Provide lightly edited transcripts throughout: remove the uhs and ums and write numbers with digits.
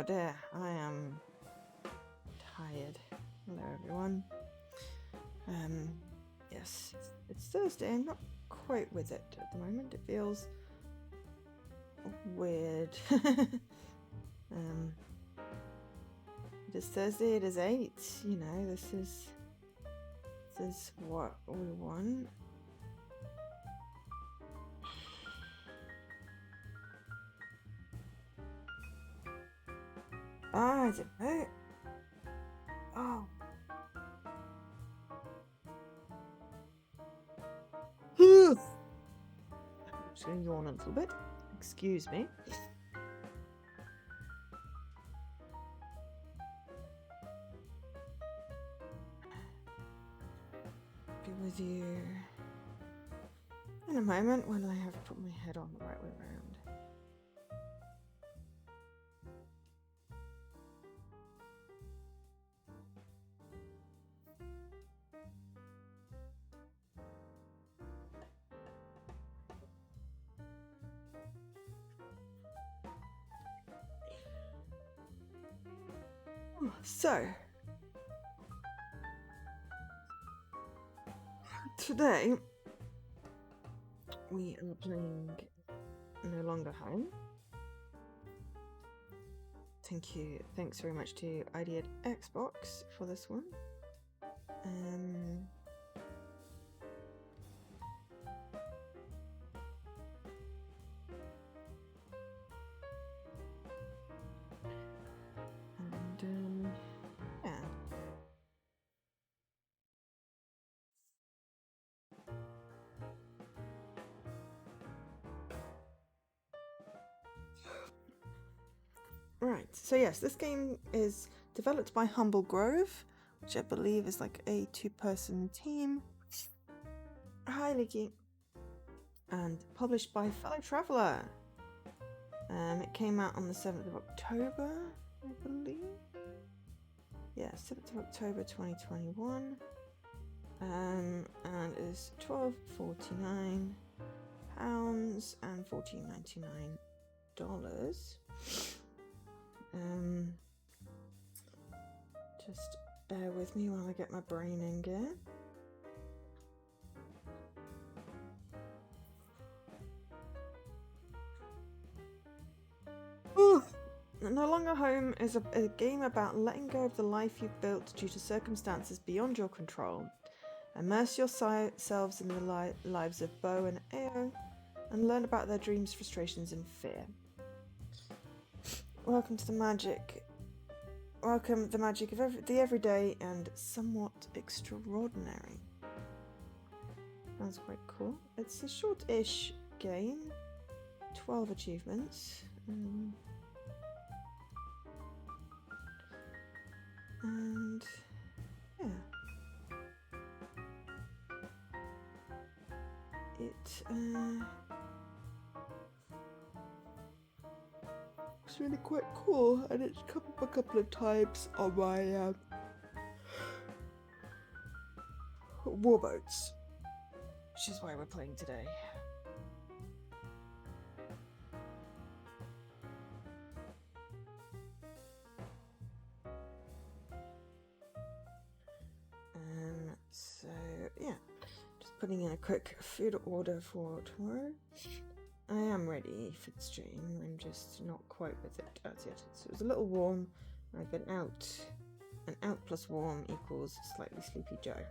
Oh dear, I am tired. Hello everyone. Yes, it's Thursday. I'm not quite with it at the moment. It feels weird. It is Thursday, it is 8. You know, this is what we want. I don't know. Oh. I'm just going to yawn a little bit. Excuse me. Be with you in a moment when I have put my head on the right way around. So, today we are playing No Longer Home. Thanks very much to Ideate Xbox for this one. Yeah. Right, so yes, this game is developed by Humble Grove, which I believe is like a 2-person team. Highly geek. And published by Fellow Traveller. It came out on the 7th of October, I believe. Yeah, 7th of October 2021. And it is £12.49 and $14.99. Just bear with me while I get my brain in gear. No Longer Home is a game about letting go of the life you've built due to circumstances beyond your control. Immerse yourselves in the lives of Bo and Ao and learn about their dreams, frustrations and fear. Welcome the magic of the everyday and somewhat extraordinary. Sounds quite cool. It's a short-ish game. 12 achievements. And yeah, it it's really quite cool, and it's come up a couple of times on my warboats, which is why we're playing today. So yeah, just putting in a quick food order for tomorrow. I am ready for the stream, I'm just not quite with it as yet. So it was a little warm, I've been out, and out plus warm equals slightly sleepy Joe.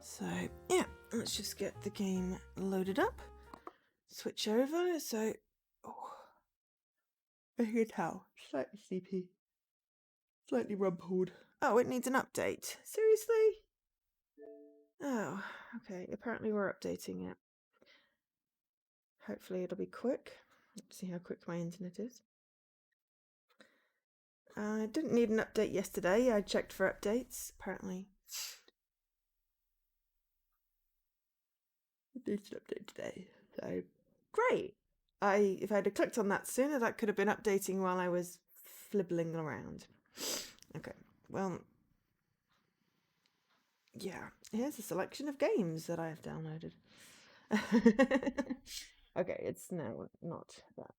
So yeah, let's just get the game loaded up. Switch over, so I can tell, slightly sleepy, slightly rumpled. Oh, it needs an update. Seriously? Oh, okay, apparently we're updating it. Hopefully it'll be quick. Let's see how quick my internet is. I didn't need an update yesterday, I checked for updates, apparently. It needs an update today, so great! If I'd have clicked on that sooner, that could have been updating while I was flibbling around. Okay, well, Yeah, here's a selection of games that I have downloaded. Okay, it's now not that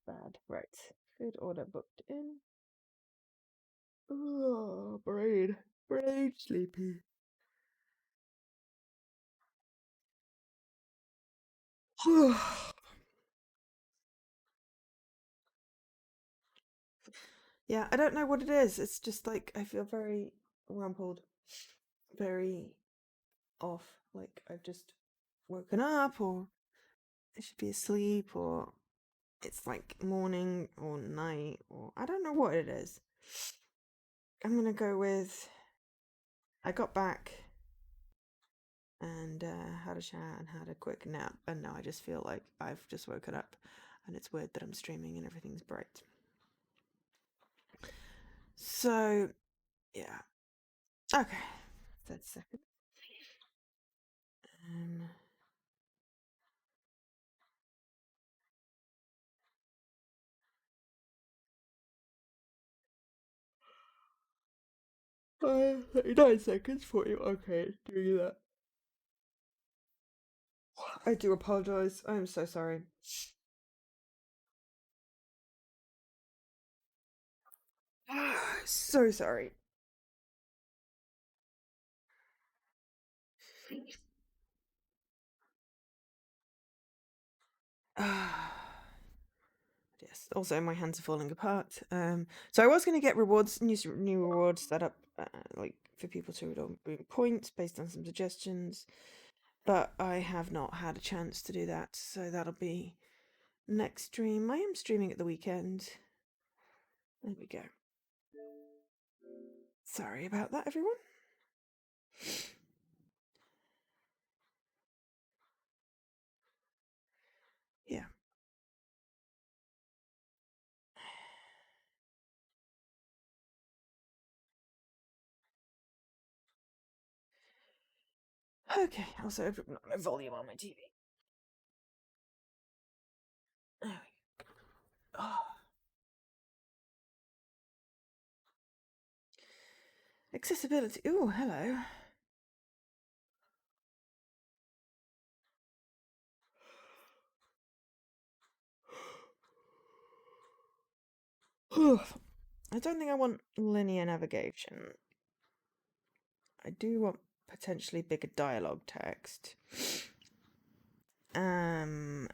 bad. Right. Food order booked in. Oh, brain. Brain sleepy. Yeah, I don't know what it is. It's just like I feel very rumpled, very off. Like I've just woken up, or I should be asleep, or it's like morning or night, or I don't know what it is. I'm gonna go with I got back and had a shower and had a quick nap, and now I just feel like I've just woken up, and it's weird that I'm streaming and everything's bright. So, yeah. Okay. That's second. Um, uh, 39 seconds for you. Okay, do that. I do apologize. I'm so sorry. So sorry. Yes. Also, my hands are falling apart. So I was going to get rewards, new rewards set up, like for people to redeem points based on some suggestions, but I have not had a chance to do that. So that'll be next stream. I am streaming at the weekend. There we go. Sorry about that, everyone. Yeah. Okay. Also, I've got my volume on my TV. There we go. Oh. Accessibility. Oh, hello. I don't think I want linear navigation. I do want potentially bigger dialogue text.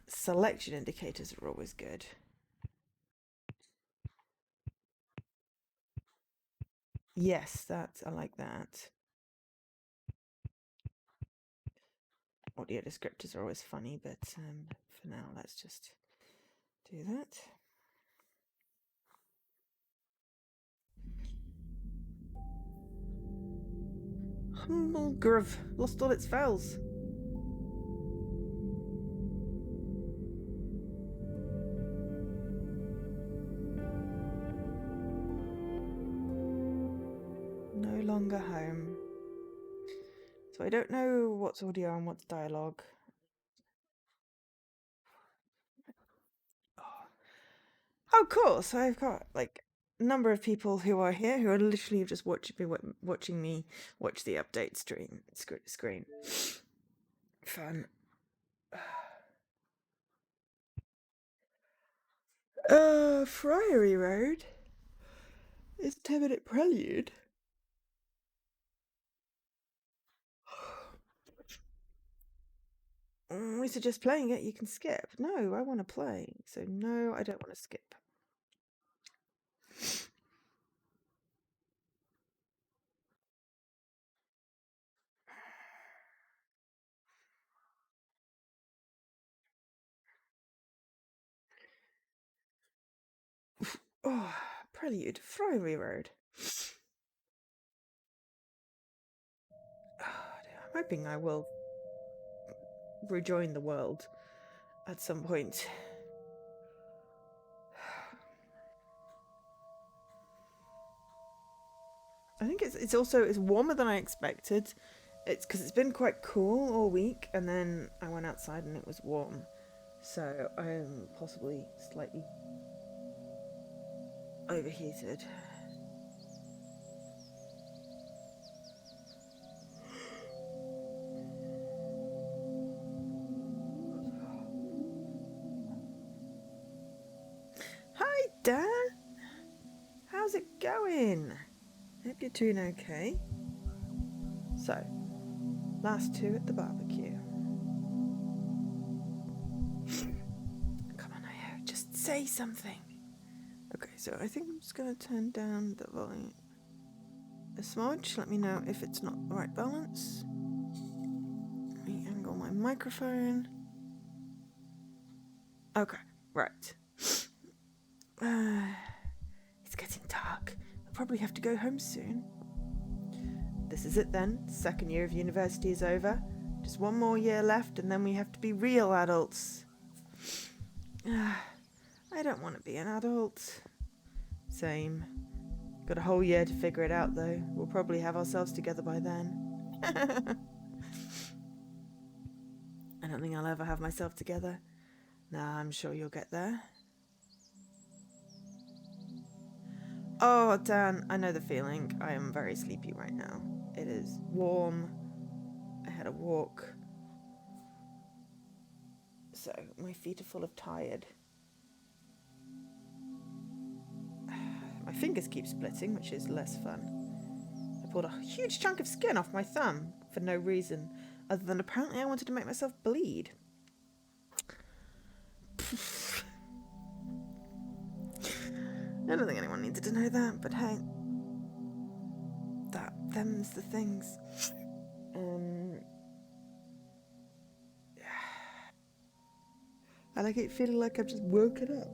Selection indicators are always good. Yes, I like that. Audio descriptors are always funny, but for now, let's just do that. Humble Grove lost all its vowels. No longer home. So I don't know what's audio and what's dialogue. Oh, of course, I've got like a number of people who are here who are literally just watching me watch the update screen. Fun. Friary Road is 10-minute prelude. We suggest playing it. You can skip. No, I want to play. So no, I don't want to skip. Oh, prelude, Friary Road. I'm hoping I will rejoin the world at some point. I think it's also it's warmer than I expected. It's because it's been quite cool all week, and then I went outside and it was warm, so I'm possibly slightly overheated. How's it going? Hope you're doing okay. So, last two at the barbecue. Come on, Io, just say something. Okay, so I think I'm just going to turn down the volume a smudge. Let me know if it's not the right balance. Let me angle my microphone. Okay, right. It's getting dark. I'll probably have to go home soon. This is it then. Second year of university is over. Just one more year left and then we have to be real adults. I don't want to be an adult. Same. Got a whole year to figure it out though. We'll probably have ourselves together by then. I don't think I'll ever have myself together. Nah, I'm sure you'll get there. Oh, Dan, I know the feeling. I am very sleepy right now. It is warm. I had a walk. So, my feet are full of tired. My fingers keep splitting, which is less fun. I pulled a huge chunk of skin off my thumb for no reason, other than apparently I wanted to make myself bleed. I don't think anyone needed to know that, but hey, them's the things. I like it feeling like I've just woken up.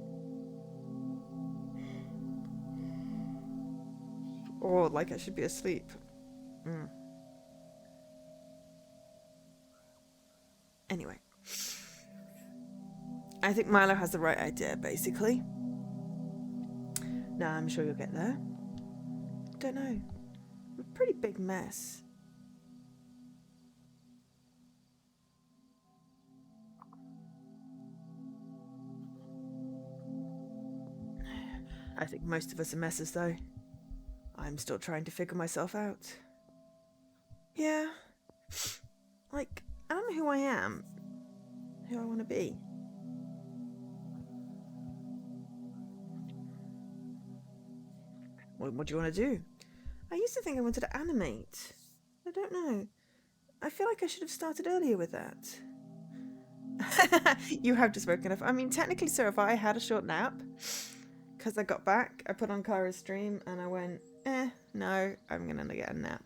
Or like I should be asleep. Anyway. I think Milo has the right idea, basically. Nah, I'm sure you'll get there. Don't know. A pretty big mess. I think most of us are messes, though. I'm still trying to figure myself out. Yeah. Like, I don't know who I am. Who I want to be. What do you want to do? I used to think I wanted to animate. I don't know. I feel like I should have started earlier with that. You have just woken up. I mean, technically, so if I had a short nap, because I got back, I put on Kyra's stream and I went, no, I'm going to get a nap.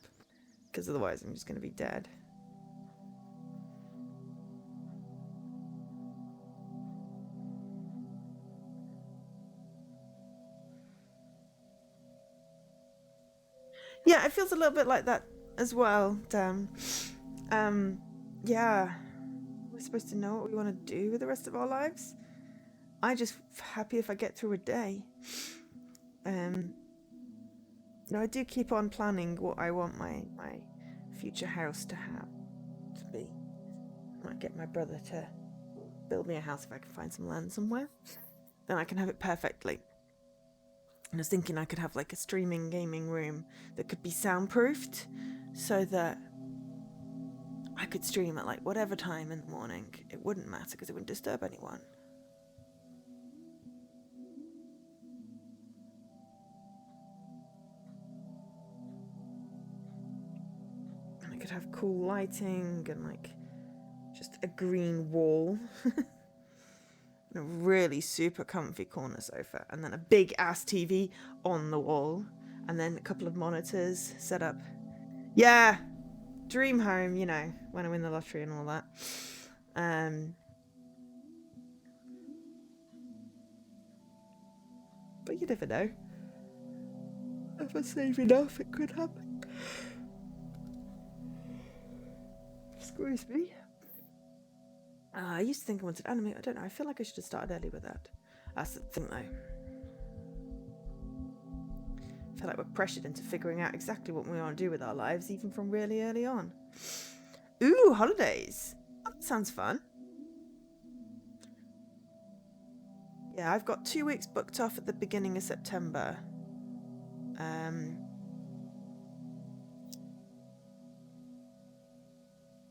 Because otherwise I'm just going to be dead. Yeah, it feels a little bit like that as well, Dan. Yeah. We're supposed to know what we want to do with the rest of our lives. I'm just happy if I get through a day. No, I do keep on planning what I want my future house to be. I might get my brother to build me a house if I can find some land somewhere. Then I can have it perfectly. And I was thinking I could have like a streaming gaming room that could be soundproofed so that I could stream at like whatever time in the morning. It wouldn't matter because it wouldn't disturb anyone. And I could have cool lighting and like just a green wall. And a really super comfy corner sofa. And then a big ass TV on the wall. And then a couple of monitors set up. Yeah! Dream home, you know, when I win the lottery and all that. But you never know. If I save enough, it could happen. Excuse me. I used to think I wanted to animate. I don't know. I feel like I should have started early with that. That's the thing, though. I feel like we're pressured into figuring out exactly what we want to do with our lives, even from really early on. Ooh, holidays. That sounds fun. Yeah, I've got 2 weeks booked off at the beginning of September.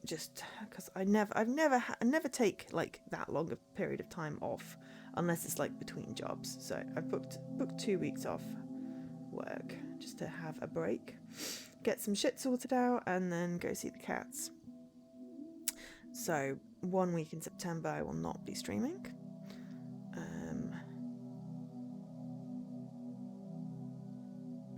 Just because I never take like that long a period of time off unless it's like between jobs. So I've booked 2 weeks off work, just to have a break, get some shit sorted out, and then go see the cats. So 1 week in September I will not be streaming.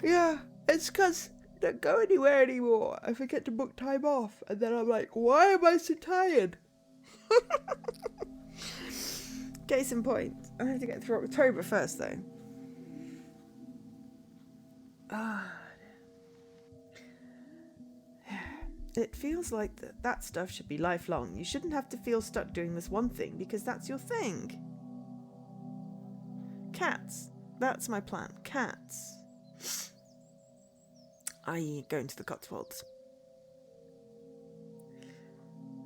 Yeah, it's because I don't go anywhere anymore. I forget to book time off, and then I'm like, why am I so tired? Case in point, I have to get through October first, though. It feels like that stuff should be lifelong. You shouldn't have to feel stuck doing this one thing because that's your thing. Cats. That's my plan. Cats. I.e. going to the Cotswolds.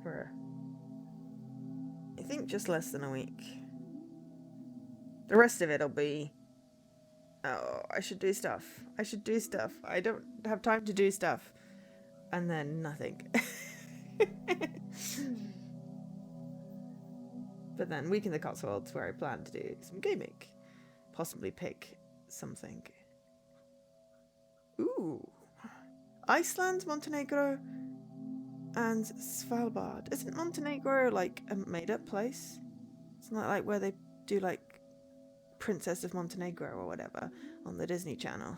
For, I think, just less than a week. The rest of it'll be, oh, I should do stuff. I don't have time to do stuff. And then nothing. But then week in the Cotswolds where I plan to do some gaming. Possibly pick something. Ooh. Iceland, Montenegro, and Svalbard. Isn't Montenegro like a made-up place? It's not like where they do like Princess of Montenegro or whatever on the Disney Channel.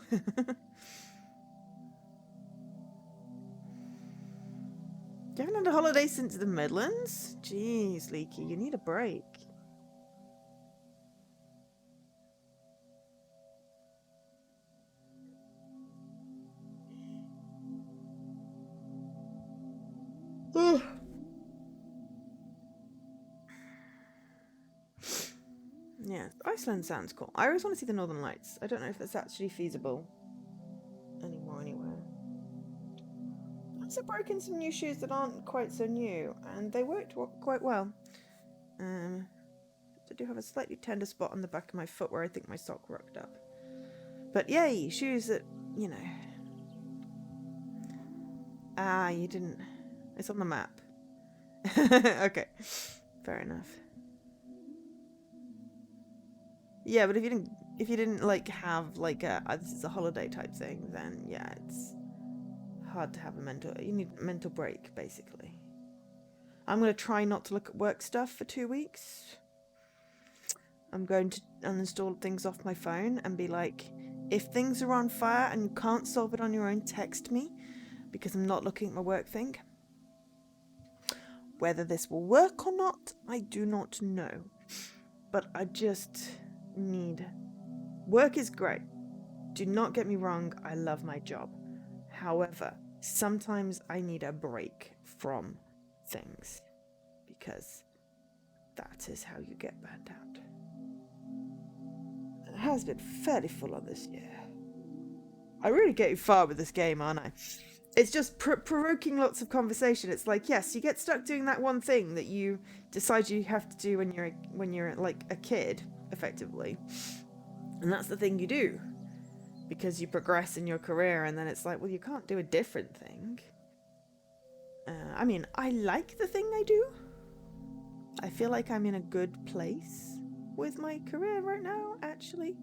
You haven't had a holiday since the Midlands? Jeez, Leaky, you need a break. Yeah, Iceland sounds cool. I always want to see the Northern Lights. I don't know if that's actually feasible anymore anywhere. I've also broken some new shoes that aren't quite so new, and they worked quite well. I do have a slightly tender spot on the back of my foot where I think my sock rocked up. But yay, shoes that, you know. Ah, you didn't. It's on the map. Okay, fair enough. Yeah, but if you didn't like have like this is a holiday type thing, then yeah, it's hard to have you need a mental break, basically. I'm going to try not to look at work stuff for 2 weeks. I'm going to uninstall things off my phone and be like, if things are on fire and you can't solve it on your own, text me, because I'm not looking at my work thing. Whether this will work or not, I do not know. But I just need... Work is great. Do not get me wrong, I love my job. However, sometimes I need a break from things, because that is how you get burnt out. It has been fairly full on this year. I'm really getting far with this game, aren't I? It's just provoking lots of conversation. It's like, yes, you get stuck doing that one thing that you decide you have to do when you're like a kid, effectively. And that's the thing you do. Because you progress in your career, and then it's like, well, you can't do a different thing. I mean, I like the thing I do. I feel like I'm in a good place with my career right now, actually.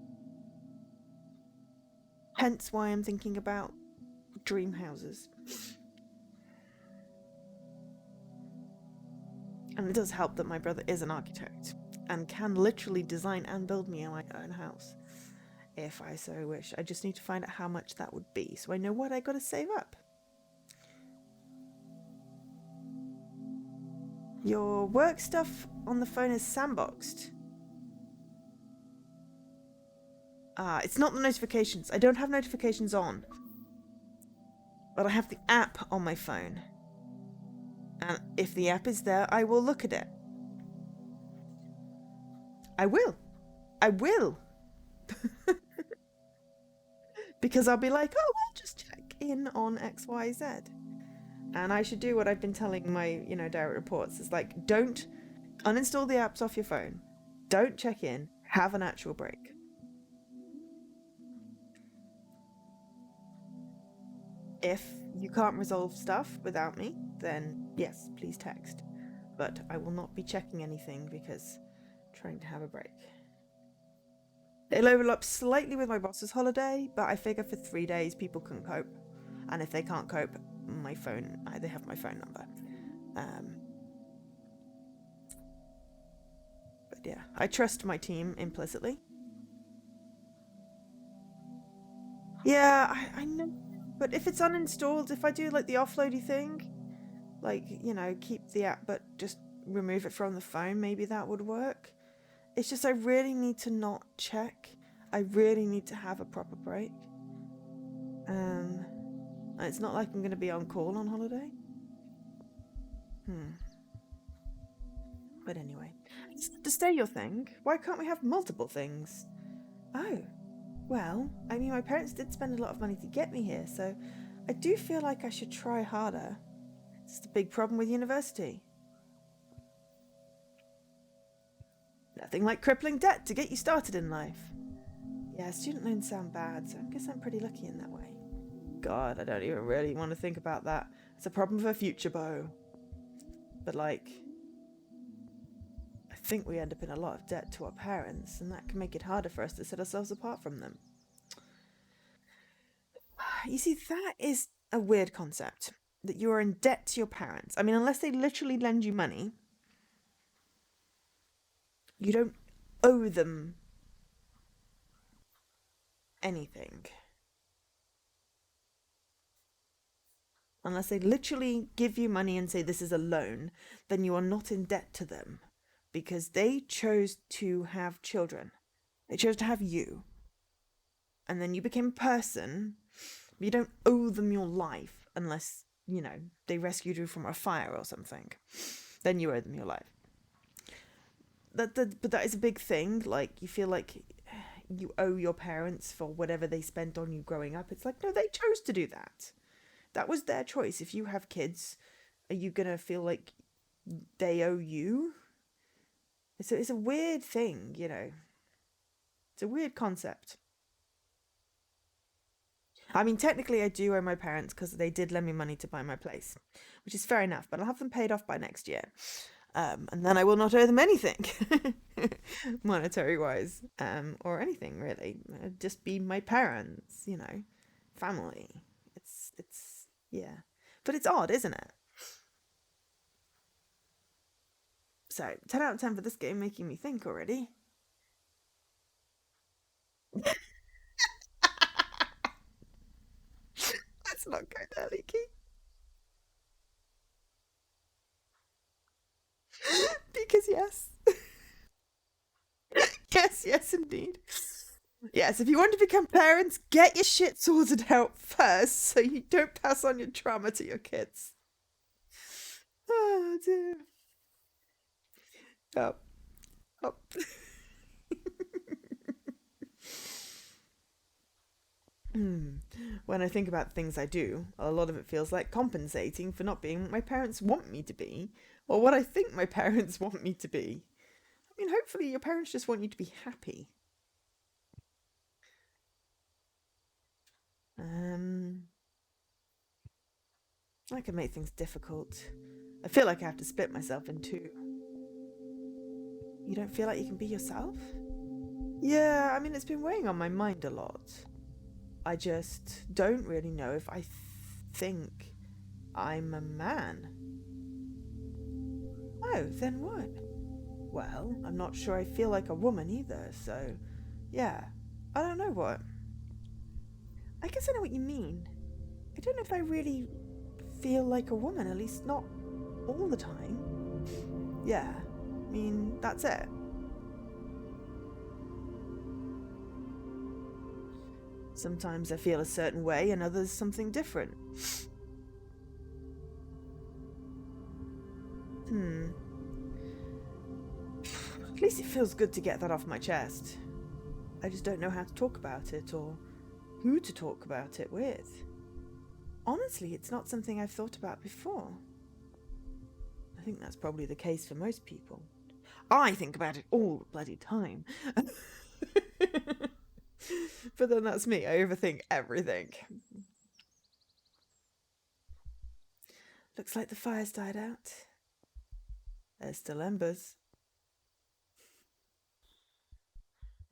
Hence why I'm thinking about dream houses. And it does help that my brother is an architect and can literally design and build me my own house if I so wish. I just need to find out how much that would be so I know what I gotta save up. Your work stuff on the phone is sandboxed. It's not the notifications. I don't have notifications on. But I have the app on my phone. And if the app is there, I will look at it. I will. Because I'll be like, oh, I'll just check in on XYZ. And I should do what I've been telling my, direct reports. It's like, don't uninstall the apps off your phone. Don't check in. Have an actual break. If you can't resolve stuff without me, then yes, please text. But I will not be checking anything because I'm trying to have a break. It'll overlap slightly with my boss's holiday, but I figure for 3 days people can cope. And if they can't cope, my phone, they have my phone number. Um, but yeah, I trust my team implicitly. Yeah, I know. But if it's uninstalled, if I do like the offloady thing, like, keep the app but just remove it from the phone, maybe that would work. It's just I really need to not check. I really need to have a proper break. And it's not like I'm going to be on call on holiday. Hmm. But anyway, to stay your thing, why can't we have multiple things? Oh, well, I mean, my parents did spend a lot of money to get me here, so I do feel like I should try harder. It's the big problem with university. Nothing like crippling debt to get you started in life. Yeah, student loans sound bad, so I guess I'm pretty lucky in that way. God, I don't even really want to think about that. It's a problem for future, Bo. But like, I think we end up in a lot of debt to our parents, and that can make it harder for us to set ourselves apart from them. You see, that is a weird concept, that you are in debt to your parents. I mean, unless they literally lend you money, you don't owe them anything. Unless they literally give you money and say this is a loan, then you are not in debt to them because they chose to have children. They chose to have you. And then you became a person. You don't owe them your life unless, they rescued you from a fire or something. Then you owe them your life. But that is a big thing. Like, you feel like you owe your parents for whatever they spent on you growing up. It's like, no, they chose to do that. That was their choice. If you have kids, are you going to feel like they owe you? It's a weird thing, It's a weird concept. I mean, technically, I do owe my parents because they did lend me money to buy my place, which is fair enough, but I'll have them paid off by next year. And then I will not owe them anything, monetary wise, or anything really. Just be my parents, family. Yeah. But it's odd, isn't it? So, 10 out of 10 for this game, making me think already. Let's not go there, Leaky. Because yes. Yes, yes, indeed. Yes, if you want to become parents, get your shit sorted out first so you don't pass on your trauma to your kids. Oh, dear. Oh, oh. When I think about things I do, a lot of it feels like compensating for not being what my parents want me to be, or what I think my parents want me to be. I mean, hopefully your parents just want you to be happy. Um, I can make things difficult. I feel like I have to split myself in two. You don't feel like you can be yourself? Yeah, I mean, it's been weighing on my mind a lot. I just don't really know if I think I'm a man. Oh, then what? Well, I'm not sure I feel like a woman either, so yeah, I don't know what. I guess I know what you mean. I don't know if I really feel like a woman, at least not all the time. Yeah, I mean, that's it. Sometimes I feel a certain way and others something different. Hmm. At least it feels good to get that off my chest. I just don't know how to talk about it or who to talk about it with. Honestly, it's not something I've thought about before. I think that's probably the case for most people. I think about it all the bloody time. But then that's me. I overthink everything. Looks like the fire's died out. There's still embers.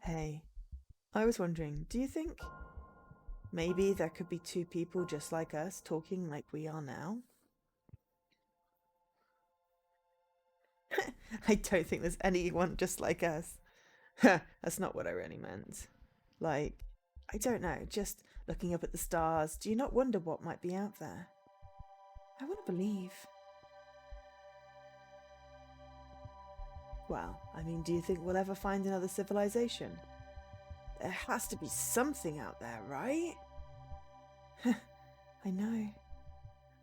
Hey, I was wondering, do you think maybe there could be two people just like us talking like we are now? I don't think there's anyone just like us. That's not what I really meant. Like, I don't know, just looking up at the stars, do you not wonder what might be out there? I want to believe. Well, I mean, do you think we'll ever find another civilization? There has to be something out there, right? I know.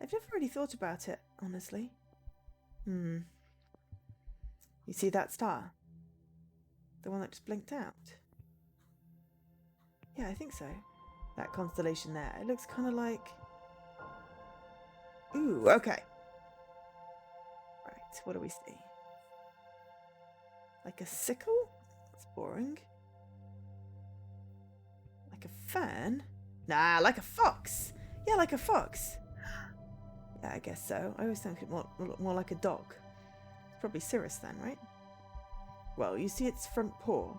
I've never really thought about it, honestly. You see that star? The one that just blinked out? Yeah, I think so. That constellation there, it looks kind of like... Ooh, okay. Right, what do we see? Like a sickle? That's boring. Like a fan? Nah, like a fox. Yeah, like a fox. Yeah, I guess so. I always think it more like a dog. It's probably Cirrus then, right? Well, you see its front paw.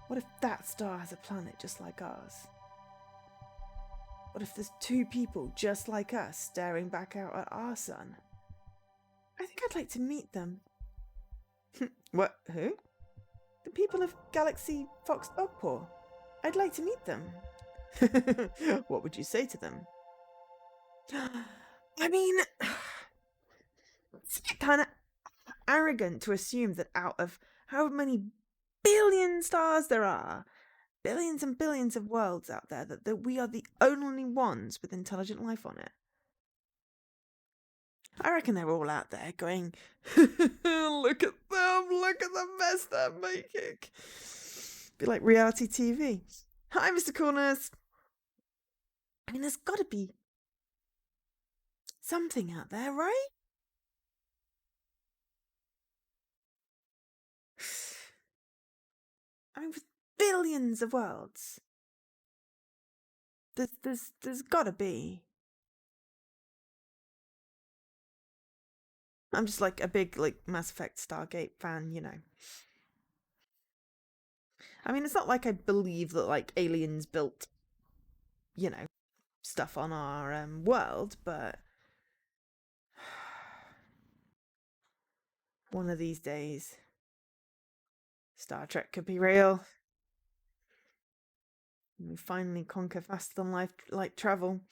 What if that star has a planet just like ours? What if there's two people just like us staring back out at our sun? I think I'd like to meet them. What? Who? The people of Galaxy Fox Dogpaw. I'd like to meet them. What would you say to them? I mean, it's kind of arrogant to assume that out of how many billion stars there are, billions and billions of worlds out there, that we are the only ones with intelligent life on it. I reckon they're all out there going, look at them, look at the mess they're making. Be like reality TV. Hi, Mr. Corners. I mean, there's got to be something out there, right? I mean, with billions of worlds, there's got to be. I'm just like a big like Mass Effect Stargate fan, you know. I mean, it's not like I believe that like aliens built, you know, stuff on our world, but one of these days, Star Trek could be real. And we finally conquer faster than light travel.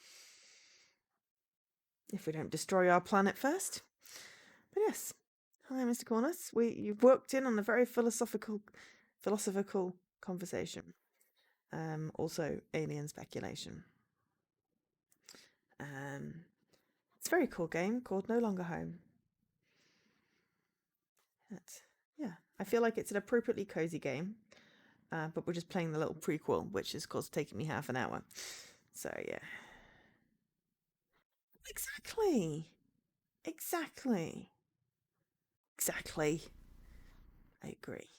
If we don't destroy our planet first. But yes. Hi, Mr. Cornus. You've walked in on a very philosophical conversation. Also alien speculation. It's a very cool game called No Longer Home. Yeah, I feel like it's an appropriately cozy game, but we're just playing the little prequel, which is, of course, taking me half an hour. So yeah. Exactly. I agree.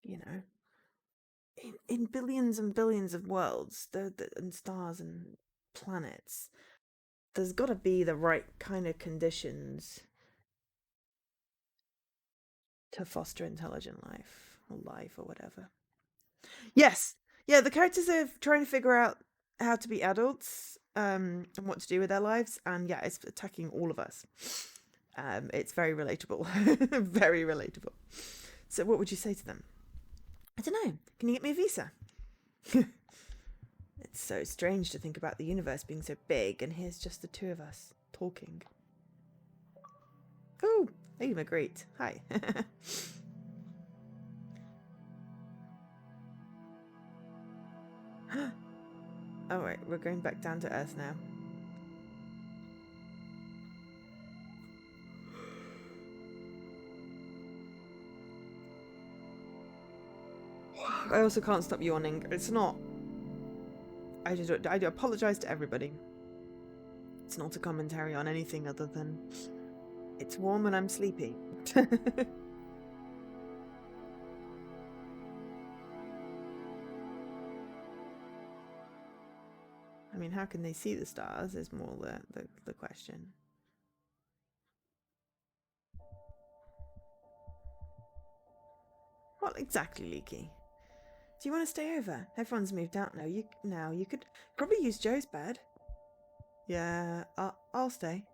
You know, in billions and billions of worlds, and stars and planets, there's got to be the right kind of conditions to foster intelligent life or whatever. Yes, yeah, the characters are trying to figure out how to be adults, and what to do with their lives, and yeah, it's attacking all of us. It's very relatable, very relatable. So, what would you say to them? I don't know. Can you get me a visa? It's so strange to think about the universe being so big, and here's just the two of us talking. Oh, hey, Magritte. Hi. All right, we're going back down to Earth now. I also can't stop yawning. It's not. I do apologise to everybody. It's not a commentary on anything other than it's warm and I'm sleepy. I mean, how can they see the stars is more the question. What exactly, Leaky? Do you want to stay over? Everyone's moved out now. You could probably use Joe's bed. Yeah, I'll stay.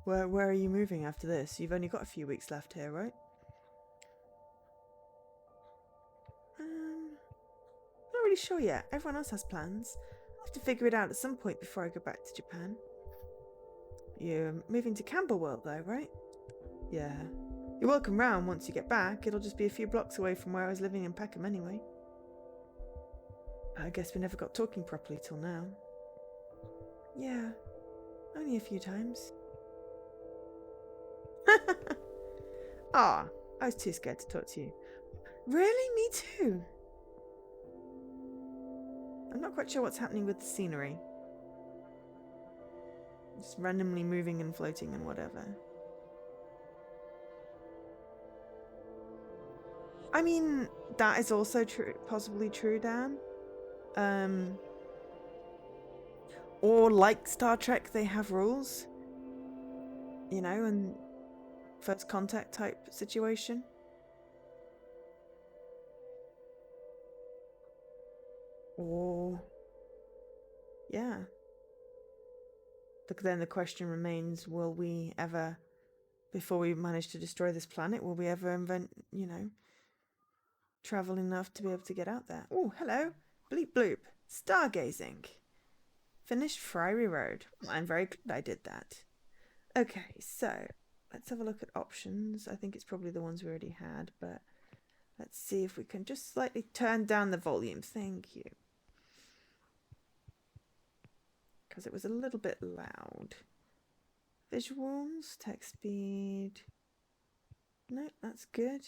Where are you moving after this? You've only got a few weeks left here, right? Not really sure yet. Everyone else has plans. I'll have to figure it out at some point before I go back to Japan. You're moving to Camberwell though, right? Yeah. You're welcome round once you get back. It'll just be a few blocks away from where I was living in Peckham anyway. I guess we never got talking properly till now. Yeah, only a few times. Ah, I was too scared to talk to you. Really? Me too. I'm not quite sure what's happening with the scenery. Just randomly moving and floating and whatever. I mean, that is also true, possibly true, Dan. Or like Star Trek, they have rules. You know, and first contact type situation. Or, yeah. But then the question remains, will we ever, before we manage to destroy this planet, will we ever invent, travel enough to be able to get out there? Oh, hello. Bleep bloop. Stargazing. Finished Friary Road. Well, I'm very glad I did that. Okay, so let's have a look at options. I think it's probably the ones we already had, but let's see if we can just slightly turn down the volume. Thank you. Because it was a little bit loud. Visuals, text speed. No, that's good.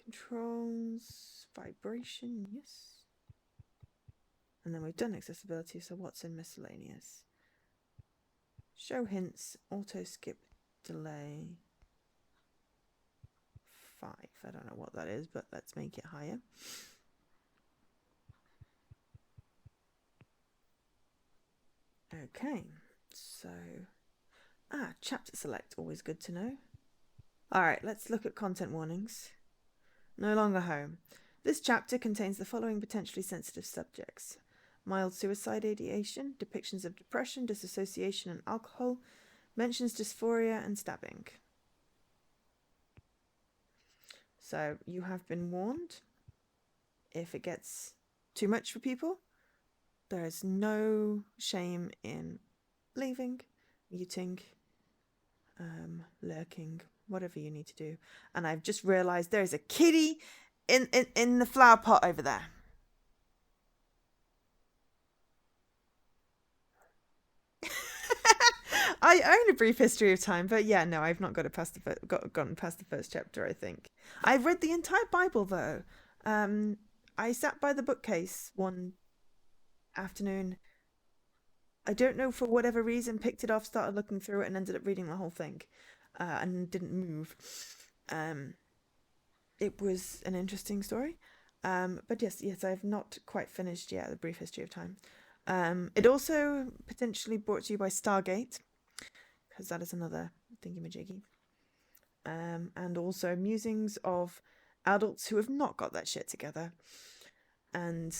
Controls, vibration, yes. And then we've done accessibility, so what's in miscellaneous? Show hints, auto skip delay. 5. I don't know what that is, but let's make it higher. Okay, so chapter select, always good to know. All right, let's look at content warnings. No longer home. This chapter contains the following potentially sensitive subjects: mild suicide ideation, depictions of depression, disassociation, and alcohol, mentions dysphoria and stabbing. So you have been warned. If it gets too much for people, there is no shame in leaving, muting, lurking, whatever you need to do. And I've just realised there is a kitty in the flower pot over there. I own A Brief History of Time, but yeah, no, I've not got gotten past the first chapter. I think I've read the entire Bible though. I sat by the bookcase one afternoon. I don't know, for whatever reason, picked it off, started looking through it, and ended up reading the whole thing, and didn't move. It was an interesting story, but yes, I've not quite finished yet The Brief History of Time. It also potentially brought to you by Stargate, because that is another thingamajiggy. And also musings of adults who have not got that shit together, and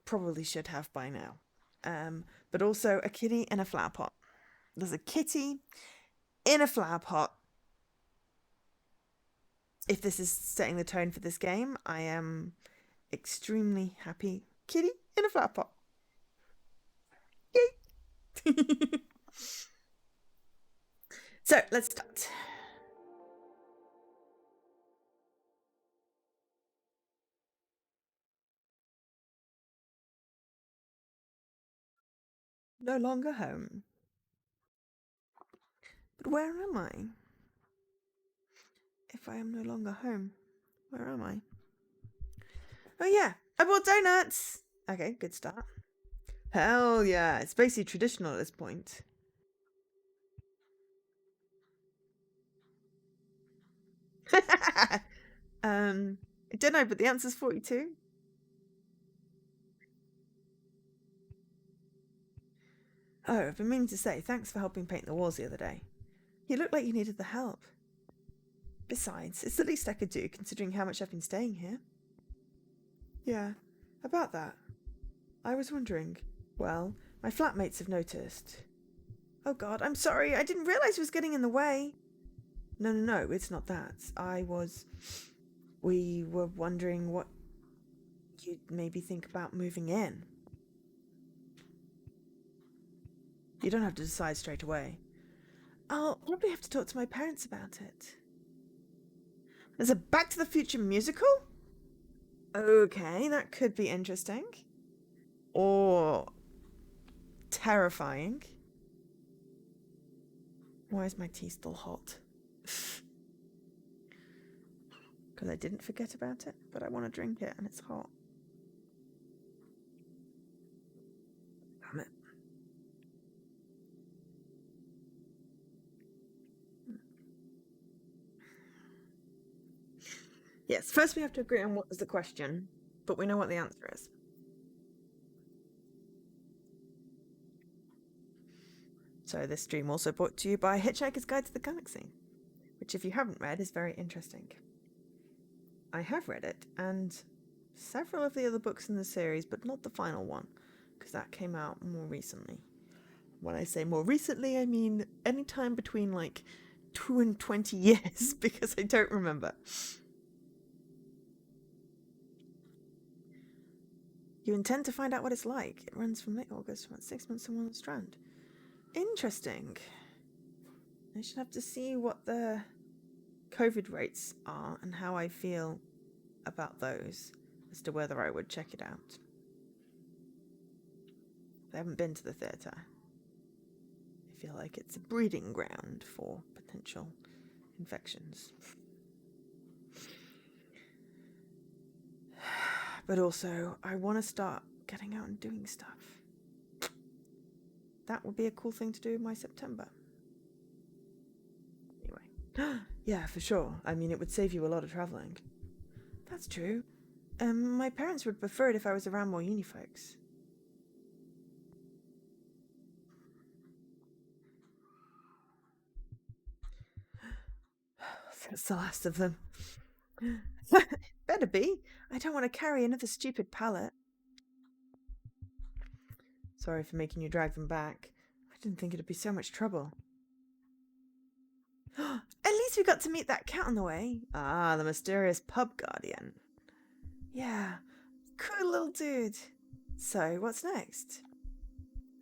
probably should have by now. But also a kitty in a flower pot. There's a kitty in a flower pot. If this is setting the tone for this game, I am extremely happy. Kitty in a flower pot. Yay! So let's start. No longer home. But where am I? If I am no longer home, where am I? Oh yeah, I bought donuts! Okay, good start. Hell yeah, it's basically traditional at this point. I don't know, but the answer's 42. Oh, I've been meaning to say, thanks for helping paint the walls the other day. You looked like you needed the help. Besides, it's the least I could do, considering how much I've been staying here. Yeah, about that. I was wondering. Well, my flatmates have noticed. Oh God, I'm sorry. I didn't realize it was getting in the way. No, it's not that. We were wondering what you'd maybe think about moving in. You don't have to decide straight away. I'll probably have to talk to my parents about it. There's a Back to the Future musical? Okay, that could be interesting. Or terrifying. Why is my tea still hot? Because I didn't forget about it, but I want to drink it and it's hot. Damn it. Yes, first we have to agree on what is the question, but we know what the answer is. So this stream also brought to you by Hitchhiker's Guide to the Galaxy, which if you haven't read is very interesting. I have read it, and several of the other books in the series, but not the final one, because that came out more recently. When I say more recently, I mean any time between like 2 and 20 years, because I don't remember. You intend to find out what it's like. It runs from late August, about 6 months on one strand. Interesting. I should have to see what the COVID rates are and how I feel about those as to whether I would check it out. I haven't been to the theatre. I feel like it's a breeding ground for potential infections. But also, I want to start getting out and doing stuff. That would be a cool thing to do in my September. Anyway. Yeah, for sure. I mean, it would save you a lot of travelling. That's true. My parents would prefer it if I was around more uni folks. That's the last of them. Better be. I don't want to carry another stupid pallet. Sorry for making you drag them back. I didn't think it'd be so much trouble. At least we got to meet that cat on the way. Ah, the mysterious pub guardian. Yeah, cool little dude. So, what's next?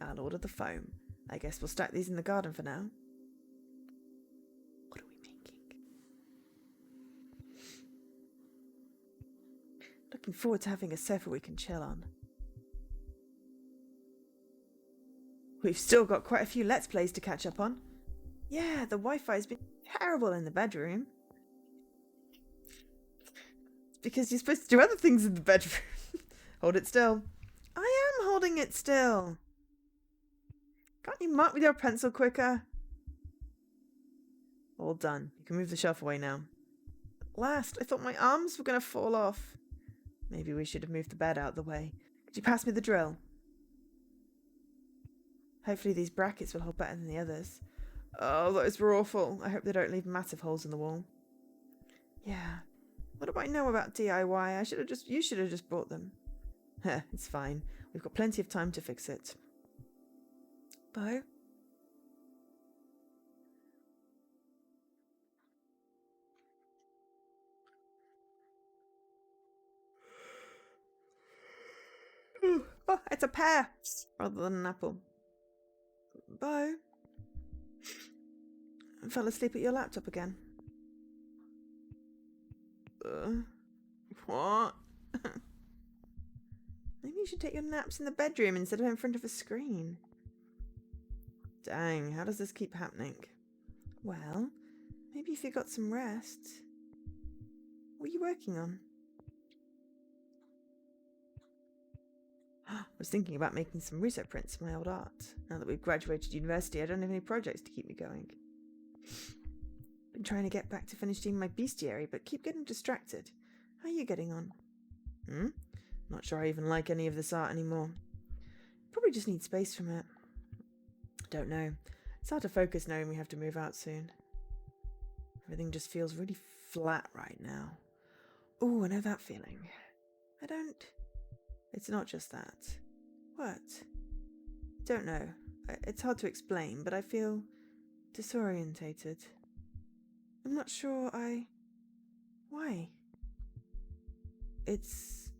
I'll order the foam. I guess we'll stack these in the garden for now. What are we making? Looking forward to having a sofa we can chill on. We've still got quite a few Let's Plays to catch up on. Yeah, the Wi-Fi's been terrible in the bedroom. It's because you're supposed to do other things in the bedroom. Hold it still. I am holding it still. Can't you mark with your pencil quicker? All done. You can move the shelf away now. At last, I thought my arms were going to fall off. Maybe we should have moved the bed out of the way. Could you pass me the drill? Hopefully these brackets will hold better than the others. Oh, those were awful. I hope they don't leave massive holes in the wall. Yeah. What do I know about DIY? You should have just bought them. Heh, it's fine. We've got plenty of time to fix it. Bo? Oh, it's a pear rather than an apple. Bo? Fell asleep at your laptop again. What? Maybe you should take your naps in the bedroom instead of in front of a screen. Dang, how does this keep happening? Well, maybe if you got some rest. What are you working on? I was thinking about making some research prints of my old art. Now that we've graduated university, I don't have any projects to keep me going. Been trying to get back to finishing my bestiary, but keep getting distracted. How are you getting on? Not sure I even like any of this art anymore. Probably just need space from it. Don't know. It's hard to focus knowing we have to move out soon. Everything just feels really flat right now. Ooh, I know that feeling. I don't... It's not just that. What? Don't know. It's hard to explain, but I feel disorientated. I'm not sure Why? It's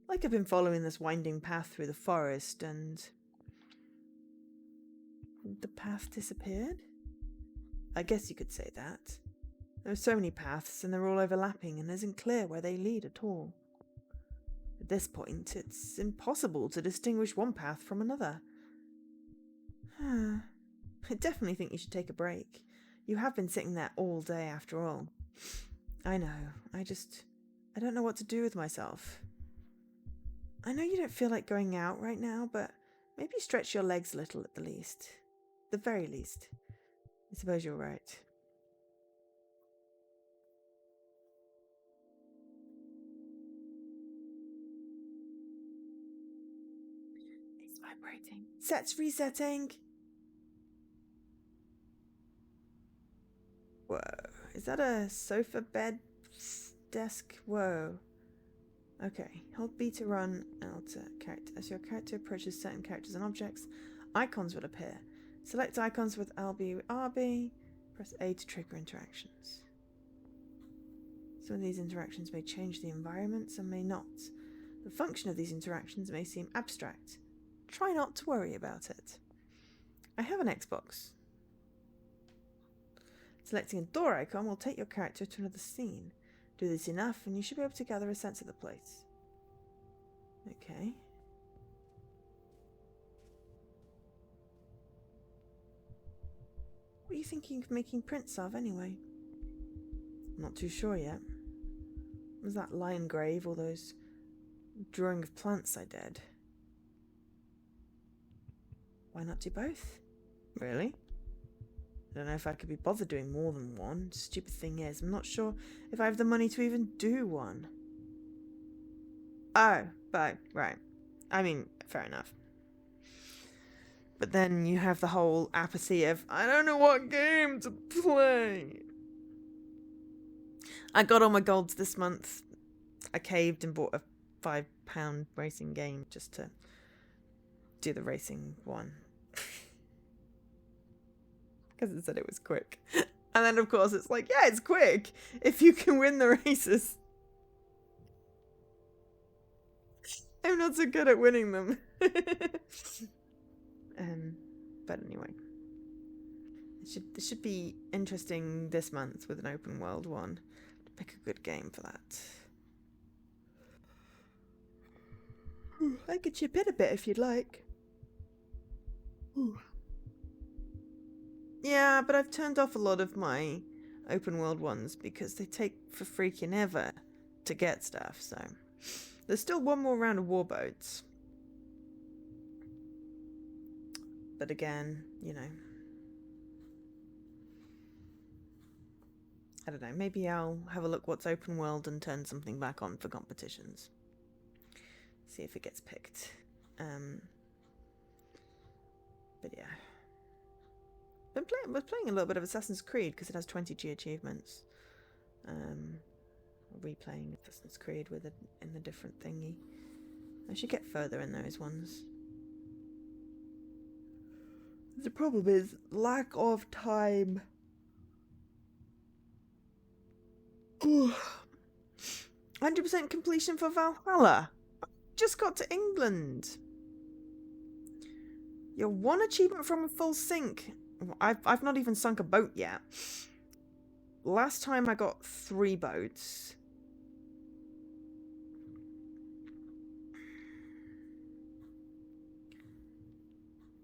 like I've been following this winding path through the forest and the path disappeared? I guess you could say that. There are so many paths and they're all overlapping and it isn't clear where they lead at all. At this point, it's impossible to distinguish one path from another. I definitely think you should take a break. You have been sitting there all day after all. I know, I don't know what to do with myself. I know you don't feel like going out right now, but maybe stretch your legs a little at the least. The very least. I suppose you're right. It's vibrating. Set's resetting. Whoa. Is that a sofa bed desk? Whoa. Okay. Hold B to run and alter character. As your character approaches certain characters and objects, icons will appear. Select icons with LB RB. Press A to trigger interactions. Some of these interactions may change the environment, some may not. The function of these interactions may seem abstract. Try not to worry about it. I have an Xbox. Selecting a door icon will take your character to another scene. Do this enough and you should be able to gather a sense of the place. Okay. What are you thinking of making prints of anyway? I'm not too sure yet. Was that lion grave or those drawing of plants I did? Why not do both? Really? I don't know if I could be bothered doing more than one. Stupid thing is, I'm not sure if I have the money to even do one. Oh, right. I mean, fair enough. But then you have the whole apathy of, I don't know what game to play. I got all my golds this month. I caved and bought a £5 racing game just to do the racing one. Because it said it was quick. And then, of course, it's like, yeah, it's quick if you can win the races. I'm not so good at winning them. But anyway. It should be interesting this month with an open world one. Pick a good game for that. I could chip in a bit if you'd like. Ooh. Yeah, but I've turned off a lot of my open world ones because they take for freaking ever to get stuff, so... There's still one more round of warboats. But again, you know... I don't know, maybe I'll have a look what's open world and turn something back on for competitions. See if it gets picked. But yeah. Was playing a little bit of Assassin's Creed because it has 20G achievements. Replaying Assassin's Creed with in a different thingy. I should get further in those ones. The problem is lack of time. 100% completion for Valhalla. Just got to England. You're one achievement from a full sink. I've not even sunk a boat yet. Last time I got 3 boats.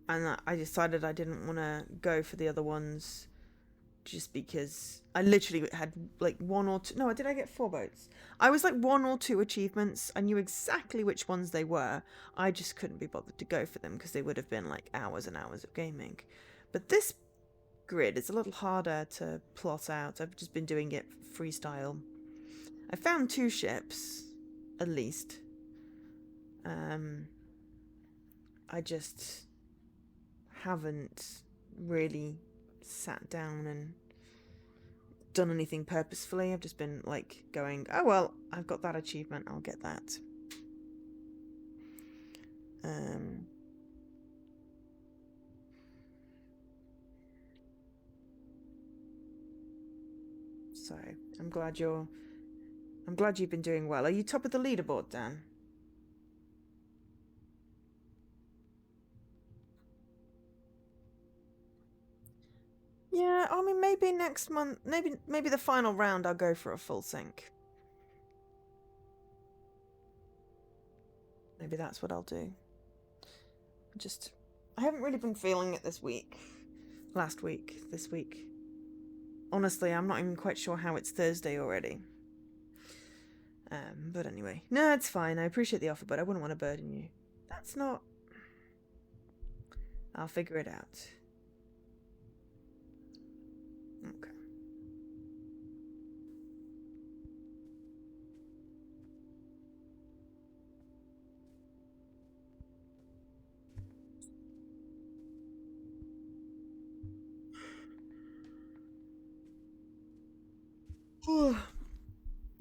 And I decided I didn't want to go for the other ones just because I literally had like 1 or 2. No, did I get 4 boats? I was like 1 or 2 achievements. I knew exactly which ones they were. I just couldn't be bothered to go for them because they would have been like hours and hours of gaming. But this grid is a little harder to plot out. I've just been doing it freestyle. I found 2 ships, at least. I just haven't really sat down and done anything purposefully. I've just been like going, oh well, I've got that achievement, I'll get that. So I'm glad you've been doing well. Are you top of the leaderboard, Dan? Yeah, I mean, maybe next month, maybe the final round I'll go for a full sync. Maybe that's what I'll do. I haven't really been feeling it this week. This week. Honestly, I'm not even quite sure how it's Thursday already. But anyway. No, it's fine. I appreciate the offer, but I wouldn't want to burden you. That's not... I'll figure it out. Okay.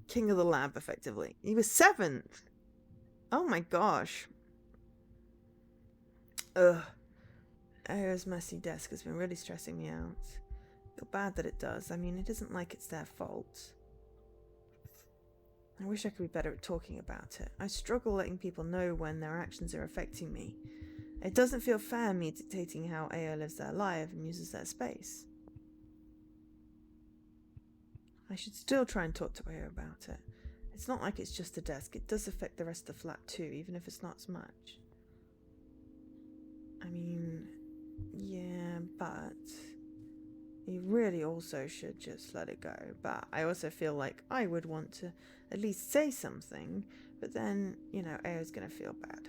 King of the lab, effectively. He was 7th. Oh my gosh. Ugh. Ao's messy desk has been really stressing me out. Feel bad that it does. I mean, it isn't like it's their fault. I wish I could be better at talking about it. I struggle letting people know when their actions are affecting me. It doesn't feel fair me dictating how AO lives their life and uses their space. I should still try and talk to AO about it. It's not like it's just the desk. It does affect the rest of the flat too, even if it's not as much. I mean, yeah, but you really also should just let it go. But I also feel like I would want to at least say something, but then, you know, AO's gonna feel bad.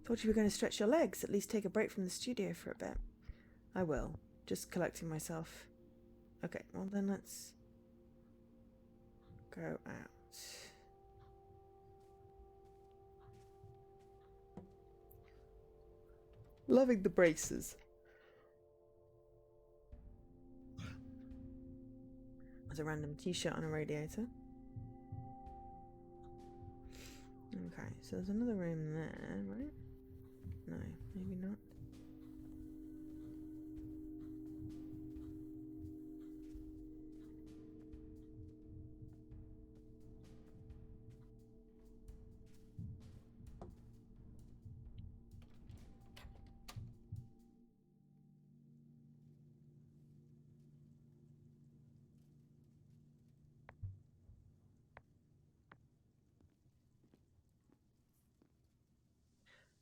Thought you were going to stretch your legs, at least take a break from the studio for a bit. I will. Just collecting myself. Okay, well then let's go out. Loving the braces. There's a random t-shirt on a radiator. Okay, so there's another room there, right? No, maybe not.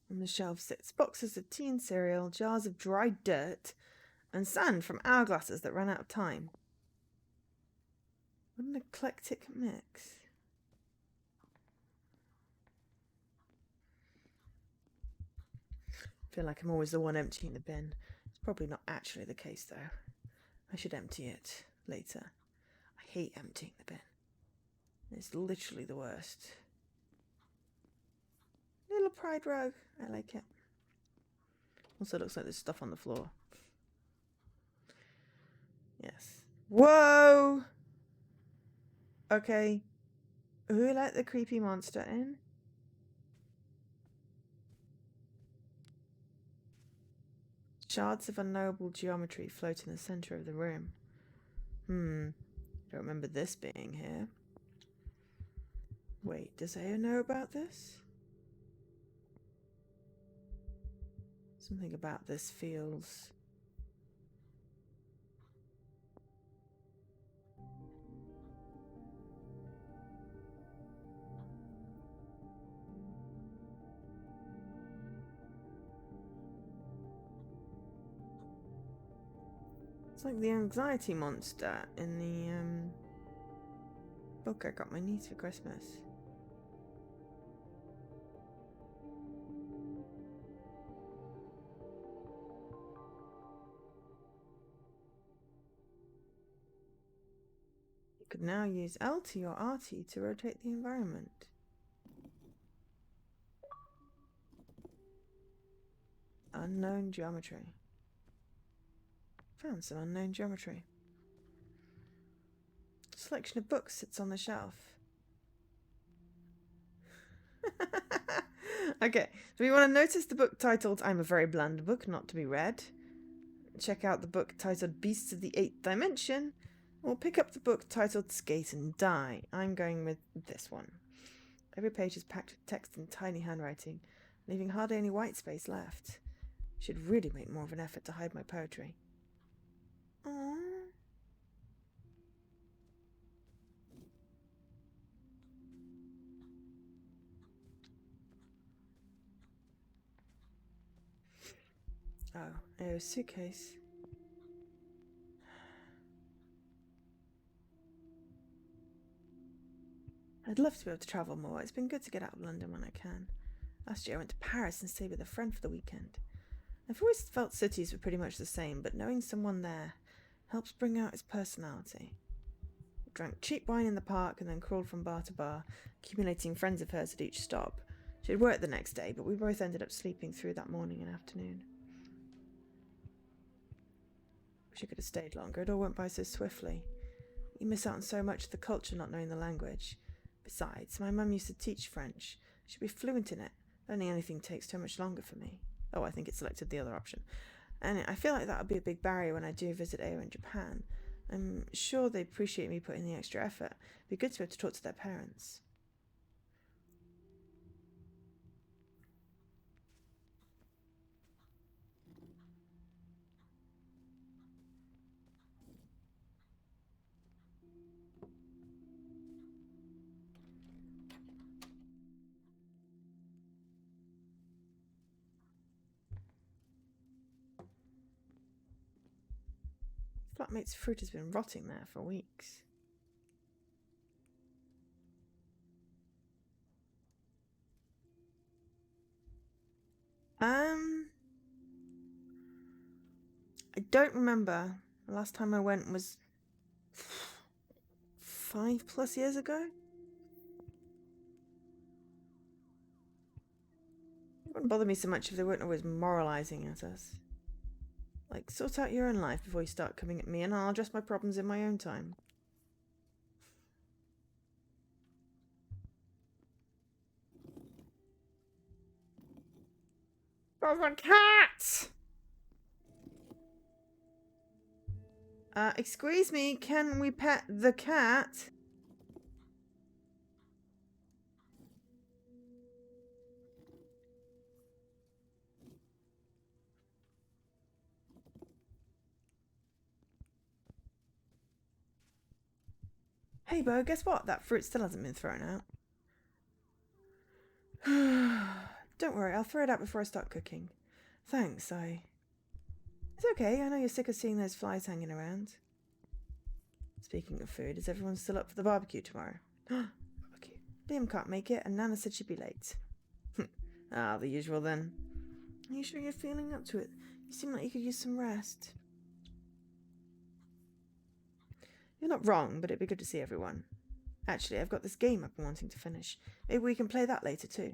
On the shelf sits boxes of tea and cereal, jars of dried dirt, and sand from hourglasses that ran out of time. What an eclectic mix. I feel like I'm always the one emptying the bin. It's probably not actually the case, though. I should empty it later. I hate emptying the bin. It's literally the worst. Little pride rug. I like it. Also looks like there's stuff on the floor. Yes. Whoa! Okay. Who let the creepy monster in? Shards of unknowable geometry float in the center of the room. Don't remember this being here. Wait, does AO know about this? Something about this feels... It's like the anxiety monster in the book I got my niece for Christmas. You could now use LT or RT to rotate the environment. Unknown geometry. Found some unknown geometry. A selection of books sits on the shelf. Okay, so we want to notice the book titled I'm a Very Bland Book Not to Be Read. Check out the book titled Beasts of the Eighth Dimension. Or pick up the book titled Skate and Die. I'm going with this one. Every page is packed with text in tiny handwriting, leaving hardly any white space left. Should really make more of an effort to hide my poetry. Aww. Oh, suitcase. I'd love to be able to travel more. It's been good to get out of London when I can. Last year I went to Paris and stayed with a friend for the weekend. I've always felt cities were pretty much the same, but knowing someone there helps bring out its personality. We drank cheap wine in the park and then crawled from bar to bar, accumulating friends of hers at each stop. She had work the next day, but we both ended up sleeping through that morning and afternoon. Wish I could have stayed longer. It all went by so swiftly. You miss out on so much of the culture not knowing the language. Besides, my mum used to teach French. She'd be fluent in it. Learning anything takes so much longer for me. Oh, I think it selected the other option. And I feel like that would be a big barrier when I do visit AO in Japan. I'm sure they appreciate me putting the extra effort. It'd be good to be able to talk to their parents. Flatmate's fruit has been rotting there for weeks. I don't remember. The last time I went was 5+ years ago. It wouldn't bother me so much if they weren't always moralizing at us. Like, sort out your own life before you start coming at me, and I'll address my problems in my own time. There's a cat! Excuse me, can we pet the cat? Hey, Bo, guess what? That fruit still hasn't been thrown out. Don't worry, I'll throw it out before I start cooking. Thanks, It's okay, I know you're sick of seeing those flies hanging around. Speaking of food, is everyone still up for the barbecue tomorrow? Barbecue. Liam can't make it, and Nana said she'd be late. The usual then. Are you sure you're feeling up to it? You seem like you could use some rest. You're not wrong, but it'd be good to see everyone. Actually, I've got this game I've been wanting to finish. Maybe we can play that later too.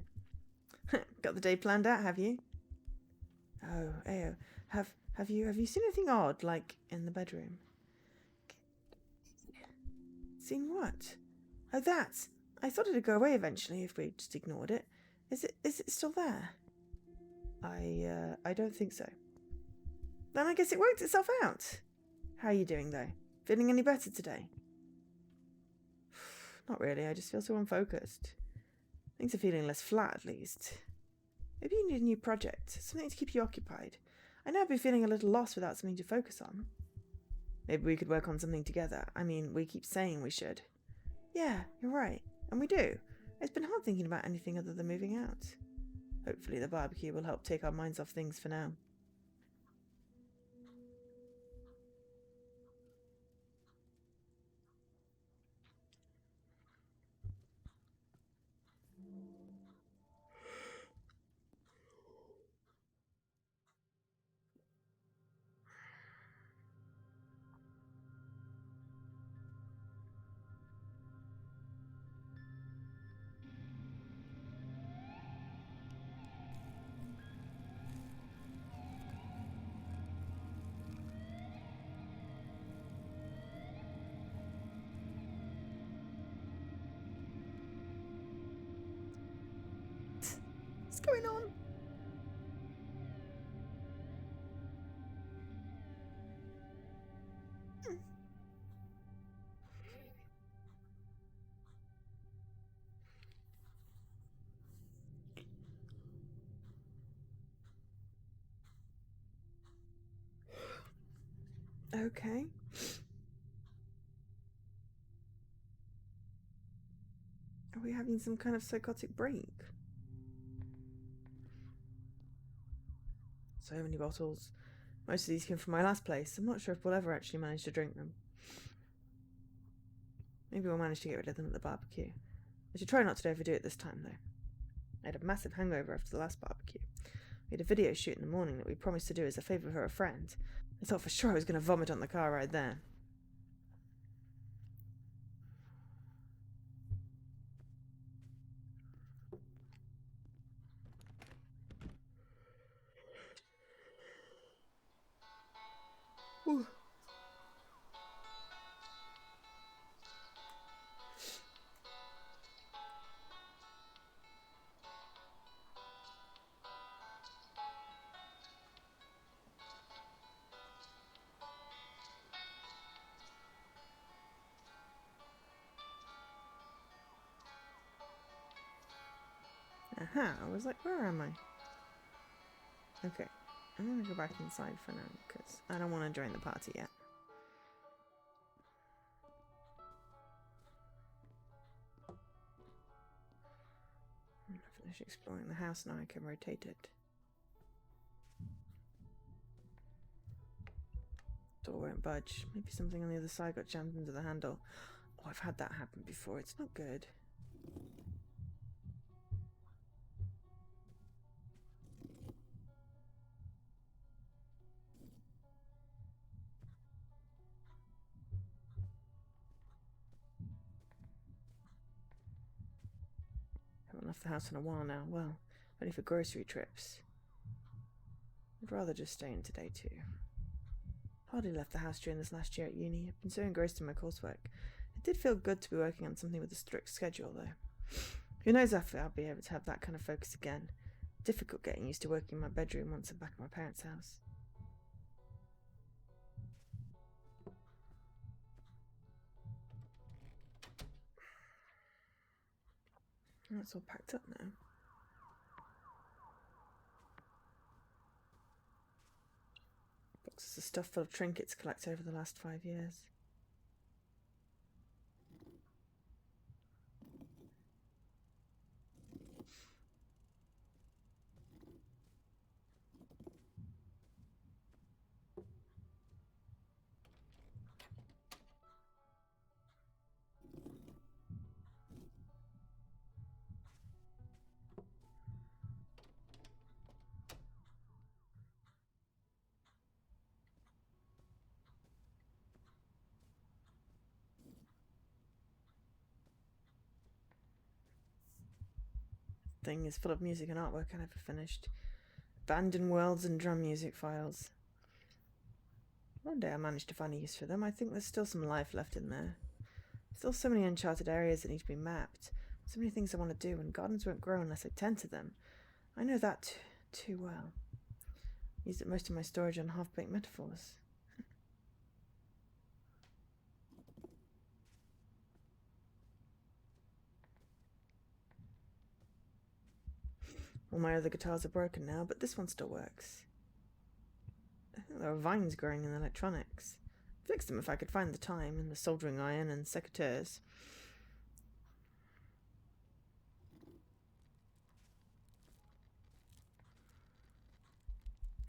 Got the day planned out, have you? Oh, Ao, have you seen anything odd, like in the bedroom? Seen what? Oh, that. I thought it'd go away eventually if we just ignored it. Is it still there? I don't think so. Then I guess it worked itself out. How are you doing though? Feeling any better today? Not really, I just feel so unfocused. Things are feeling less flat at least. Maybe you need a new project, something to keep you occupied. I know I've been feeling a little lost without something to focus on. Maybe we could work on something together. I mean, we keep saying we should. Yeah, you're right. And we do. It's been hard thinking about anything other than moving out. Hopefully the barbecue will help take our minds off things for now. Okay. Are we having some kind of psychotic break? So many bottles. Most of these came from my last place. I'm not sure if we'll ever actually manage to drink them. Maybe we'll manage to get rid of them at the barbecue. I should try not to overdo it this time, though. I had a massive hangover after the last barbecue. We had a video shoot in the morning that we promised to do as a favour for a friend. I thought for sure I was going to vomit on the car ride there. Ooh. Aha, I was like, where am I? Okay, I'm going to go back inside for now, because I don't want to join the party yet. I'm going to finish exploring the house now. I can rotate it. Door won't budge. Maybe something on the other side got jammed into the handle. Oh, I've had that happen before. It's not good. Haven't left the house in a while now. Well, only for grocery trips. I'd rather just stay in today too. Hardly left the house during this last year at uni. I've been so engrossed in my coursework. It did feel good to be working on something with a strict schedule, though. Who knows if I'll be able to have that kind of focus again. Difficult getting used to working in my bedroom once I'm back at my parents' house. Oh, it's all packed up now. Boxes of stuff full of trinkets collected over the last 5 years. Thing is full of music and artwork I never finished. Abandoned worlds and drum music files. One day I managed to find a use for them. I think there's still some life left in there. Still so many uncharted areas that need to be mapped. So many things I want to do, and gardens won't grow unless I tend to them. I know that too well. I used most of my storage on half-baked metaphors. All my other guitars are broken now, but this one still works. I think there are vines growing in the electronics. I'd fix them if I could find the time, and the soldering iron and secateurs.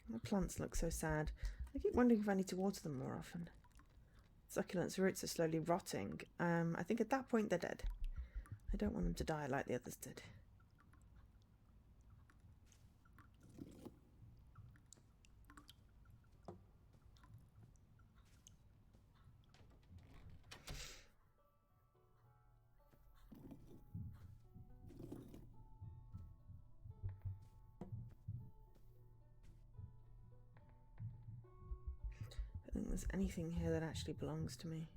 The plants look so sad. I keep wondering if I need to water them more often. Succulents' roots are slowly rotting. I think at that point they're dead. I don't want them to die like the others did. I don't think there's anything here that actually belongs to me.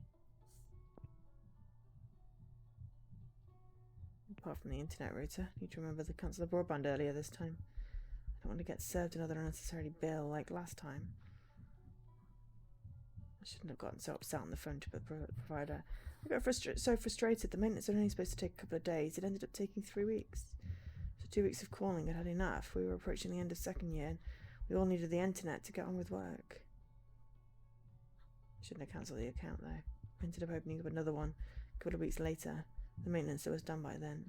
Apart from the internet router. Need to remember to cancel the broadband earlier this time. I don't want to get served another unnecessary bill like last time. I shouldn't have gotten so upset on the phone to the provider. I got so frustrated. The maintenance was only supposed to take a couple of days. It ended up taking 3 weeks. So 2 weeks of calling had had enough. We were approaching the end of second year, and we all needed the internet to get on with work. Shouldn't have cancelled the account though. Ended up opening up another one a couple of weeks later. The maintenance was done by then.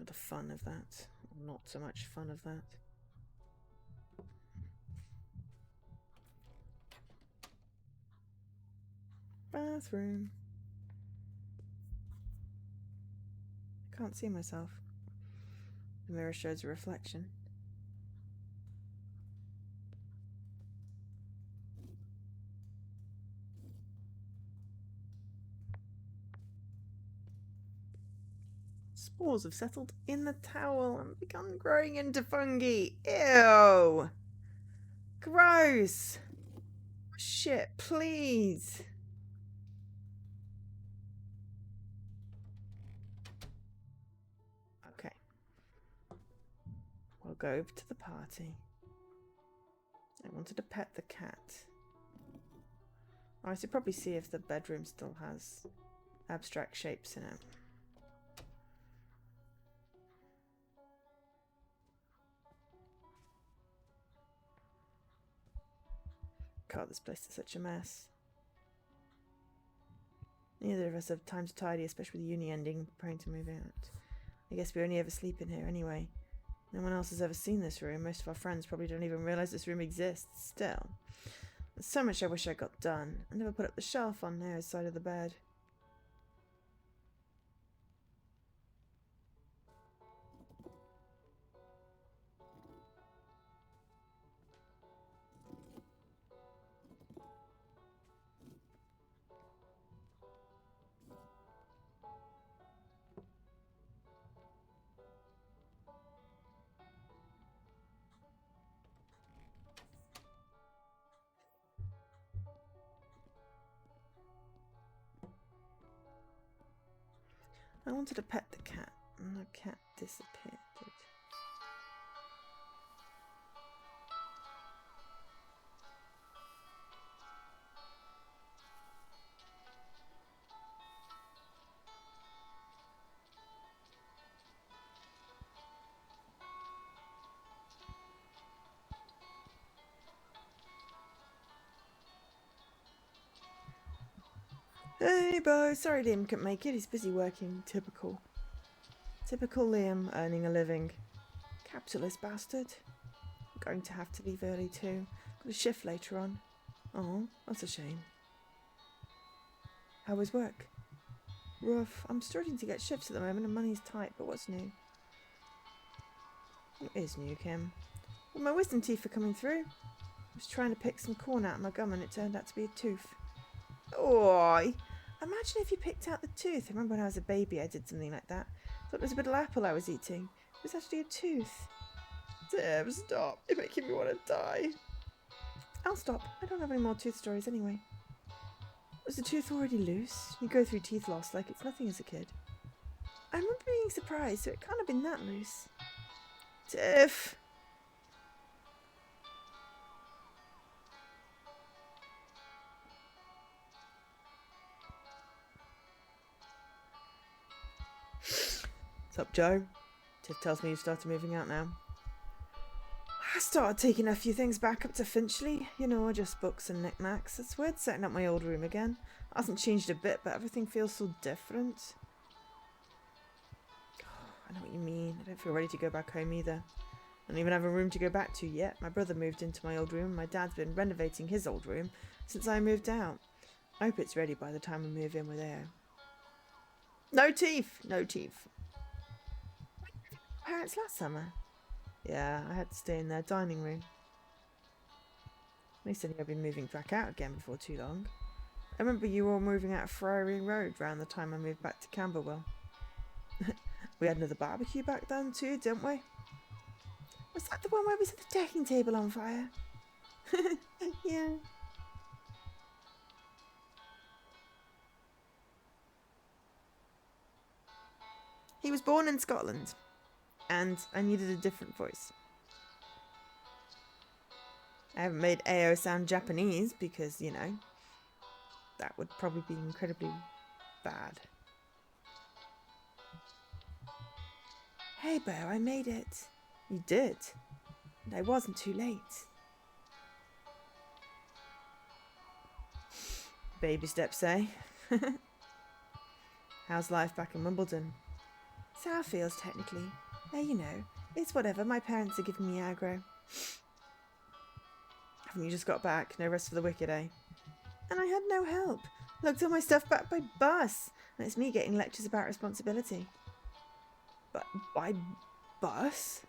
The fun of that. Not so much fun of that. Bathroom. I can't see myself. The mirror shows a reflection. Spores have settled in the towel and begun growing into fungi. Ew! Gross! Shit, please! Okay. We'll go to the party. I wanted to pet the cat. I should probably see if the bedroom still has abstract shapes in it. God, this place is such a mess. Neither of us have time to tidy, especially with the uni ending, preparing to move out. I guess we only ever sleep in here anyway. No one else has ever seen this room. Most of our friends probably don't even realise this room exists still. There's so much I wish I got done. I never put up the shelf on Neo's side of the bed. I wanted to pet the cat, and the cat disappeared. Hey, Bo. Sorry Liam couldn't make it. He's busy working. Typical. Typical Liam, earning a living. Capitalist bastard. I'm going to have to leave early too. Got a shift later on. Oh, that's a shame. How was work? Rough. I'm starting to get shifts at the moment and money's tight, but what's new? What is new, Kim? Well, my wisdom teeth are coming through. I was trying to pick some corn out of my gum and it turned out to be a tooth. Oi! Imagine if you picked out the tooth. I remember when I was a baby I did something like that. Thought it was a bit of apple I was eating. It was actually a tooth. Deb, stop. You're making me want to die. I'll stop. I don't have any more tooth stories anyway. Was the tooth already loose? You go through teeth loss like it's nothing as a kid. I remember being surprised, so it can't have been that loose. Tiff! What's up, Joe? Tiff tells me you've started moving out now. I started taking a few things back up to Finchley. You know, just books and knickknacks. It's weird setting up my old room again. It hasn't changed a bit, but everything feels so different. I know what you mean. I don't feel ready to go back home either. I don't even have a room to go back to yet. My brother moved into my old room and my dad's been renovating his old room since I moved out. I hope it's ready by the time we move in with Ao. No teeth! No teeth. Parents last summer? Yeah, I had to stay in their dining room. They said you'd be moving back out again before too long. I remember you were all moving out of Friary Road around the time I moved back to Camberwell. We had another barbecue back then too, didn't we? Was that the one where we set the decking table on fire? Yeah. He was born in Scotland, and I needed a different voice. I haven't made Ao sound Japanese because, you know, that would probably be incredibly bad. Hey, Bo, I made it. You did. And I wasn't too late. Baby steps, eh? How's life back in Wimbledon? It's how it feels, technically. You know, it's whatever. My parents are giving me aggro. Haven't you just got back? No rest for the wicked, eh? And I had no help. Lugged all my stuff back by bus. And it's me getting lectures about responsibility. But by bus?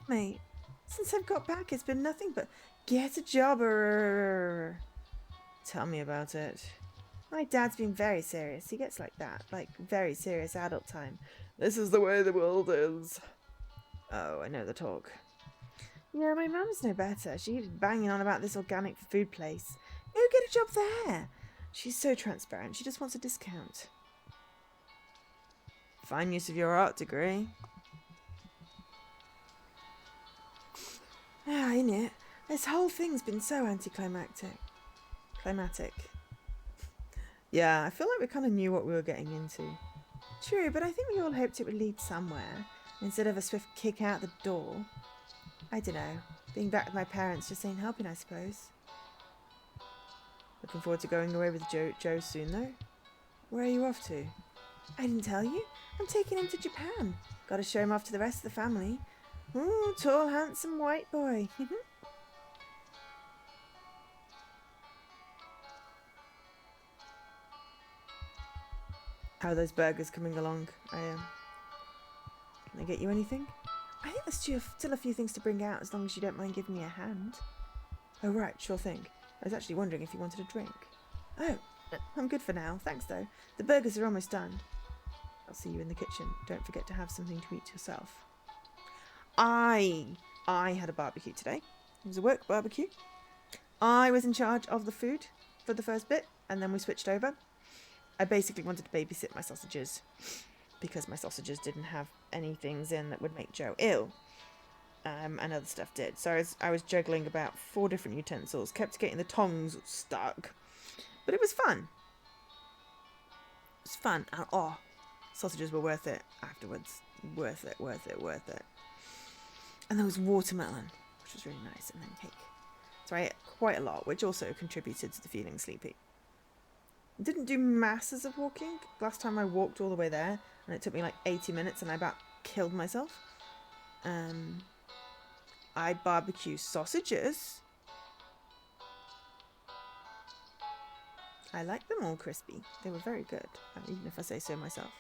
Mate, since I've got back, it's been nothing but get a job. Tell me about it. My dad's been very serious. He gets like that. Like, very serious adult time. This is the way the world is. Oh, I know the talk. Yeah, my mum's no better. She keeps banging on about this organic food place. Go get a job there. She's so transparent. She just wants a discount. Fine use of your art degree. Yeah, ain't it? This whole thing's been so anticlimactic. Climatic. Yeah, I feel like we kind of knew what we were getting into. True, but I think we all hoped it would lead somewhere, instead of a swift kick out the door. I don't know. Being back with my parents just ain't helping, I suppose. Looking forward to going away with Joe soon, though. Where are you off to? I didn't tell you. I'm taking him to Japan. Got to show him off to the rest of the family. Ooh, tall, handsome white boy. How are those burgers coming along? Can I get you anything? I think there's still a few things to bring out, as long as you don't mind giving me a hand. Oh right, sure thing. I was actually wondering if you wanted a drink. Oh, I'm good for now. Thanks though. The burgers are almost done. I'll see you in the kitchen. Don't forget to have something to eat yourself. I had a barbecue today. It was a work barbecue. I was in charge of the food for the first bit, and then we switched over. I basically wanted to babysit my sausages because my sausages didn't have any things in that would make Joe ill. And other stuff did. So I was juggling about 4 different utensils, kept getting the tongs stuck. But it was fun. It was fun. And sausages were worth it afterwards. Worth it. And there was watermelon, which was really nice, and then cake. So I ate quite a lot, which also contributed to the feeling sleepy. Didn't do masses of walking. Last time I walked all the way there, and it took me like 80 minutes, and I about killed myself. I barbecue sausages. I like them all crispy. They were very good, even if I say so myself.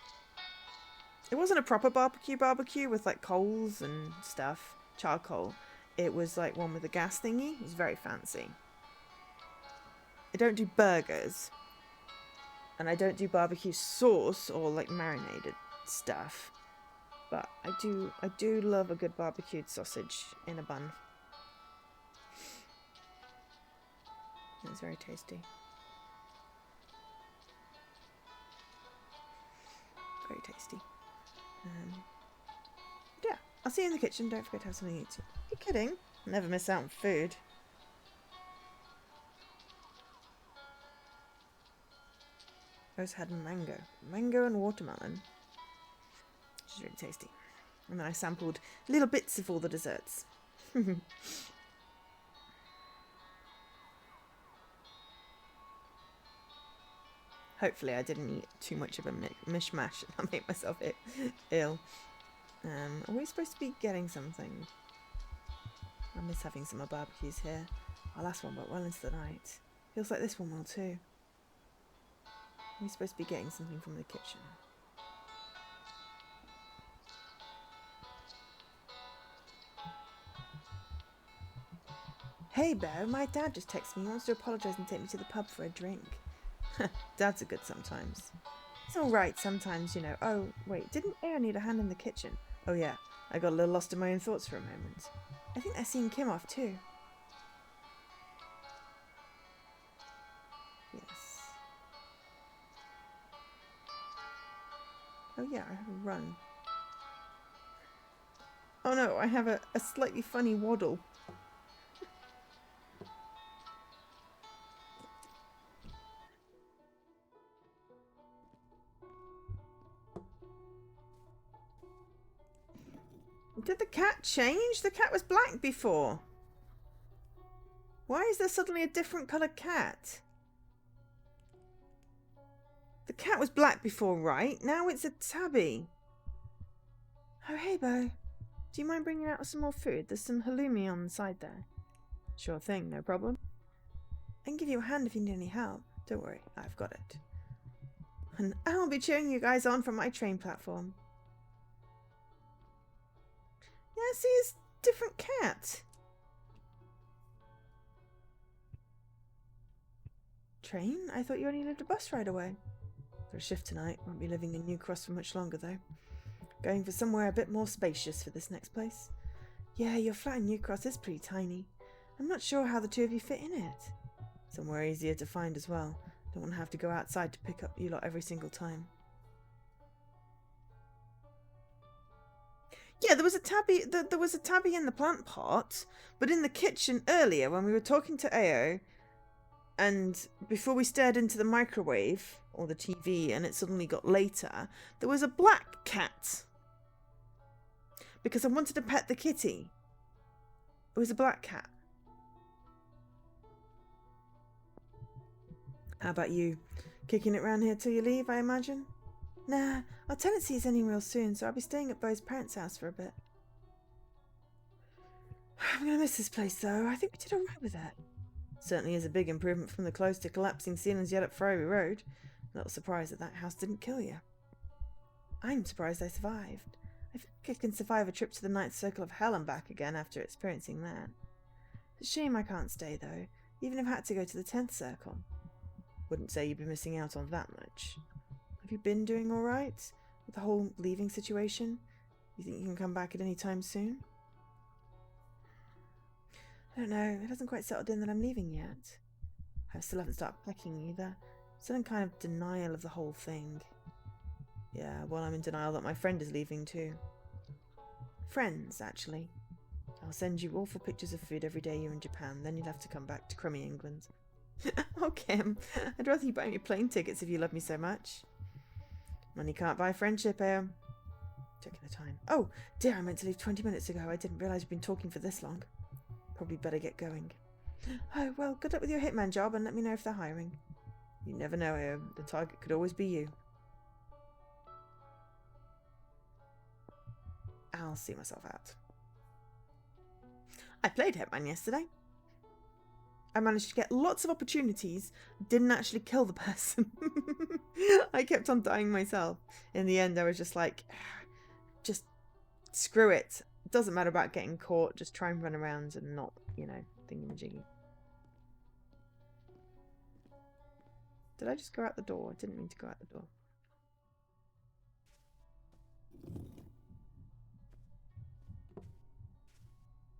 It wasn't a proper barbecue with like coals and stuff, charcoal. It was like one with a gas thingy. It was very fancy. I don't do burgers. And I don't do barbecue sauce or like marinated stuff. But I do love a good barbecued sausage in a bun. It's very tasty. Very tasty. Yeah, I'll see you in the kitchen. Don't forget to have something to eat. You're kidding? Never miss out on food. I just had mango and watermelon, which is really tasty. And then I sampled little bits of all the desserts. Hopefully I didn't eat too much of a mishmash and I'll make myself ill. Are we supposed to be getting something? I miss having summer barbecues here. Our last one went well into the night. Feels like this one will too. We're supposed to be getting something from the kitchen. Hey Bear, my dad just texted me. He wants to apologise and take me to the pub for a drink. Dads are good sometimes. It's alright sometimes, you know. Oh, wait, didn't Aaron need a hand in the kitchen? Oh yeah, I got a little lost in my own thoughts for a moment. I think they're seeing Kim off too. Yes. Oh yeah, I have a run. Oh no, I have a slightly funny waddle. Did the cat change? The cat was black before. Why is there suddenly a different coloured cat? The cat was black before, right? Now it's a tabby. Oh, hey, Bo. Do you mind bringing out some more food? There's some halloumi on the side there. Sure thing, no problem. I can give you a hand if you need any help. Don't worry, I've got it. And I'll be cheering you guys on from my train platform. Yeah, see, it's a different cat. Train? I thought you only lived a bus ride away. For a shift tonight. Won't be living in New Cross for much longer, though. Going for somewhere a bit more spacious for this next place. Yeah, your flat in New Cross is pretty tiny. I'm not sure how the two of you fit in it. Somewhere easier to find as well. Don't want to have to go outside to pick up you lot every single time. Yeah, there was a tabby in the plant pot, but in the kitchen earlier when we were talking to Ao, and before we stared into the microwave or the TV and it suddenly got later, there was a black cat. Because I wanted to pet the kitty. It was a black cat. How about you? Kicking it round here till you leave, I imagine? Nah, our tenancy is ending real soon, so I'll be staying at Bo's parents' house for a bit. I'm going to miss this place, though. I think we did alright with it. Certainly is a big improvement from the close to collapsing ceilings yet up Friary Road. A little surprised that house didn't kill you. I'm surprised I survived. I think I can survive a trip to the Ninth Circle of Hell and back again after experiencing that. It's a shame I can't stay, though, even if I had to go to the 10th Circle. Wouldn't say you'd be missing out on that much. Have you been doing alright with the whole leaving situation? You think you can come back at any time soon? I don't know. It hasn't quite settled in that I'm leaving yet. I still haven't started packing either. Still in kind of denial of the whole thing. Yeah, well, I'm in denial that my friend is leaving too. Friends, actually. I'll send you awful pictures of food every day you're in Japan, then you'll have to come back to crummy England. Oh, Kim, I'd rather you buy me plane tickets if you love me so much. Money can't buy friendship, Checking the time. Oh, dear, I meant to leave 20 minutes ago. I didn't realise we'd been talking for this long. Probably better get going. Oh, well, good luck with your hitman job and let me know if they're hiring. You never know, the target could always be you. I'll see myself out. I played Hitman yesterday. I managed to get lots of opportunities, didn't actually kill the person. I kept on dying myself. In the end, I was just like, just screw it. Doesn't matter about getting caught, just try and run around and not, you know, thingamajiggy. Did I just go out the door? I didn't mean to go out the door.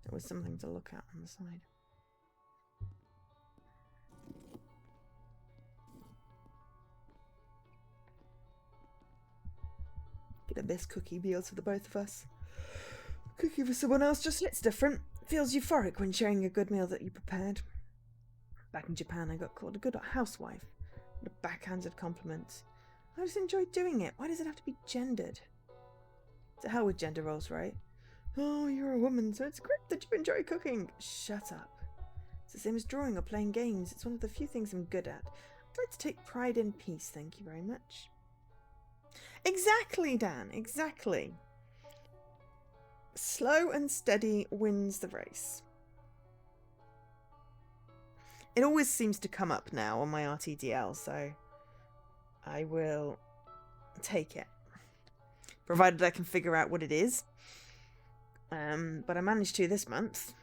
There was something to look at on the side. Get a best cookie meal for the both of us. Cookie for someone else just hits different. Feels euphoric when sharing a good meal that you prepared. Back in Japan, I got called a good housewife. What a backhanded compliment. I just enjoyed doing it. Why does it have to be gendered? To hell with gender roles, right? Oh, you're a woman, so it's great that you enjoy cooking. Shut up. It's the same as drawing or playing games. It's one of the few things I'm good at. I'd like to take pride in peace, thank you very much. Exactly, Dan, exactly. Slow and steady wins the race. It always seems to come up now on my RTDL, so I will take it. Provided I can figure out what it is. But I managed to this month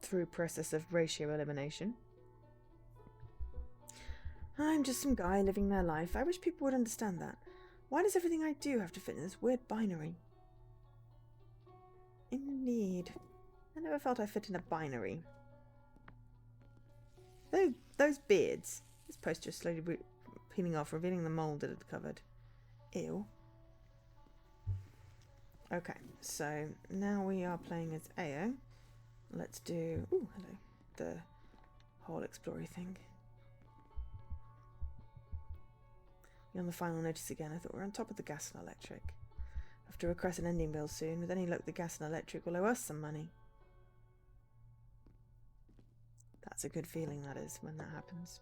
through a process of ratio elimination. I'm just some guy living their life. I wish people would understand that. Why does everything I do have to fit in this weird binary? Indeed. I never felt I fit in a binary. Those beards. This poster is slowly peeling off, revealing the mould it had covered. Ew. Okay, so now we are playing as Ao. Let's do... Ooh, hello. The whole explory thing. You're on the final notice again. I thought we were on top of the gas and electric. Have to request an ending bill soon. With any luck, the gas and electric will owe us some money. That's a good feeling, that is, when that happens.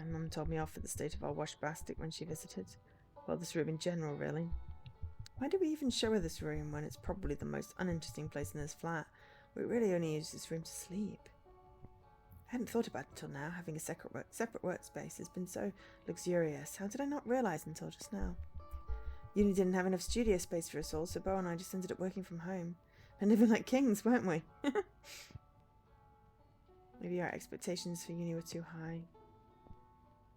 My mum told me off for the state of our wash basket when she visited. Well, this room in general, really. Why do we even show her this room when it's probably the most uninteresting place in this flat? We really only use this room to sleep. I hadn't thought about it until now. Having a separate workspace has been so luxurious. How did I not realise until just now? Uni didn't have enough studio space for us all, so Bo and I just ended up working from home. And living like kings, weren't we? Maybe our expectations for uni were too high.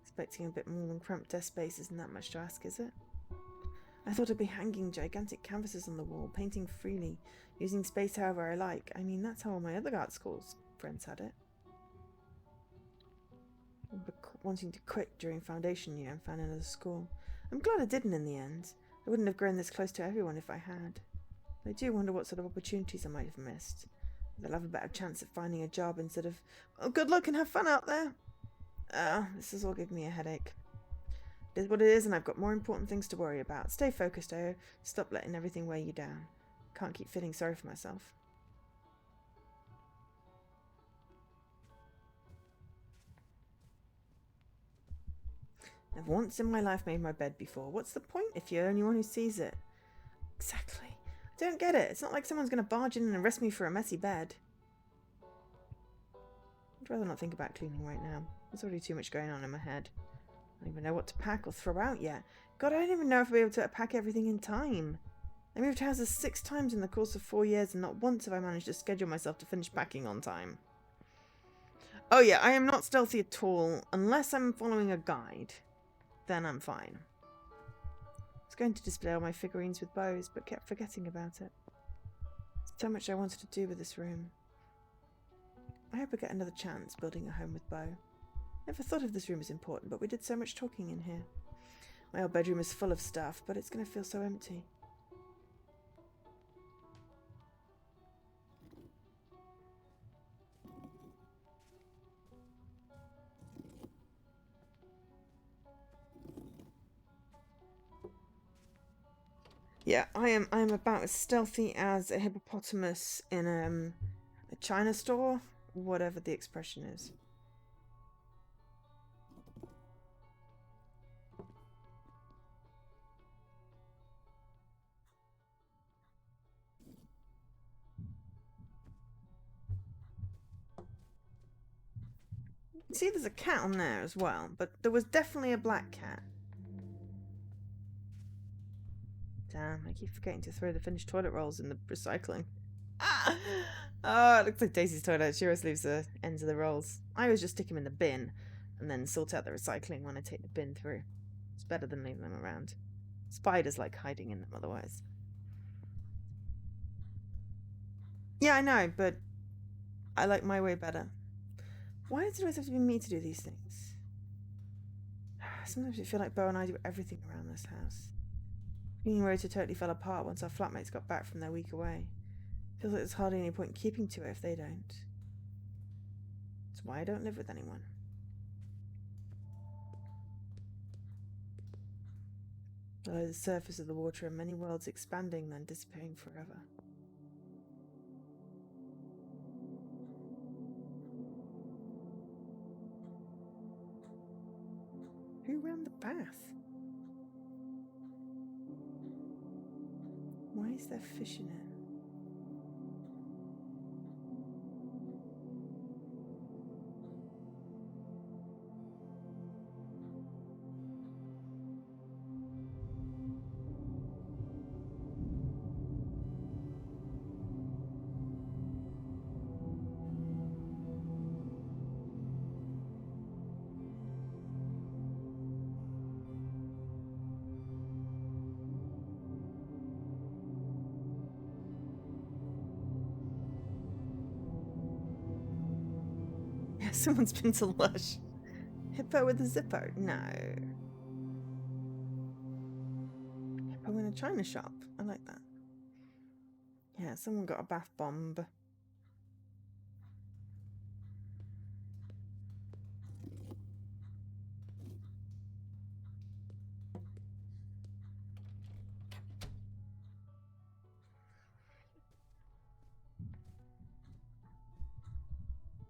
Expecting a bit more than cramped desk space isn't that much to ask, is it? I thought I'd be hanging gigantic canvases on the wall, painting freely, using space however I like. I mean, that's how all my other art schools friends had it. I remember wanting to quit during foundation year and found another school. I'm glad I didn't in the end. I wouldn't have grown this close to everyone if I had. I do wonder what sort of opportunities I might have missed. They'll have a better chance of finding a job instead of, oh, good luck and have fun out there. This is all giving me a headache. It is what it is, and I've got more important things to worry about. Stay focused, Ao. Stop letting everything weigh you down. Can't keep feeling sorry for myself. Never once in my life made my bed before. What's the point if you're the only one who sees it? Exactly. I don't get it. It's not like someone's going to barge in and arrest me for a messy bed. I'd rather not think about cleaning right now. There's already too much going on in my head. I don't even know what to pack or throw out yet. God, I don't even know if I'll be able to pack everything in time. I moved houses 6 times in the course of 4 years, and not once have I managed to schedule myself to finish packing on time. Oh yeah, I am not stealthy at all. Unless I'm following a guide, then I'm fine. I was going to display all my figurines with bows, but kept forgetting about it. So much I wanted to do with this room. I hope I get another chance building a home with Bo. Never thought of this room as important, but we did so much talking in here. My old bedroom is full of stuff, but it's going to feel so empty. Yeah, I am about as stealthy as a hippopotamus in a China store, whatever the expression is. See, there's a cat on there as well, but there was definitely a black cat. Damn, I keep forgetting to throw the finished toilet rolls in the recycling. Ah! Oh, it looks like Daisy's toilet. She always leaves the ends of the rolls. I always just stick them in the bin and then sort out the recycling when I take the bin through. It's better than leaving them around. Spiders like hiding in them otherwise. Yeah, I know, but I like my way better. Why does it always have to be me to do these things? Sometimes I feel like Bo and I do everything around this house. Cleaning Rota totally fell apart once our flatmates got back from their week away. Feels like there's hardly any point in keeping to it if they don't. That's why I don't live with anyone. Below the surface of the water are many worlds expanding, then disappearing forever. Who ran the bath? Why is there fish in it? Yeah, someone's been to Lush. Hippo with a zipper? No. Hippo in a china shop. I like that. Yeah, someone got a bath bomb.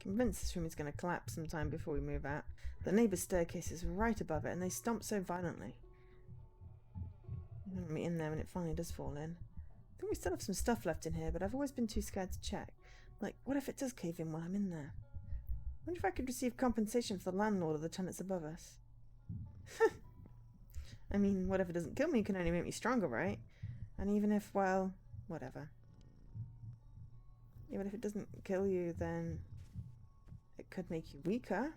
Convinced this room is going to collapse sometime before we move out. The neighbour's staircase is right above it, and they stomp so violently. I'm going to be in there when it finally does fall in. I think we still have some stuff left in here, but I've always been too scared to check. Like, what if it does cave in while I'm in there? I wonder if I could receive compensation for the landlord or the tenants above us. I mean, whatever doesn't kill me can only make me stronger, right? And even if, well, whatever. Even if it doesn't kill you, then it could make you weaker.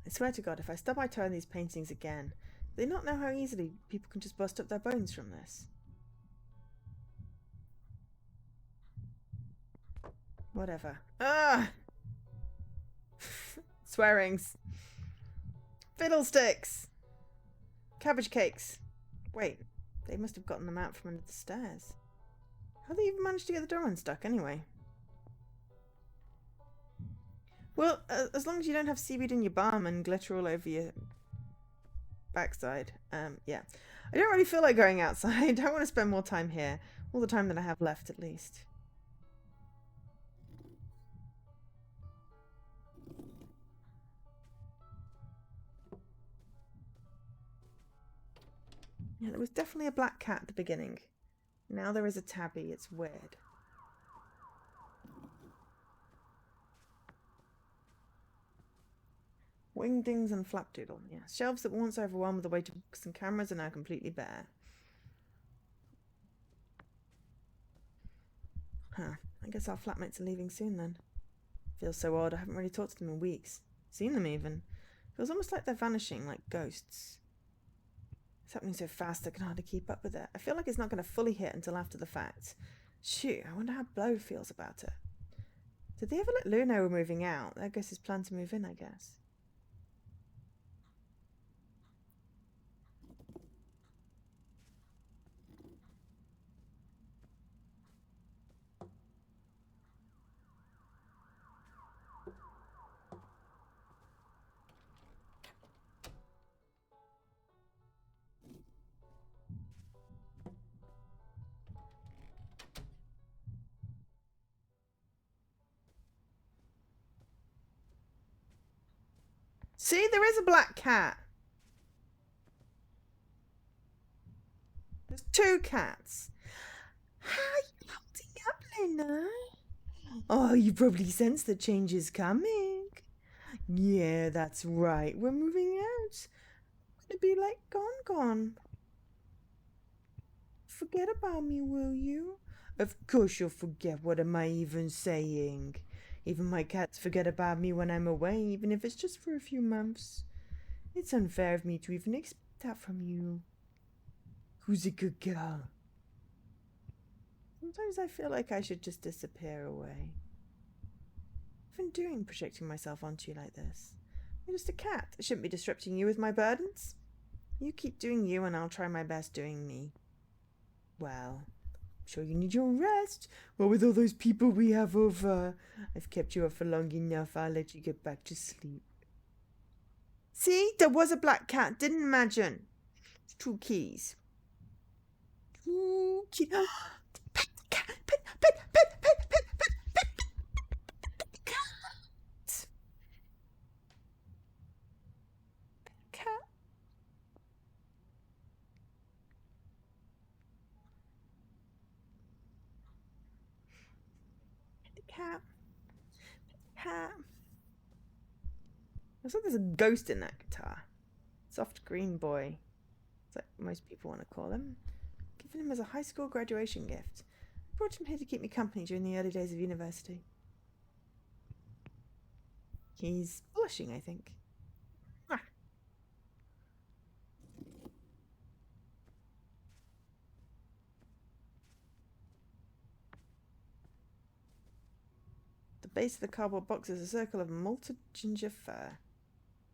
I swear to God, if I stub my toe in these paintings again, do they not know how easily people can just bust up their bones from this? Whatever. Ah! Swearings. Fiddlesticks! Cabbage cakes. Wait, they must have gotten them out from under the stairs. How did they even manage to get the door unstuck anyway? Well, as long as you don't have seaweed in your bum and glitter all over your backside. Yeah. I don't really feel like going outside. I want to spend more time here. All the time that I have left, at least. Yeah, there was definitely a black cat at the beginning. Now there is a tabby. It's weird. Wingdings and flapdoodle. Yeah, shelves that were once overwhelmed with the weight of books and cameras are now completely bare. Huh. I guess our flatmates are leaving soon then. Feels so odd. I haven't really talked to them in weeks. Seen them even. Feels almost like they're vanishing, like ghosts. It's happening so fast I can hardly keep up with it. I feel like it's not going to fully hit until after the fact. Shoot, I wonder how Blow feels about it. Did they ever let Lou know we're moving out? I guess his plan to move in, I guess. See, there is a black cat. There's two cats. How are you holding up, Luna? Oh, you probably sense the change is coming. Yeah, that's right. We're moving out. We're gonna be like gone. Forget about me, will you? Of course you'll forget. What am I even saying? Even my cats forget about me when I'm away, even if it's just for a few months. It's unfair of me to even expect that from you. Who's a good girl? Sometimes I feel like I should just disappear away. I've been doing projecting myself onto you like this. I'm just a cat. I shouldn't be disrupting you with my burdens. You keep doing you and I'll try my best doing me. Well, I'm sure you need your rest. Well, with all those people we have over, I've kept you up for long enough. I'll let you get back to sleep. See, there was a black cat. Didn't imagine. It's 2 keys. 2 keys. Pet cat. Pet cat. Cat. Cat. Cat. Looks like there's a ghost in that guitar. Soft green boy. It's like most people want to call him. Given him as a high school graduation gift. I brought him here to keep me company during the early days of university. He's blushing, I think. Ah. The base of the cardboard box is a circle of malted ginger fir.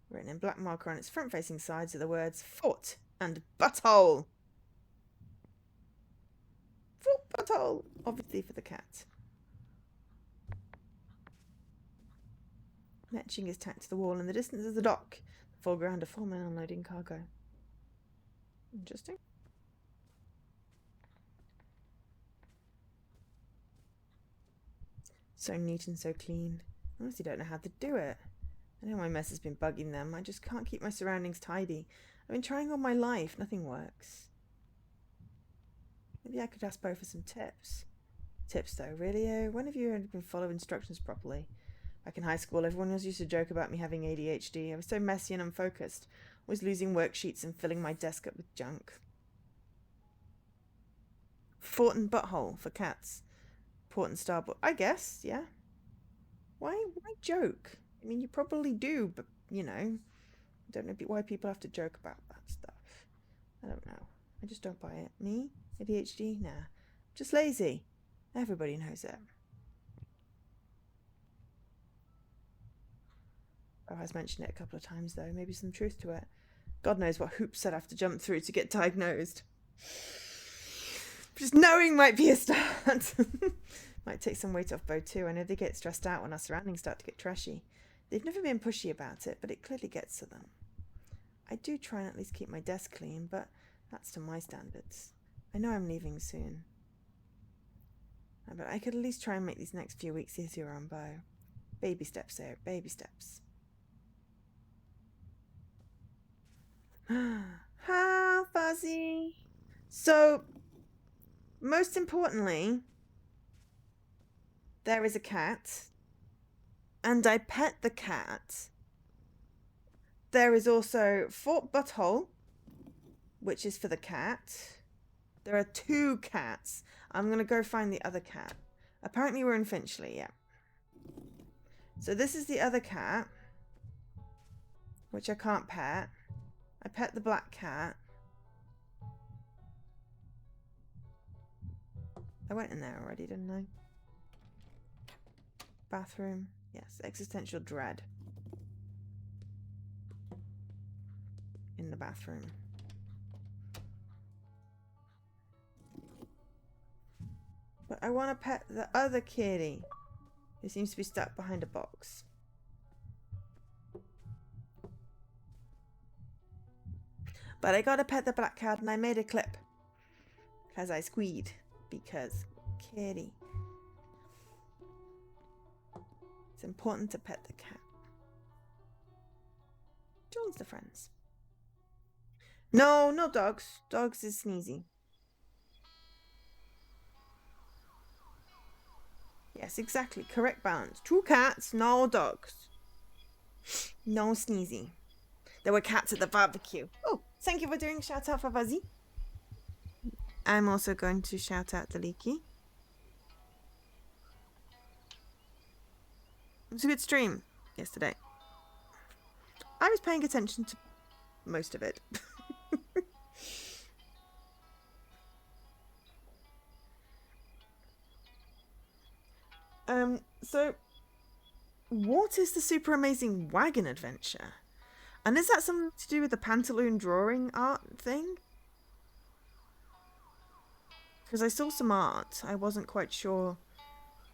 Written in black marker on its front-facing sides are the words foot and butthole. Foot butthole, obviously for the cat. An etching is tacked to the wall. In the distance is the dock. The foreground are 4 men unloading cargo. Interesting. So neat and so clean. I honestly don't know how to do it. I know my mess has been bugging them. I just can't keep my surroundings tidy. I've been trying all my life. Nothing works. Maybe I could ask Bo for some tips. Tips though, really? When have you been following instructions properly? Back in high school, everyone always used to joke about me having ADHD. I was so messy and unfocused. Always losing worksheets and filling my desk up with junk. Fort and butthole for cats. Port and starboard. I guess, yeah. Why joke? I mean, you probably do, but, you know, I don't know why people have to joke about that stuff. I don't know. I just don't buy it. Me? ADHD? Nah. Just lazy. Everybody knows it. Oh, has mentioned it a couple of times, though. Maybe some truth to it. God knows what hoops I'd have to jump through to get diagnosed. Just knowing might be a start. Might take some weight off Bo too. I know they get stressed out when our surroundings start to get trashy. They've never been pushy about it, but it clearly gets to them. I do try and at least keep my desk clean, but that's to my standards. I know I'm leaving soon. But I could at least try and make these next few weeks easier on Bo. Baby steps there, baby steps. Hi, Fuzzy. So, most importantly, there is a cat, and I pet the cat. There is also Fort Butthole, which is for the cat. There are 2 cats. I'm going to go find the other cat. Apparently we're in Finchley, yeah. So this is the other cat, which I can't pet. I pet the black cat. I went in there already, didn't I? Bathroom. Yes, existential dread. In the bathroom. But I want to pet the other kitty, who seems to be stuck behind a box. But I gotta pet the black cat, and I made a clip. Because I squeed. Because kitty. It's important to pet the cat. Joins the friends. No, no dogs. Dogs is sneezy. Yes, exactly. Correct balance. 2 cats, no dogs. No sneezy. There were cats at the barbecue. Oh, thank you for doing shout out for Fuzzy. I'm also going to shout out to Leaky. It was a good stream yesterday. I was paying attention to most of it. So what is the super amazing wagon adventure? And is that something to do with the pantaloon drawing art thing? Because I saw some art. I wasn't quite sure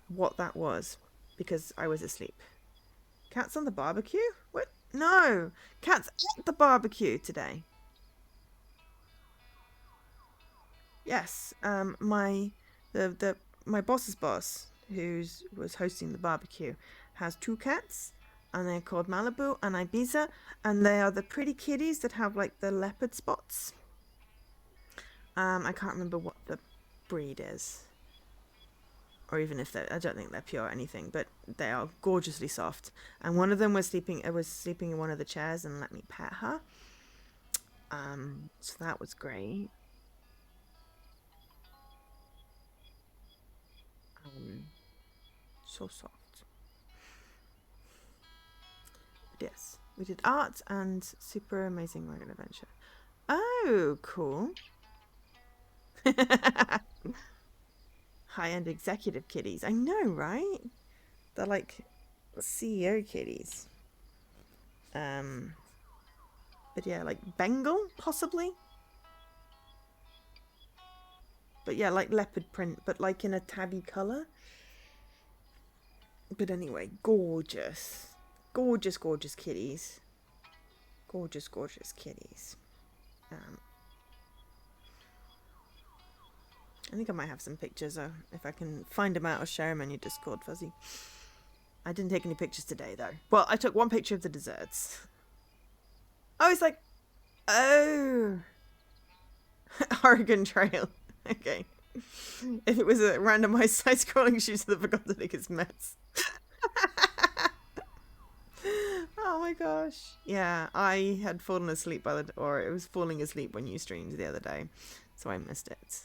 what that was because I was asleep. Cats on the barbecue? What? No! Cats at the barbecue today. Yes, my boss's boss, who was hosting the barbecue, has 2 cats, and they're called Malibu and Ibiza, and they are the pretty kitties that have like the leopard spots. I can't remember what the breed is, or even if I don't think they're pure or anything, but they are gorgeously soft. And one of them was sleeping in one of the chairs and let me pet her. So that was great. So soft. Yes, we did art and super amazing wagon adventure. Oh, cool. High-end executive kitties. I know, right? They're like CEO kitties. But yeah, like Bengal, possibly. But yeah, like leopard print, but like in a tabby colour. But anyway, gorgeous. Gorgeous, gorgeous kitties. Gorgeous, gorgeous kitties. I think I might have some pictures, if I can find them out or share them on your Discord, Fuzzy. I didn't take any pictures today, though. Well, I took one picture of the desserts. Oh, it's like... Oh! Oregon Trail. Okay. If it was a randomized side-scrolling shooter that forgot to make its mess. Oh my gosh. Yeah, I had fallen asleep or it was falling asleep when you streamed the other day, so I missed it.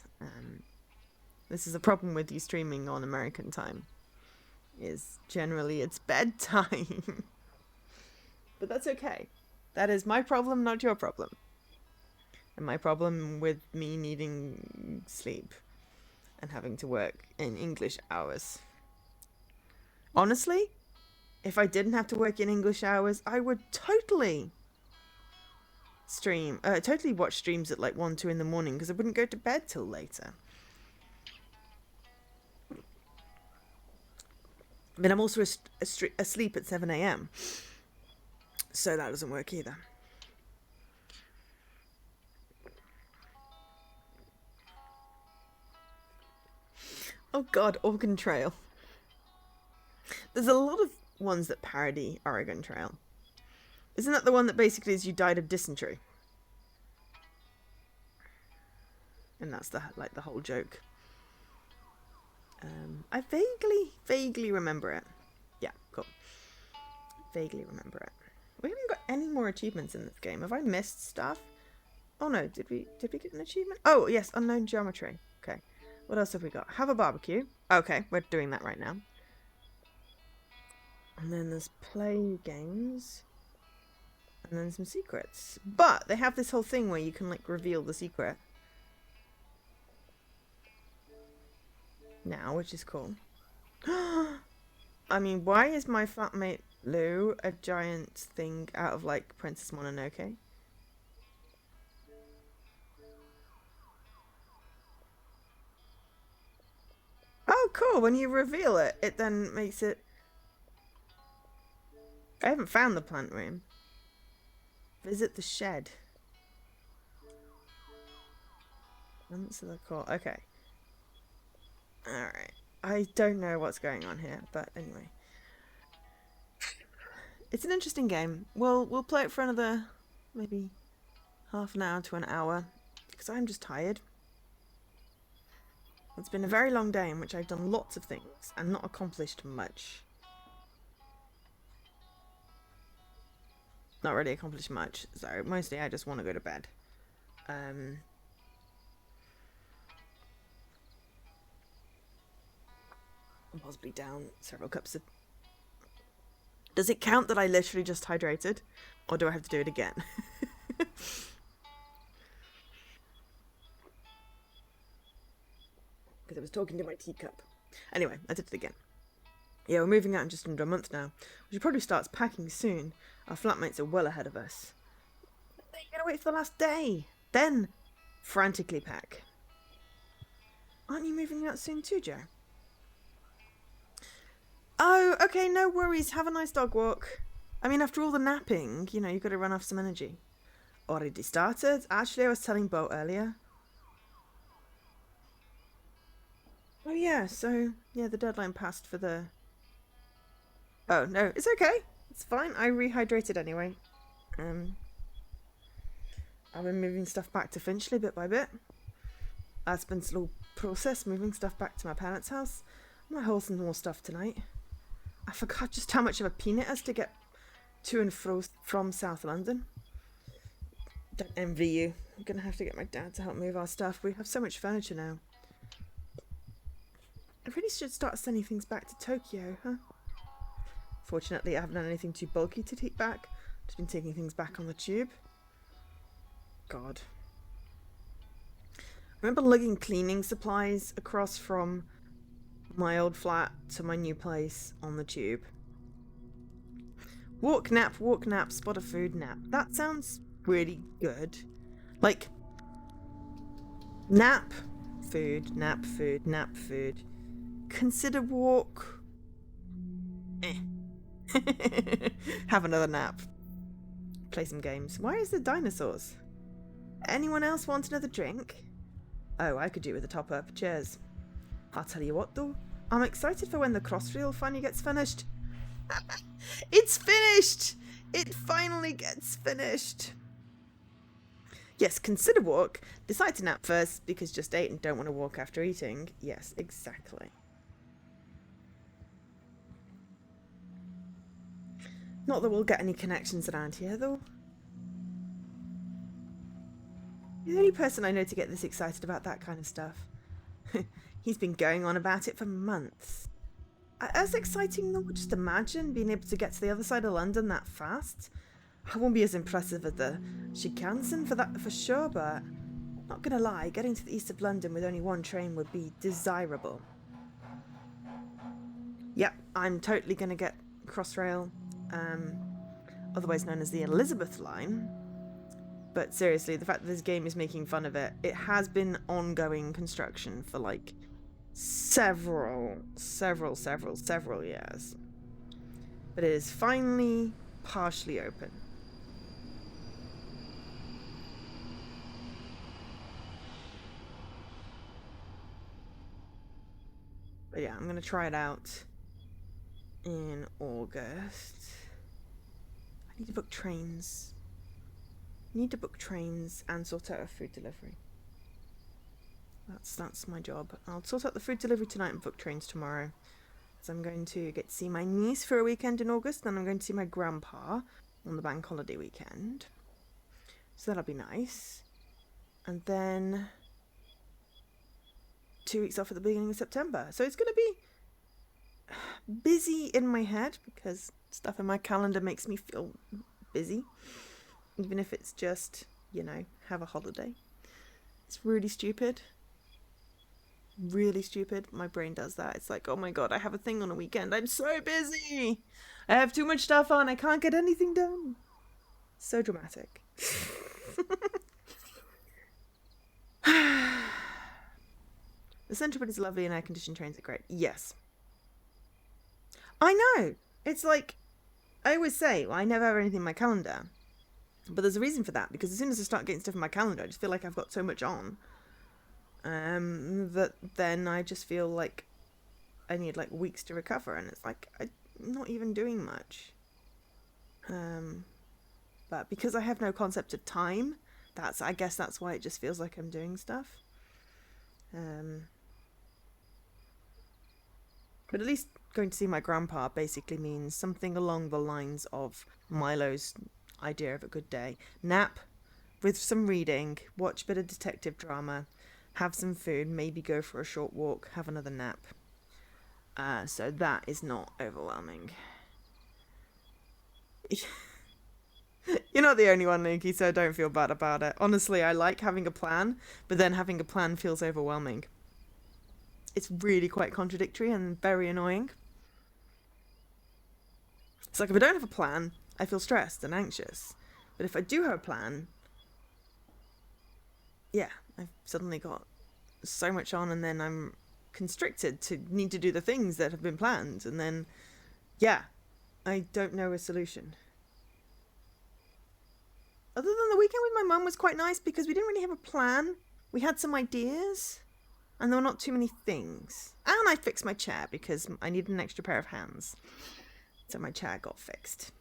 This is a problem with you streaming on American time, is generally it's bedtime. But that's okay. That is my problem, not your problem. And my problem with me needing sleep and having to work in English hours. Honestly, if I didn't have to work in English hours, I would totally totally watch streams at like 1, 2 in the morning because I wouldn't go to bed till later. But I'm also asleep at 7 a.m. So that doesn't work either. Oh god, Oregon Trail. There's a lot of ones that parody Oregon Trail. Isn't that the one that basically is you died of dysentery? And that's the whole joke. I vaguely remember it. Yeah, cool. Vaguely remember it. We haven't got any more achievements in this game. Have I missed stuff? Oh no, did we get an achievement? Oh yes, unknown geometry. Okay. What else have we got? Have a barbecue. Okay, we're doing that right now. And then there's play games. And then some secrets. But they have this whole thing where you can like reveal the secret now, which is cool. I mean, why is my flatmate Lou a giant thing out of like Princess Mononoke? Oh, cool. When you reveal it, it then makes it... I haven't found the plant room. Visit the shed. Answer the call. Okay. Alright. I don't know what's going on here, but anyway. It's an interesting game. We'll play it for another maybe half an hour to an hour because I'm just tired. It's been a very long day in which I've done lots of things and not accomplished much. Not really accomplished much, so mostly I just want to go to bed. I'm possibly down several cups of... Does it count that I literally just hydrated? Or do I have to do it again? Because I was talking to my teacup. Anyway, I did it again. Yeah, we're moving out in just under a month now. We should probably start packing soon. Our flatmates are well ahead of us. They're gonna wait for the last day. Then, frantically pack. Aren't you moving out soon too, Joe? Oh, okay, no worries. Have a nice dog walk. I mean, after all the napping, you know, you've got to run off some energy. Already started? Actually, I was telling Bo earlier. Oh yeah, so, yeah, the deadline passed for the... Oh, no, it's okay. It's fine. I rehydrated anyway. I've been moving stuff back to Finchley bit by bit. It's been a slow process moving stuff back to my parents' house. I might haul some more stuff tonight. I forgot just how much of a pain it is to get to and from South London. Don't envy you. I'm gonna have to get my dad to help move our stuff. We have so much furniture now. I really should start sending things back to Tokyo, huh? Fortunately, I haven't done anything too bulky to take back. Just been taking things back on the tube. God. I remember lugging cleaning supplies across from my old flat to my new place on the tube. Walk, nap, spot a food, nap. That sounds really good. Like, nap, food, nap, food, nap, food. Consider walk. Have another nap. Play some games. Why is there dinosaurs? Anyone else want another drink? Oh, I could do with a top up. Cheers. I'll tell you what though, I'm excited for when the crossreel finally gets finished. It's finished! It finally gets finished. Yes, consider walk. Decide to nap first because just ate and don't want to walk after eating. Yes, exactly. Not that we'll get any connections around here though. You're the only person I know to get this excited about that kind of stuff. He's been going on about it for months. As exciting though, just imagine being able to get to the other side of London that fast. I won't be as impressive as the Shinkansen for that for sure, but not gonna lie, getting to the east of London with only one train would be desirable. Yep, I'm totally gonna get Crossrail, otherwise known as the Elizabeth Line. But seriously, the fact that this game is making fun of it, it has been ongoing construction for like several years. But it is finally partially open. But yeah, I'm going to try it out in August. I need to book trains. I need to book trains and sort out a food delivery. That's my job. I'll sort out the food delivery tonight and book trains tomorrow. So I'm going to get to see my niece for a weekend in August, then I'm going to see my grandpa on the bank holiday weekend. So that'll be nice. And then 2 weeks off at the beginning of September. So it's going to be busy in my head because stuff in my calendar makes me feel busy. Even if it's just, you know, have a holiday. It's really stupid. Really stupid. My brain does that. It's like, oh my god, I have a thing on a weekend. I'm so busy. I have too much stuff on. I can't get anything done. So dramatic. The Central is lovely and air-conditioned trains are great. Yes. I know. It's like, I always say, well, I never have anything in my calendar. But there's a reason for that, because as soon as I start getting stuff in my calendar, I just feel like I've got so much on. That then I just feel like I need like weeks to recover, and it's like I'm not even doing much. But because I have no concept of time, I guess that's why it just feels like I'm doing stuff. But at least going to see my grandpa basically means something along the lines of Milo's idea of a good day. Nap with some reading, watch a bit of detective drama, have some food, maybe go for a short walk, have another nap. So that is not overwhelming. You're not the only one, Nuki, so don't feel bad about it. Honestly, I like having a plan, but then having a plan feels overwhelming. It's really quite contradictory and very annoying. It's like if I don't have a plan, I feel stressed and anxious. But if I do have a plan, yeah, I've suddenly got so much on, and then I'm constricted to need to do the things that have been planned, and then, yeah, I don't know a solution. Other than the weekend with my mum was quite nice because we didn't really have a plan. We had some ideas, and there were not too many things. And I fixed my chair because I needed an extra pair of hands. So my chair got fixed.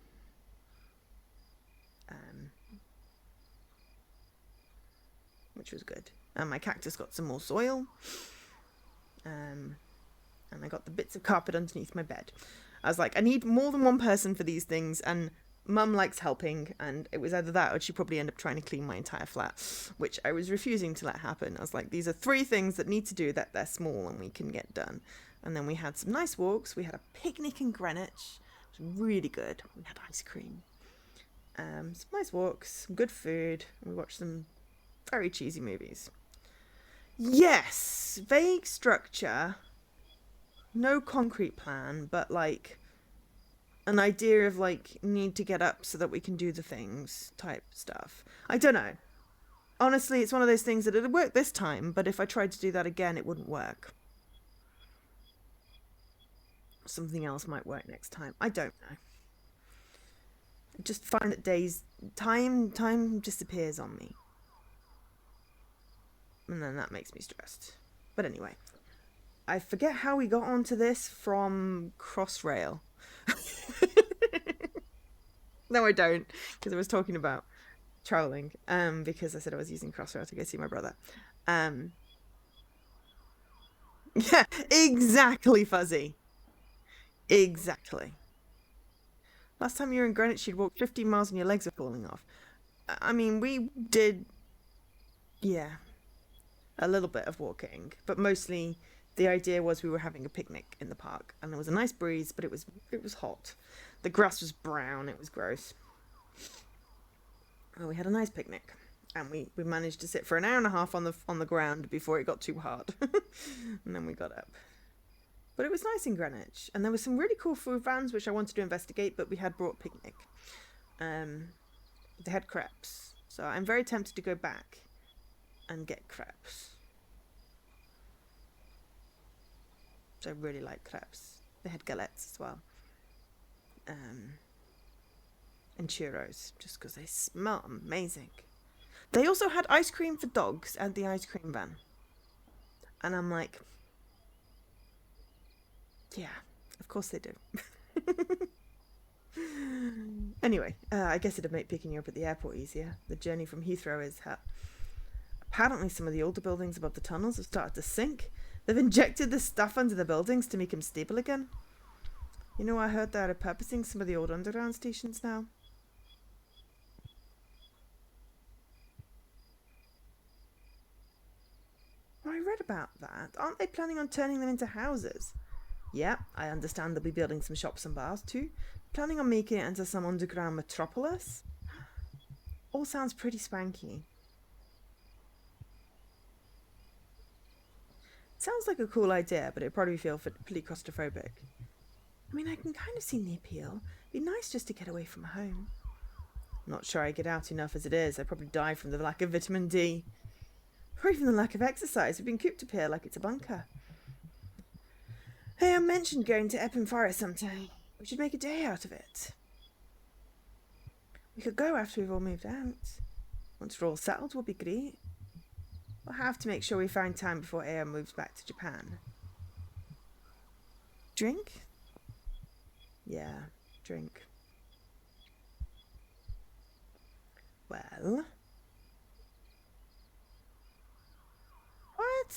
Which was good. And my cactus got some more soil. And I got the bits of carpet underneath my bed. I was like, I need more than one person for these things, and Mum likes helping, and it was either that or she'd probably end up trying to clean my entire flat, which I was refusing to let happen. I was like, these are 3 things that need to do that they're small and we can get done. And then we had some nice walks. We had a picnic in Greenwich. It was really good. We had ice cream. Some nice walks, some good food. We watched some very cheesy movies. Yes, vague structure, no concrete plan, but like an idea of like need to get up so that we can do the things type stuff. I don't know. Honestly, it's one of those things that it'd work this time, but if I tried to do that again, it wouldn't work. Something else might work next time. I don't know. I just find that time disappears on me. And then that makes me stressed. But anyway, I forget how we got onto this from Crossrail. No, I don't, because I was talking about trolling. Because I said I was using Crossrail to go see my brother. Yeah, exactly, Fuzzy. Exactly. Last time you were in Greenwich, you'd walked 15 miles and your legs were falling off. I mean, we did, yeah, a little bit of walking, but mostly the idea was we were having a picnic in the park, and there was a nice breeze, but it was hot. The grass was brown. It was gross. Well, we had a nice picnic, and we managed to sit for an hour and a half on the ground before it got too hard, and then we got up. But it was nice in Greenwich, and there were some really cool food vans which I wanted to investigate, but we had brought picnic. They had crepes, so I'm very tempted to go back and get crepes. So I really like crepes. They had galettes as well, and churros, just because they smell amazing. They also had ice cream for dogs at the ice cream van, and I'm like, yeah, of course they do. Anyway, I guess it'd make picking you up at the airport easier. The journey from Heathrow is hell. Apparently some of the older buildings above the tunnels have started to sink. They've injected the stuff under the buildings to make them stable again. You know, I heard they're repurposing some of the old underground stations now. I read about that. Aren't they planning on turning them into houses? Yeah, I understand they'll be building some shops and bars too. Planning on making it into some underground metropolis? All sounds pretty swanky. Sounds like a cool idea, but it'd probably feel pretty claustrophobic. I mean, I can kind of see the appeal. It'd be nice just to get away from home. Not sure I get out enough as it is. I'd probably die from the lack of vitamin D. Or even the lack of exercise. We've been cooped up here like it's a bunker. Hey, I mentioned going to Epping Forest sometime. We should make a day out of it. We could go after we've all moved out. Once we're all settled, we'll be great. We'll have to make sure we find time before Aya moves back to Japan. Drink? Yeah, drink. Well... What?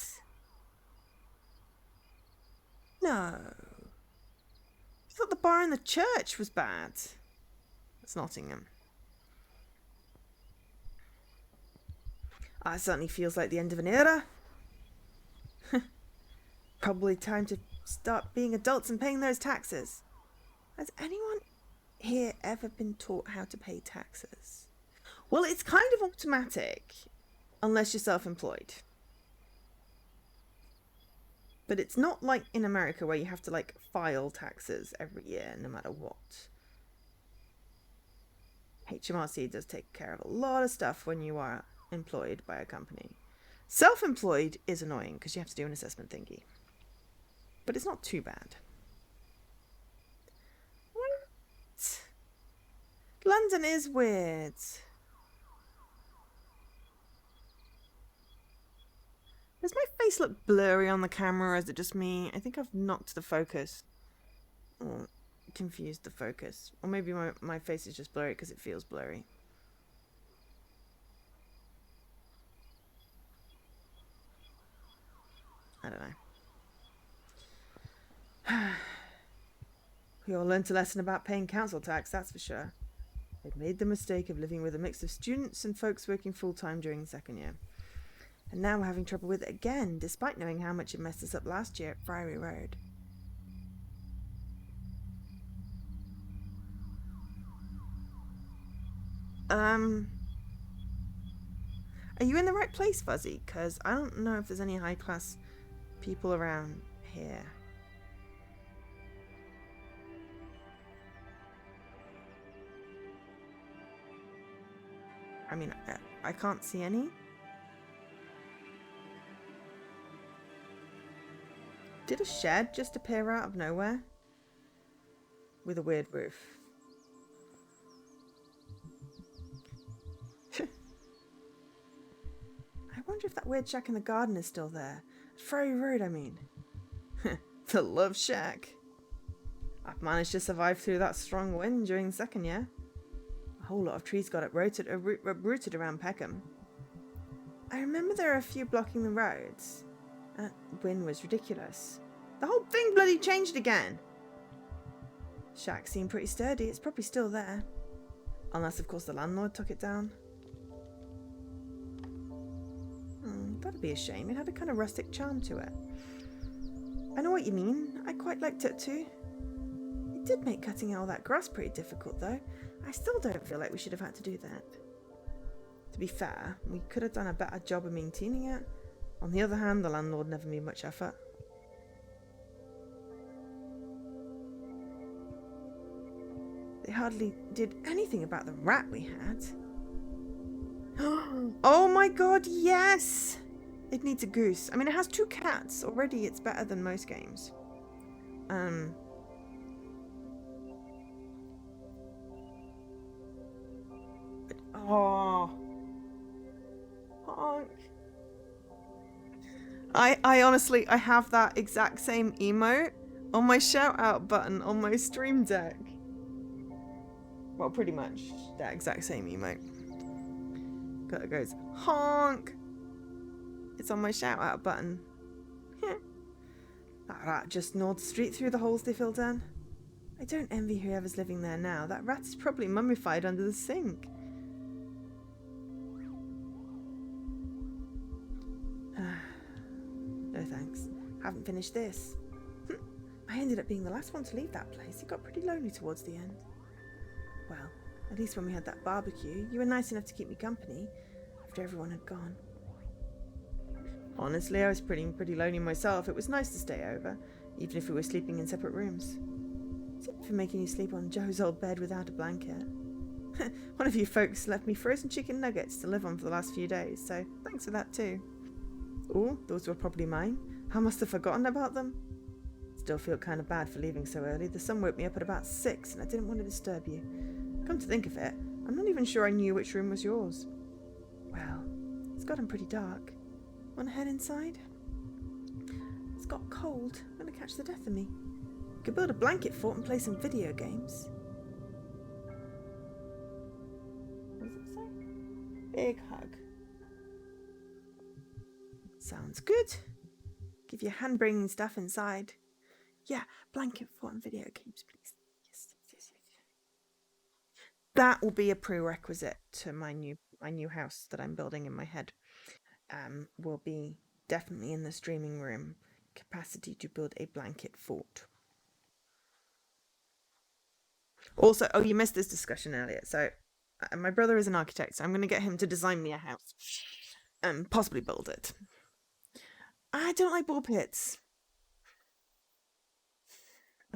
No. I thought the bar in the church was bad. It's Nottingham. It certainly feels like the end of an era. Probably time to start being adults and paying those taxes. Has anyone here ever been taught how to pay taxes? Well, it's kind of automatic, unless you're self-employed. But it's not like in America where you have to like file taxes every year, no matter what. HMRC does take care of a lot of stuff when you are employed by a company. Self-employed is annoying because you have to do an assessment thingy. But it's not too bad. What? London is weird. Does my face look blurry on the camera, or is it just me? I think I've knocked the focus. Or confused the focus. Or maybe my face is just blurry because it feels blurry. I don't know. We all learned a lesson about paying council tax, that's for sure. They'd made the mistake of living with a mix of students and folks working full-time during the second year. And now we're having trouble with it again, despite knowing how much it messed us up last year at Priory Road. Are you in the right place, Fuzzy? Because I don't know if there's any high-class people around here. I mean, I can't see any. Did a shed just appear out of nowhere? With a weird roof. I wonder if that weird shack in the garden is still there. It's very rude, I mean. The love shack. I've managed to survive through that strong wind during the second year. A whole lot of trees got uprooted around Peckham. I remember there are a few blocking the roads. That wind was ridiculous. The whole thing bloody changed again. Shack seemed pretty sturdy. It's probably still there. Unless, of course, the landlord took it down. That'd be a shame. It had a kind of rustic charm to it. I know what you mean. I quite liked it too. It did make cutting all that grass pretty difficult, though. I still don't feel like we should have had to do that. To be fair, we could have done a better job of maintaining it. On the other hand, the landlord never made much effort. They hardly did anything about the rat we had. Oh my god, yes! It needs a goose. I mean, it has 2 cats. Already it's better than most games. Oh. Honk. I honestly, I have that exact same emote on my shout out button on my stream deck. Well, pretty much that exact same emote. It goes, honk! It's on my shout out button. That rat just gnawed straight through the holes they filled in. I don't envy whoever's living there now. That rat is probably mummified under the sink. No thanks. Haven't finished this. I ended up being the last one to leave that place. It got pretty lonely towards the end. Well, at least when we had that barbecue, you were nice enough to keep me company after everyone had gone. Honestly, I was pretty lonely myself. It was nice to stay over, even if we were sleeping in separate rooms. Except for making you sleep on Joe's old bed without a blanket. One of you folks left me frozen chicken nuggets to live on for the last few days, so thanks for that too. Oh, those were probably mine. I must have forgotten about them. Still feel kind of bad for leaving so early. The sun woke me up at about 6 and I didn't want to disturb you. Come to think of it, I'm not even sure I knew which room was yours. Well, it's gotten pretty dark. Want to head inside? It's got cold. Gonna catch the death of me. Could build a blanket fort and play some video games. What does it say? Big hug. Sounds good. Give you hand-bringing stuff inside. Yeah, blanket fort and video games, please. Yes. That will be a prerequisite to my new house that I'm building in my head. Will be definitely in the streaming room capacity to build a blanket fort. Also, oh, you missed this discussion earlier. So, my brother is an architect, so I'm going to get him to design me a house and possibly build it. I don't like ball pits.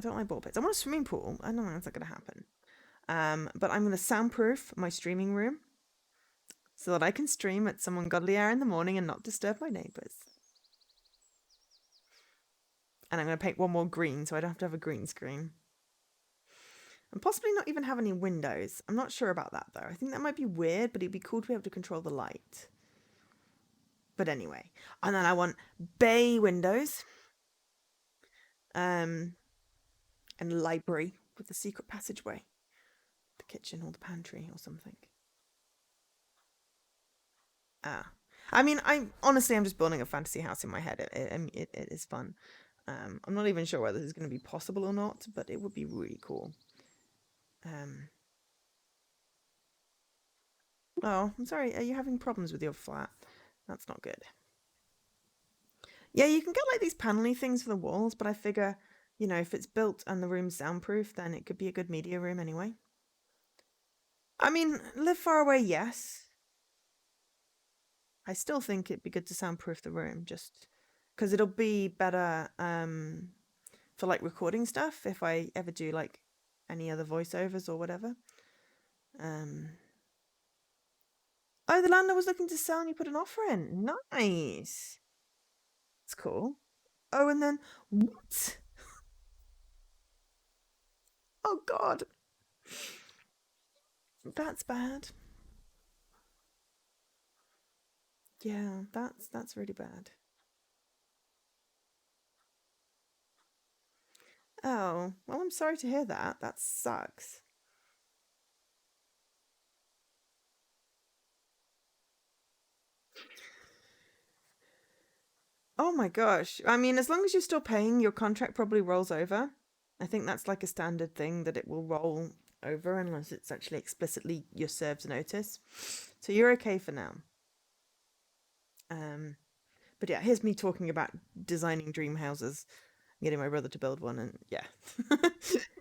I want a swimming pool. I don't know if that's going to happen. But I'm going to soundproof my streaming room so that I can stream at some ungodly hour in the morning and not disturb my neighbours. And I'm going to paint one more green so I don't have to have a green screen. And possibly not even have any windows. I'm not sure about that though. I think that might be weird, but it'd be cool to be able to control the light. But anyway. And then I want bay windows. And library with the secret passageway. The kitchen or the pantry or something. I mean, I'm just building a fantasy house in my head. It is fun. I'm not even sure whether this is going to be possible or not, but it would be really cool. Oh, I'm sorry. Are you having problems with your flat? That's not good. Yeah, you can get like these panelly things for the walls, but I figure, you know, if it's built and the room's soundproof, then it could be a good media room anyway. I mean, live far away, yes. I still think it'd be good to soundproof the room, just because it'll be better for like recording stuff if I ever do like any other voiceovers or whatever. Oh, the landlord was looking to sell and you put an offer in. Nice. That's cool. Oh, and then what? Oh God. That's bad. Yeah, that's really bad. Oh, well, I'm sorry to hear that. That sucks. Oh my gosh. I mean, as long as you're still paying, your contract probably rolls over. I think that's like a standard thing that it will roll over unless it's actually explicitly you're served a notice. So you're okay for now. Um, but yeah, here's me talking about designing dream houses, getting my brother to build one, and yeah,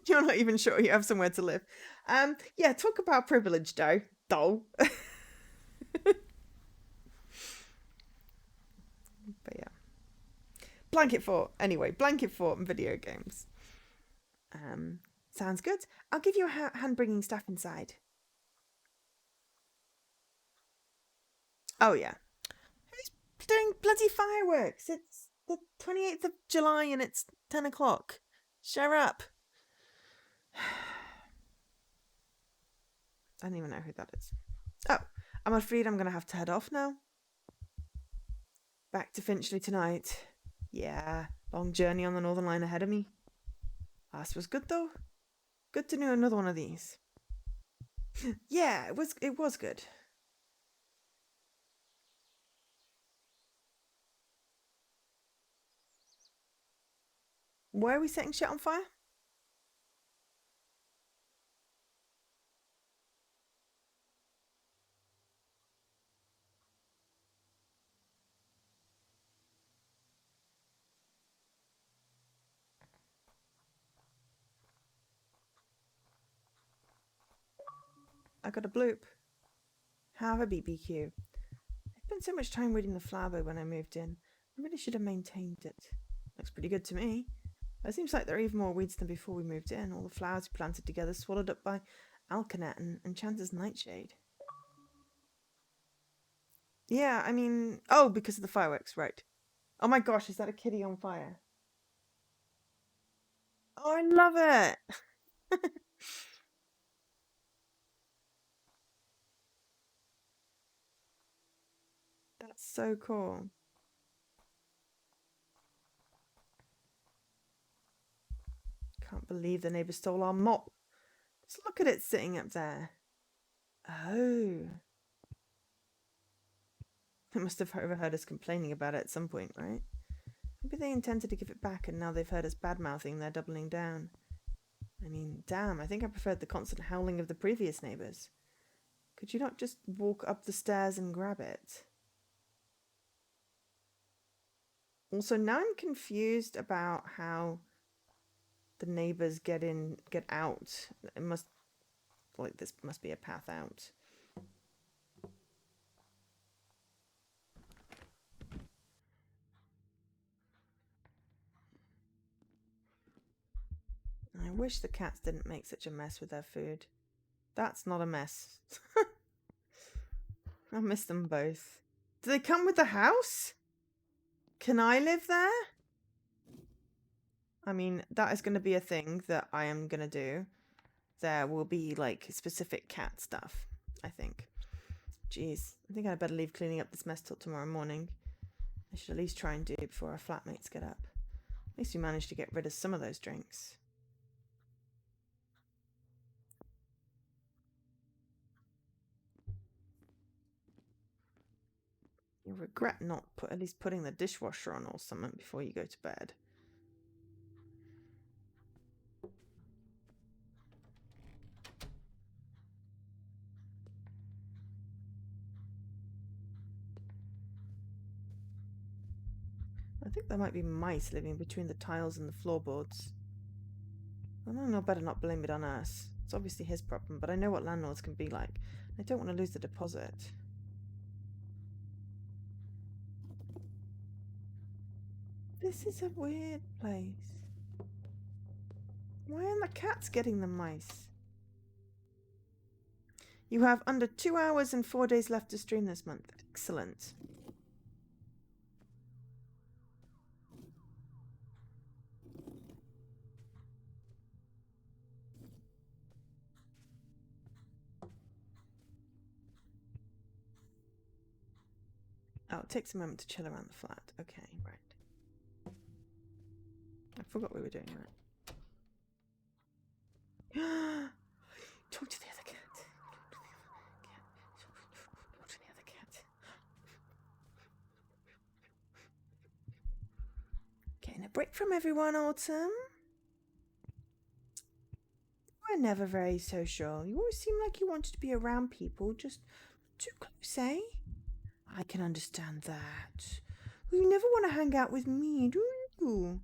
you're not even sure you have somewhere to live. Yeah, talk about privilege, though. But yeah, blanket fort. Anyway, blanket fort and video games. Um, Sounds good. I'll give you a hand bringing stuff inside. Oh yeah, who's doing bloody fireworks? It's the 28th of July and it's 10 o'clock. Shut up. I don't even know who that is. Oh, I'm afraid I'm gonna have to head off now. Back to Finchley tonight. Yeah, long journey on the Northern Line ahead of me. Last was good though. Good to do another one of these. Yeah, it was good. Why are we setting shit on fire? I got a bloop. Have a BBQ. I spent so much time reading the flower bed when I moved in. I really should have maintained it. Looks pretty good to me. It seems like there are even more weeds than before we moved in. All the flowers planted together, swallowed up by Alkanet and Enchanter's Nightshade. Yeah, I mean, oh, because of the fireworks, right. Oh my gosh, is that a kitty on fire? Oh, I love it! That's so cool. Can't believe the neighbour stole our mop. Just look at it sitting up there. Oh. They must have overheard us complaining about it at some point, right? Maybe they intended to give it back and now they've heard us bad mouthing, they're doubling down. I mean, damn, I think I preferred the constant howling of the previous neighbours. Could you not just walk up the stairs and grab it? Also, now I'm confused about how the neighbours get out. It must, like, this must be a path out. I wish the cats didn't make such a mess with their food. That's not a mess. I miss them both. Do they come with the house? Can I live there? I mean, that is going to be a thing that I am going to do. There will be, like, specific cat stuff, I think. Jeez, I think I'd better leave cleaning up this mess till tomorrow morning. I should at least try and do it before our flatmates get up. At least we managed to get rid of some of those drinks. You'll regret not at least putting the dishwasher on or something before you go to bed. I think there might be mice living between the tiles and the floorboards. The landlord better not blame it on us. It's obviously his problem, but I know what landlords can be like. I don't want to lose the deposit. This is a weird place. Why aren't the cats getting the mice? You have under 2 hours and 4 days left to stream this month. Excellent. Oh, it takes a moment to chill around the flat. Okay, right. I forgot we were doing that. Talk to the other cat. Talk to the other cat. Getting a break from everyone, Autumn. You were never very social. You always seemed like you wanted to be around people, just too close, eh? I can understand that. You never want to hang out with me, do you?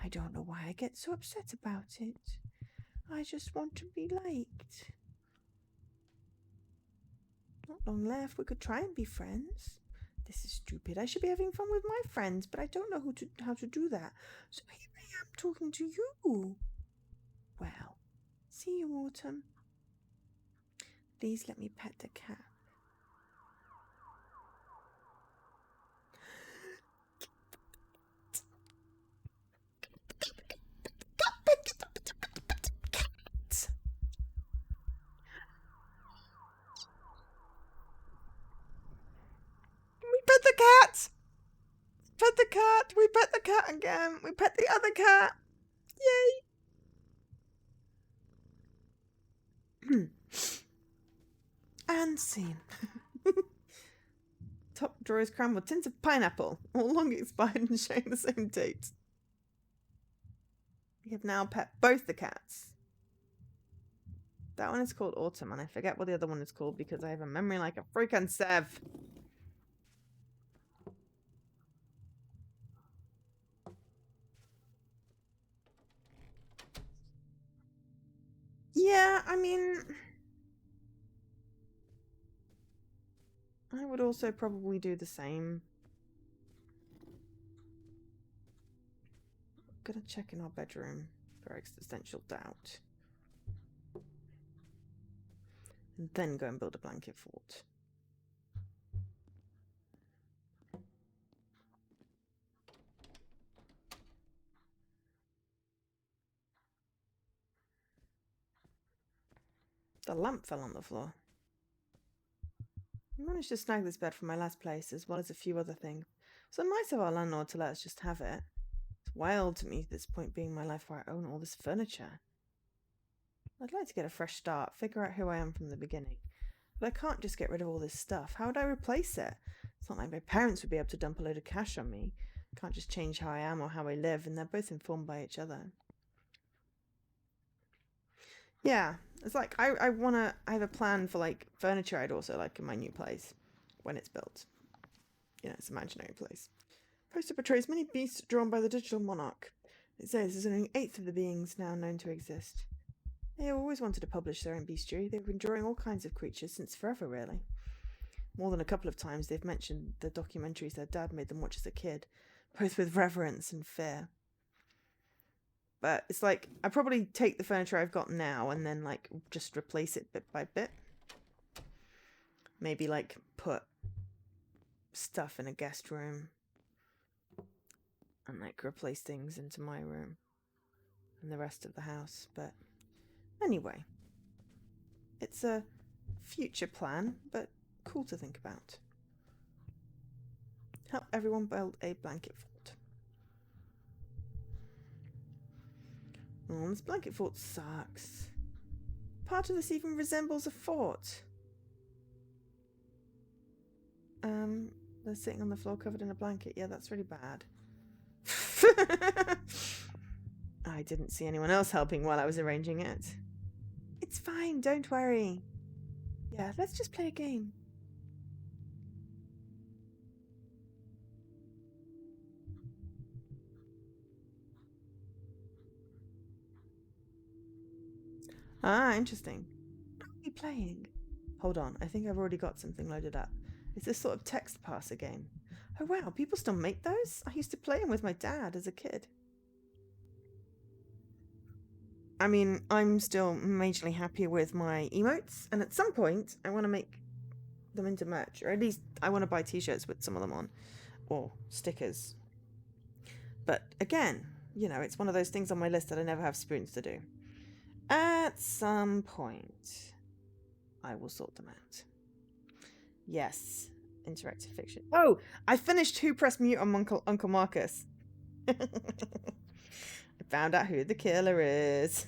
I don't know why I get so upset about it. I just want to be liked. Not long left. We could try and be friends. This is stupid. I should be having fun with my friends, but I don't know how to do that. So here I am talking to you. Well, see you, Autumn. Please let me pet the cat. We pet the cat. Pet the cat. We pet the cat again. We pet the other cat. Yay. And scene. Top drawer is crammed with tins of pineapple, all long expired and showing the same date. We have now pet both the cats. That one is called Autumn, and I forget what the other one is called because I have a memory like a freaking Sev. Yeah, I mean, I would also probably do the same. Gonna check in our bedroom for existential doubt. And then go and build a blanket fort. The lamp fell on the floor. I managed to snag this bed from my last place, as well as a few other things. So nice of our landlord to let us just have it. It's wild to me at this point being my life where I own all this furniture. I'd like to get a fresh start, figure out who I am from the beginning. But I can't just get rid of all this stuff. How would I replace it? It's not like my parents would be able to dump a load of cash on me. I can't just change how I am or how I live, and they're both informed by each other. Yeah, it's like I have a plan for like furniture I'd also like in my new place when it's built. You know, it's an imaginary place. Poster portrays many beasts drawn by the digital monarch. It says there's only 1/8 of the beings now known to exist. They always wanted to publish their own bestiary. They've been drawing all kinds of creatures since forever, really. More than a couple of times they've mentioned the documentaries their dad made them watch as a kid, both with reverence and fear. But it's like, I probably take the furniture I've got now and then like just replace it bit by bit. Maybe like put stuff in a guest room and like replace things into my room and the rest of the house. But anyway, it's a future plan, but cool to think about. Help everyone build a blanket fort. Oh, this blanket fort sucks. Part of this even resembles a fort. They're sitting on the floor covered in a blanket. Yeah, that's really bad. I didn't see anyone else helping while I was arranging it. It's fine, don't worry. Yeah, let's just play a game. Ah, interesting. What are we playing? Hold on, I think I've already got something loaded up. It's this sort of text passer game. Oh wow, people still make those? I used to play them with my dad as a kid. I mean, I'm still majorly happy with my emotes, and at some point I want to make them into merch, or at least I want to buy t-shirts with some of them on, or stickers. But again, you know, it's one of those things on my list that I never have spoons to do. At some point, I will sort them out. Yes, interactive fiction. Oh, I finished Who Pressed Mute on Uncle Marcus. I found out who the killer is.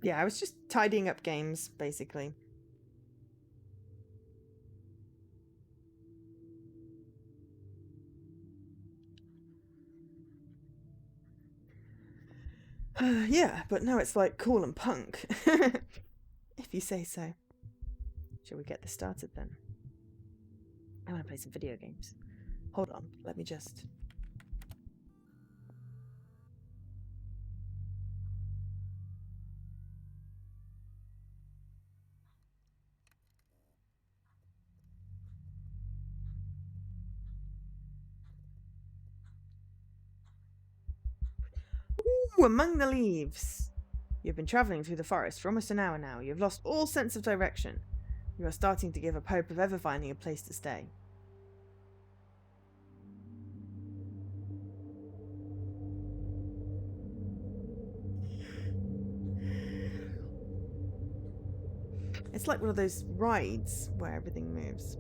Yeah, I was just tidying up games, basically. Yeah, but now it's like cool and punk. If you say so. Shall we get this started then? I want to play some video games. Hold on, let me just... Ooh, Among the Leaves. You've been travelling through the forest for almost an hour now. You've lost all sense of direction. You are starting to give up hope of ever finding a place to stay. It's like one of those rides where everything moves.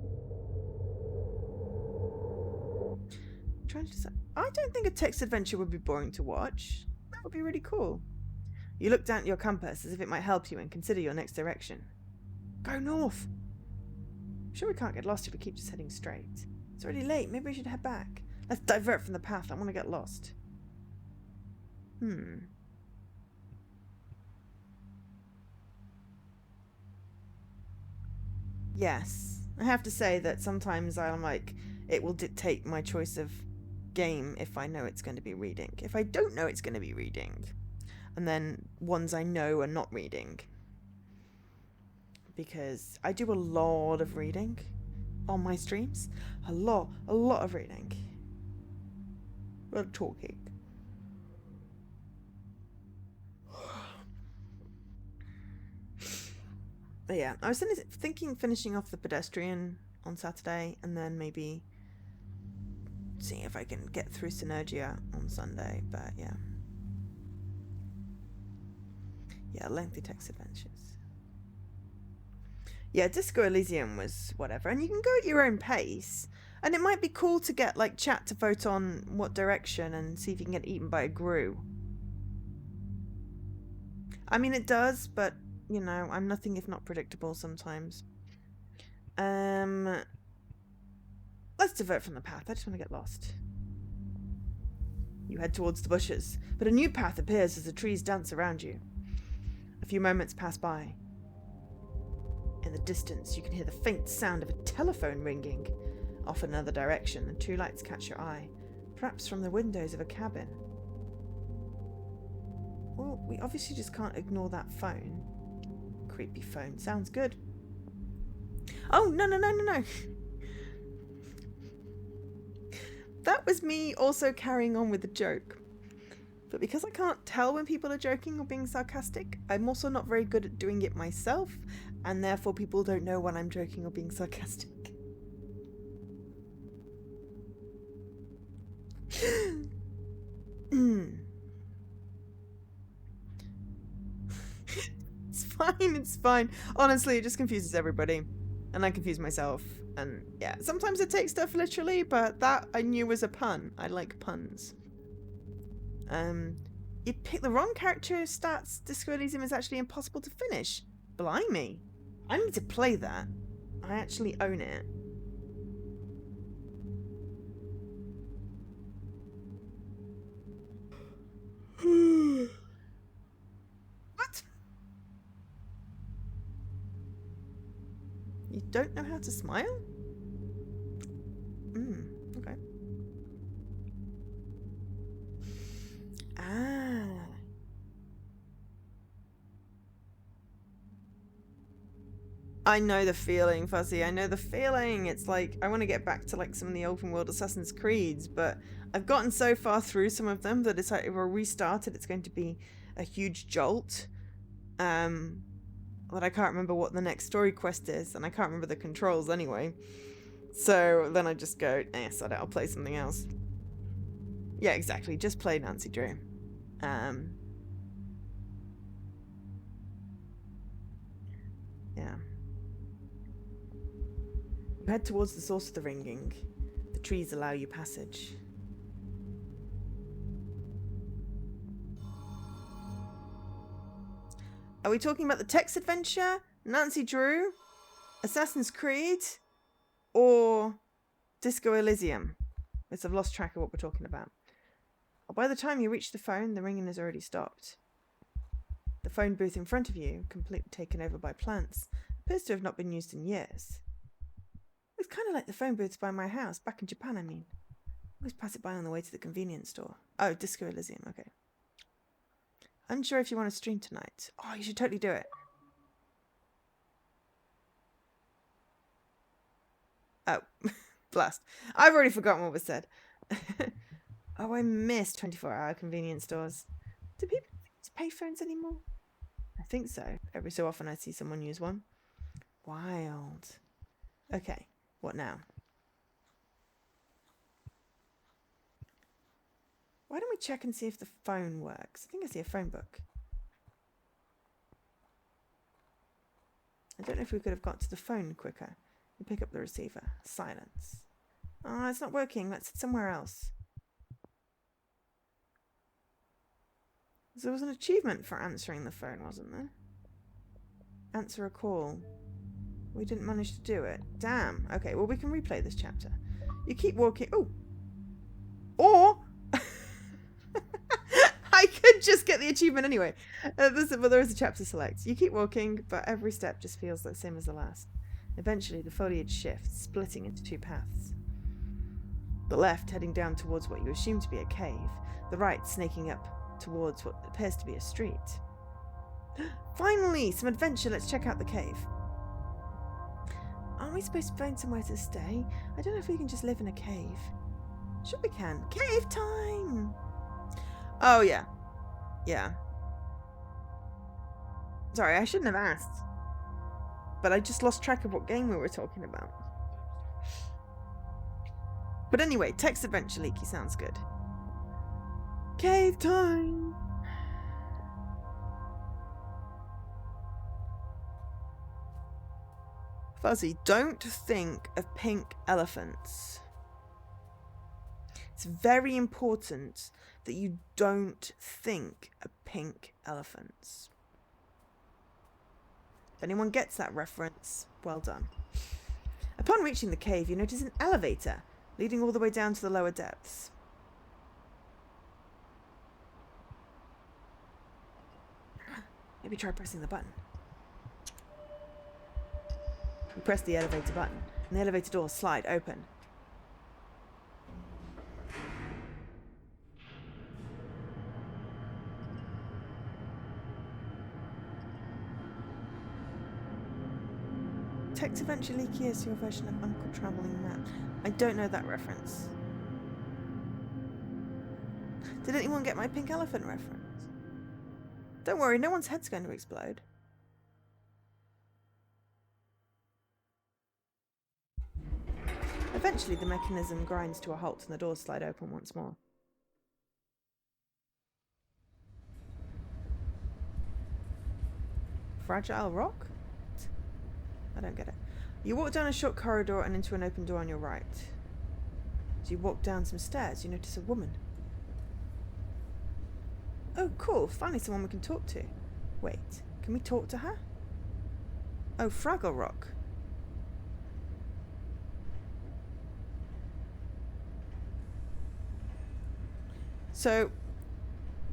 I'm trying to decide. I don't think a text adventure would be boring to watch. That would be really cool. You look down at your compass as if it might help you and consider your next direction. Go north! I'm sure we can't get lost if we keep just heading straight. It's already late. Maybe we should head back. Let's divert from the path. I want to get lost. Yes. I have to say that sometimes I'm like, it will dictate my choice of game if I know it's going to be reading. If I don't know it's going to be reading, and then ones I know are not reading. Because I do a lot of reading on my streams. A lot of reading. Well, talking. But yeah, I was thinking finishing off the pedestrian on Saturday and then maybe seeing if I can get through Synergia on Sunday, but yeah. Yeah, lengthy text adventures. Yeah, Disco Elysium was whatever, and you can go at your own pace. And it might be cool to get like chat to vote on what direction and see if you can get eaten by a grue. I mean, it does, but you know, I'm nothing if not predictable sometimes. Let's divert from the path. I just want to get lost. You head towards the bushes, but a new path appears as the trees dance around you. A few moments pass by. In the distance, you can hear the faint sound of a telephone ringing. Off another direction, and two lights catch your eye, perhaps from the windows of a cabin. Well, we obviously just can't ignore that phone. Creepy phone. Sounds good. Oh, no. That was me also carrying on with the joke. But because I can't tell when people are joking or being sarcastic, I'm also not very good at doing it myself, and therefore people don't know when I'm joking or being sarcastic. It's fine. Honestly, it just confuses everybody. And I confuse myself. And yeah, sometimes I take stuff literally, but that I knew was a pun. I like puns. You picked the wrong character stats. Disco Elysium is actually impossible to finish. Blimey. I need to play that. I actually own it. What? You don't know how to smile? Okay. Ah. I know the feeling, Fuzzy. I know the feeling. It's like, I want to get back to like some of the open world Assassin's Creeds, but I've gotten so far through some of them that it's like if I restart it, it's going to be a huge jolt. But I can't remember what the next story quest is, and I can't remember the controls anyway. So then I just go, sod it, I'll play something else. Yeah, exactly. Just play Nancy Drew. Yeah. You head towards the source of the ringing. The trees allow you passage. Are we talking about the text adventure, Nancy Drew, Assassin's Creed, or Disco Elysium? I've lost track of what we're talking about. By the time you reach the phone, the ringing has already stopped. The phone booth in front of you, completely taken over by plants, appears to have not been used in years. It's kind of like the phone booths by my house, back in Japan, I mean. I always pass it by on the way to the convenience store. Oh, Disco Elysium, okay. Unsure if you want to stream tonight. Oh, you should totally do it. Oh, blast. I've already forgotten what was said. Oh, I miss 24-hour convenience stores. Do people use payphones anymore? I think so. Every so often I see someone use one. Wild. Okay, what now? Why don't we check and see if the phone works? I think I see a phone book. I don't know if we could have got to the phone quicker. And pick up the receiver. Silence. Oh, it's not working. Let's sit somewhere else. There was an achievement for answering the phone, wasn't there? Answer a call. We didn't manage to do it. Damn. Okay, well, we can replay this chapter. You keep walking. Oh! Or... I could just get the achievement anyway. But there is a chapter to select. You keep walking, but every step just feels the same as the last. Eventually, the foliage shifts, splitting into two paths. The left heading down towards what you assume to be a cave. The right snaking up towards what appears to be a street. Finally! Some adventure. Let's check out the cave. Aren't we supposed to find somewhere to stay? I don't know if we can just live in a cave. Sure we can. Cave time! Oh, yeah. Yeah. Sorry, I shouldn't have asked. But I just lost track of what game we were talking about. But anyway, text adventure leaky sounds good. Cave time! Fuzzy, don't think of pink elephants. It's very important that you don't think of pink elephants. If anyone gets that reference, well done. Upon reaching the cave, you notice an elevator leading all the way down to the lower depths. Maybe try pressing the button. You press the elevator button, and the elevator doors slide open. Text Adventure Leaky is your version of Uncle Travelling Map. I don't know that reference. Did anyone get my pink elephant reference? Don't worry, no one's head's going to explode. Eventually, the mechanism grinds to a halt and the doors slide open once more. Fragile rock? I don't get it. You walk down a short corridor and into an open door on your right. As you walk down some stairs, you notice a woman. Oh, cool. Finally someone we can talk to. Wait, can we talk to her? Oh, Fraggle Rock. So,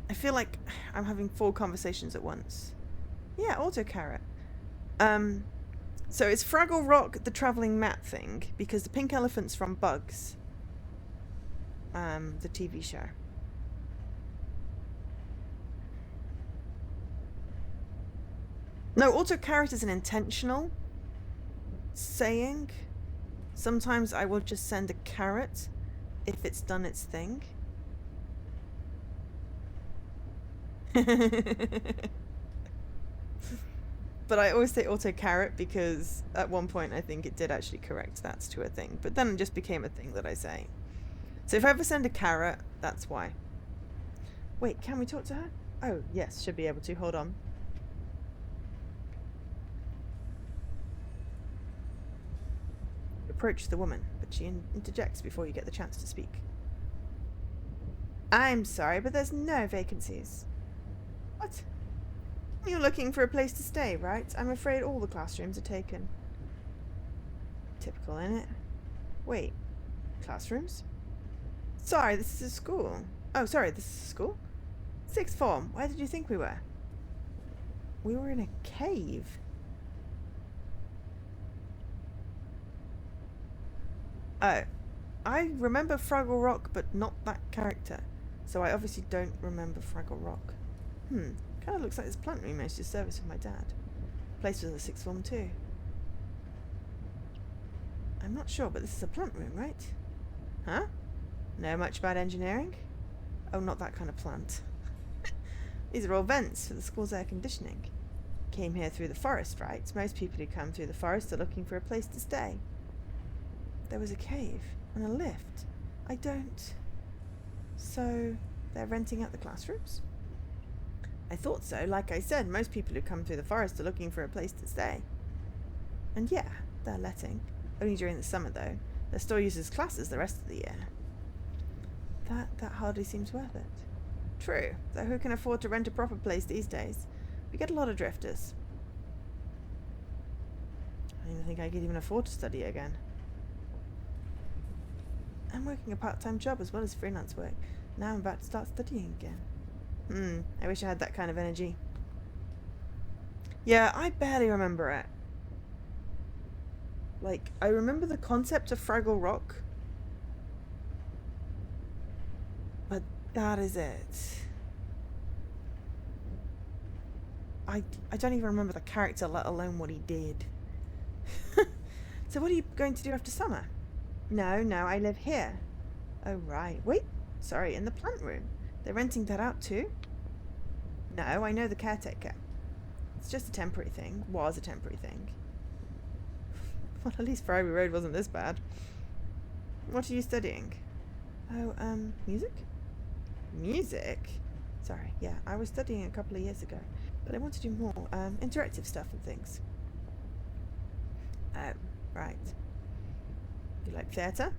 I feel like I'm having 4 conversations at once. Yeah, autocarrot. So it's Fraggle Rock, the travelling mat thing, because the pink elephant's from Bugs. The TV show. No, autocarrot is an intentional saying. Sometimes I will just send a carrot if it's done its thing. But I always say auto-carrot because at one point I think it did actually correct that's to a thing. But then it just became a thing that I say. So if I ever send a carrot, that's why. Wait, can we talk to her? Oh, yes, should be able to. Hold on. approach the woman, but she interjects before you get the chance to speak. I'm sorry, but there's no vacancies. What? You're looking for a place to stay, right? I'm afraid all the classrooms are taken. Typical, innit? Wait, classrooms? Sorry, this is a school. Oh, sorry, this is a school? Sixth form. Where did you think we were? We were in a cave. Oh, I remember Fraggle Rock, but not that character. So I obviously don't remember Fraggle Rock. Kind of looks like this plant room I used to service with my dad. Place was in the sixth form too. I'm not sure, but this is a plant room, right? Huh? Know much about engineering? Oh, not that kind of plant. These are all vents for the school's air conditioning. Came here through the forest, right? Most people who come through the forest are looking for a place to stay. There was a cave and a lift. I don't... So, they're renting out the classrooms? I thought so. Like I said, most people who come through the forest are looking for a place to stay. And yeah, they're letting. Only during the summer, though. They're still used as classes the rest of the year. That hardly seems worth it. True, though who can afford to rent a proper place these days? We get a lot of drifters. I don't even think I could even afford to study again. I'm working a part-time job as well as freelance work. Now I'm about to start studying again. I wish I had that kind of energy. Yeah, I barely remember it. Like, I remember the concept of Fraggle Rock. But that is it. I don't even remember the character, let alone what he did. So what are you going to do after summer? No, I live here. Oh, right. Wait, sorry, in the plant room. They're renting that out too? No, I know the caretaker. It's just a temporary thing. Was a temporary thing. Well, at least Friary Road wasn't this bad. What are you studying? Oh, music? Music? Sorry, yeah, I was studying a couple of years ago, but I want to do more, interactive stuff and things. Oh, right. You like theatre?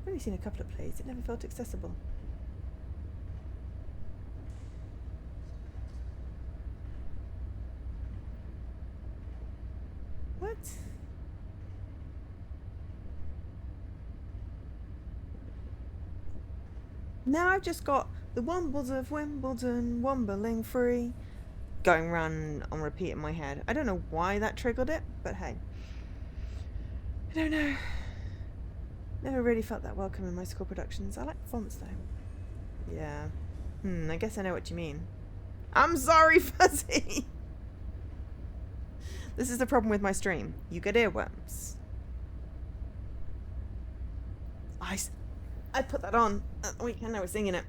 I've only seen a couple of plays. It never felt accessible. What? Now I've just got the Wombles of Wimbledon, Wombling Free, going round on repeat in my head. I don't know why that triggered it, but hey. I don't know. Never really felt that welcome in my school productions. I like performance though. Yeah. I guess I know what you mean. I'm sorry, Fuzzy! This is the problem with my stream. You get earworms. I put that on at the weekend. I was singing it.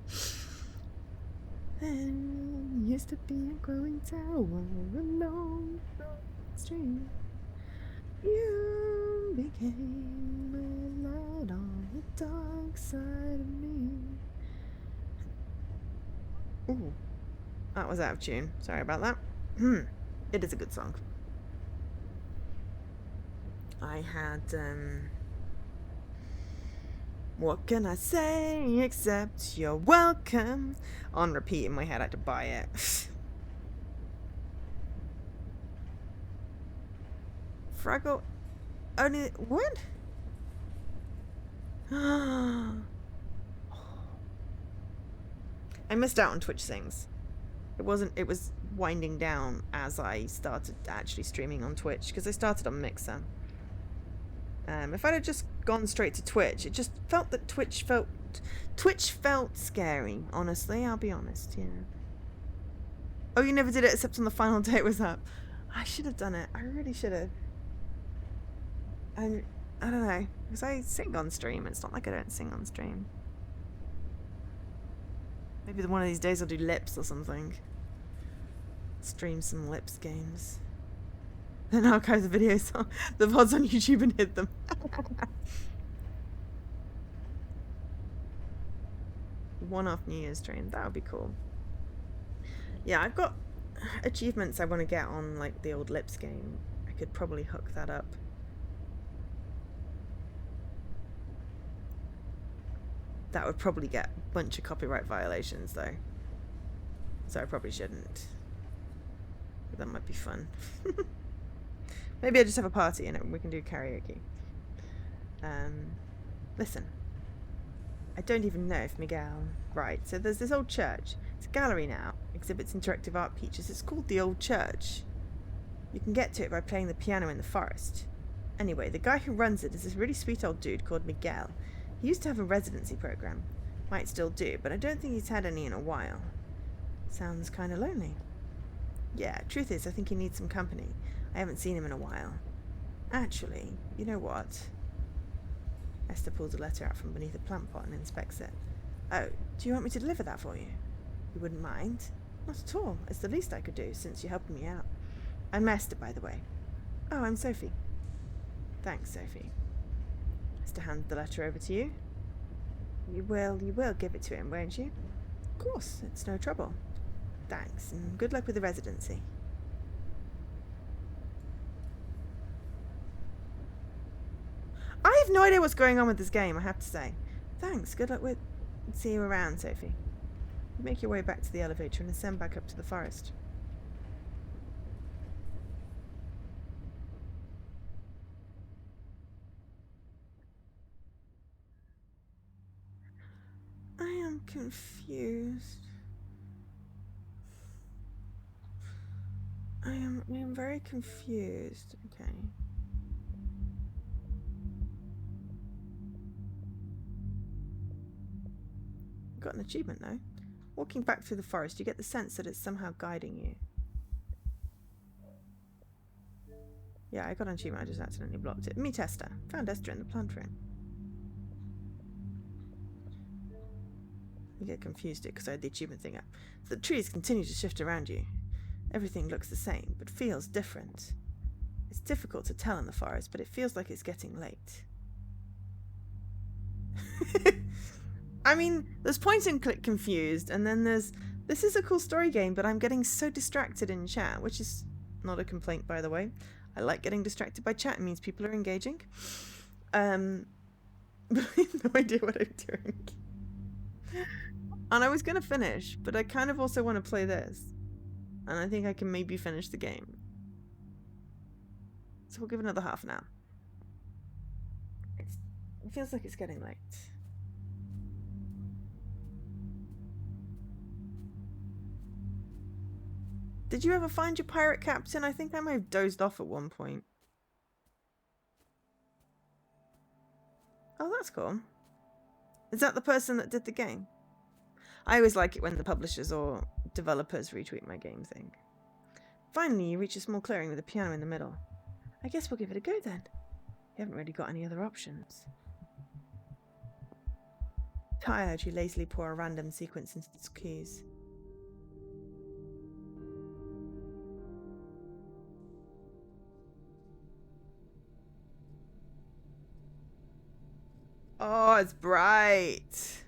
And used to be a growing tower along the stream. You became a light on the dark side of me. Ooh, that was out of tune. Sorry about that. It is a good song. I had, what can I say except you're welcome on repeat in my head. I had to buy it. Fraggle only what? I missed out on Twitch Sings. It was winding down as I started actually streaming on Twitch, because I started on Mixer. If I'd have just gone straight to Twitch, it just felt that Twitch felt scary, honestly, I'll be honest, yeah. Oh, you never did it except on the final day it was up. I should have done it. I really should have. I don't know, because I sing on stream. It's not like I don't sing on stream. Maybe one of these days I'll do lips or something. Stream some lips games. Then archive the videos, the VODs on YouTube and hid them. One-off New Year's stream, that would be cool. Yeah, I've got achievements I want to get on like the old lips game. I could probably hook that up. That would probably get a bunch of copyright violations, though. So I probably shouldn't. But that might be fun. Maybe I just have a party and we can do karaoke. Listen. I don't even know if Miguel... Right, so there's this old church. It's a gallery now. Exhibits interactive art features. It's called the Old Church. You can get to it by playing the piano in the forest. Anyway, the guy who runs it is this really sweet old dude called Miguel. He used to have a residency program. Might still do, but I don't think he's had any in a while. Sounds kind of lonely. Yeah, truth is, I think he needs some company. I haven't seen him in a while. Actually, you know what? Esther pulls a letter out from beneath a plant pot and inspects it. Oh, do you want me to deliver that for you? You wouldn't mind? Not at all. It's the least I could do, since you're helping me out. I'm Esther, by the way. Oh, I'm Sophie. Thanks, Sophie. Esther hands the letter over to you. You will give it to him, won't you? Of course, it's no trouble. Thanks, and good luck with the residency. I have no idea what's going on with this game, I have to say. Thanks, good luck with... See you around, Sophie. You make your way back to the elevator and ascend back up to the forest. I am confused. I am very confused. Okay. Got an achievement though. Walking back through the forest, you get the sense that it's somehow guiding you. Yeah, I got an achievement, I just accidentally blocked it. Meet Esther. Found Esther in the plant room. You get confused because I had the achievement thing up. The trees continue to shift around you. Everything looks the same, but feels different. It's difficult to tell in the forest, but it feels like it's getting late. I mean, there's point and click confused, and then there's... This is a cool story game, but I'm getting so distracted in chat, which is not a complaint, by the way. I like getting distracted by chat. It means people are engaging. But I have no idea what I'm doing. And I was going to finish, but I kind of also want to play this. And I think I can maybe finish the game. So we'll give it another half an hour. It feels like it's getting late. Did you ever find your pirate captain? I think I may have dozed off at one point. Oh, that's cool. Is that the person that did the game? I always like it when the publishers or developers retweet my game thing. Finally, you reach a small clearing with a piano in the middle. I guess we'll give it a go then. You haven't really got any other options. Tired, you lazily pour a random sequence into its keys. Oh, it's bright.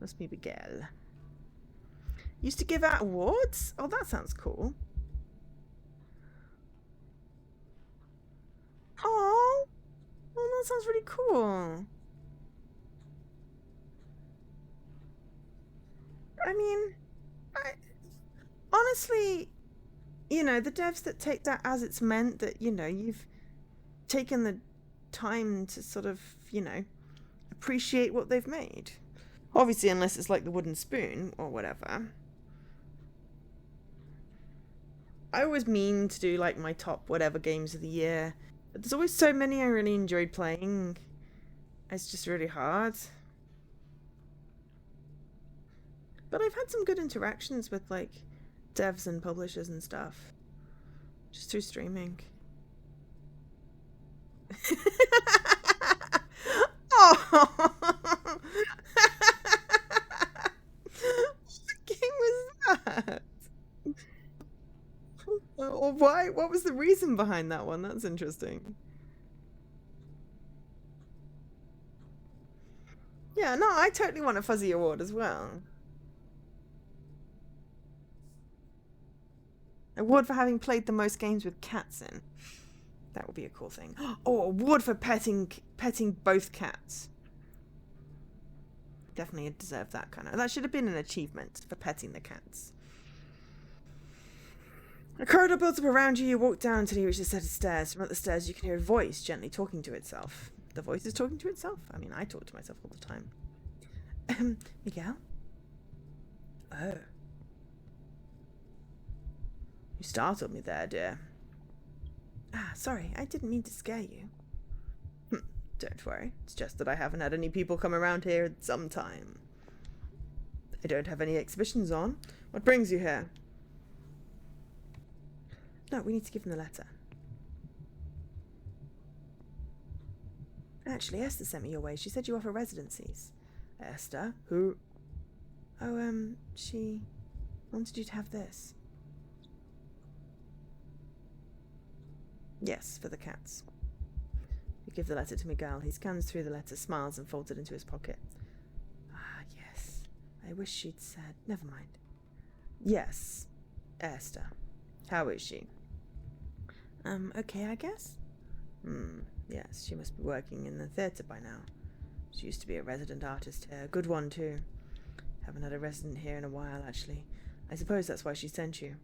Must be Miguel. Used to give out awards? Oh, that sounds cool. Oh, that sounds really cool. I mean, honestly, you know, the devs that take that as it's meant, that, you know, you've taken the time to sort of, you know, appreciate what they've made. Obviously, unless it's like the wooden spoon or whatever. I always mean to do like my top whatever games of the year. But there's always so many I really enjoyed playing. It's just really hard. But I've had some good interactions with like devs and publishers and stuff. Just through streaming. Oh! What game was that? Or why? What was the reason behind that one? That's interesting. Yeah, no, I totally want a Fuzzy Award as well. Award for having played the most games with cats in. That would be a cool thing. Oh, award for petting both cats. Definitely deserve that kind of. That should have been an achievement for petting the cats. A corridor builds up around you. You walk down until you reach a set of stairs. From up the stairs, you can hear a voice gently talking to itself. The voice is talking to itself? I mean, I talk to myself all the time. Miguel? Oh. You startled me there, dear. Ah, sorry. I didn't mean to scare you. Don't worry. It's just that I haven't had any people come around here in some time. I don't have any exhibitions on. What brings you here? No, we need to give him the letter. Actually, Esther sent me your way. She said you offer residencies. Esther? Who? Oh, she wanted you to have this. Yes, for the cats. You give the letter to Miguel. He scans through the letter, smiles, and folds it into his pocket. Ah, yes. I wish she'd said. Never mind. Yes, Esther. How is she? Okay, I guess? Yes, she must be working in the theatre by now. She used to be a resident artist here. A good one, too. Haven't had a resident here in a while, actually. I suppose that's why she sent you.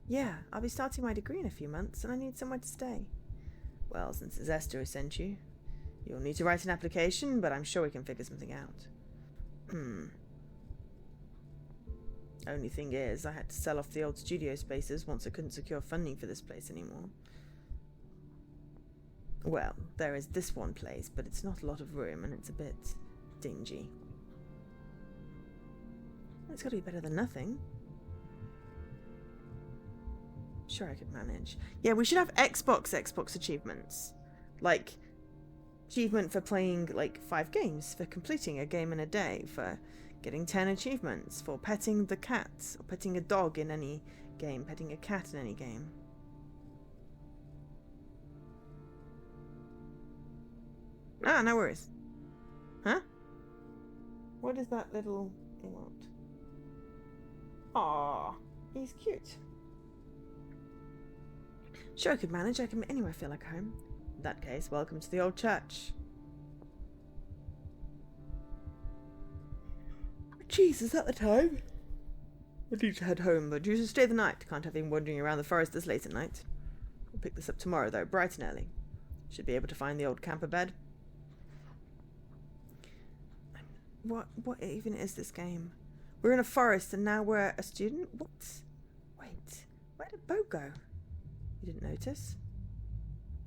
Yeah, I'll be starting my degree in a few months, and I need somewhere to stay. Well, since it's Esther who sent you, you'll need to write an application, but I'm sure we can figure something out. Only thing is, I had to sell off the old studio spaces once I couldn't secure funding for this place anymore. Well, there is this one place, but it's not a lot of room, and it's a bit dingy. It's got to be better than nothing. Sure, I could manage. Yeah, we should have Xbox achievements. Like, achievement for playing, 5 games, for completing a game in a day, for getting 10 achievements, for petting the cat, or petting a dog in any game, petting a cat in any game. Ah, no worries. Huh? What is that little emote? Aww, he's cute. Sure, I could manage. I can make anywhere feel like home. In that case, welcome to the old church. Jeez, is that the time? I need to head home, but you should stay the night. Can't have him wandering around the forest this late at night. We'll pick this up tomorrow, though, bright and early. Should be able to find the old camper bed. What even is this game? We're in a forest and now we're a student? What? Wait, where did Bo go? You didn't notice?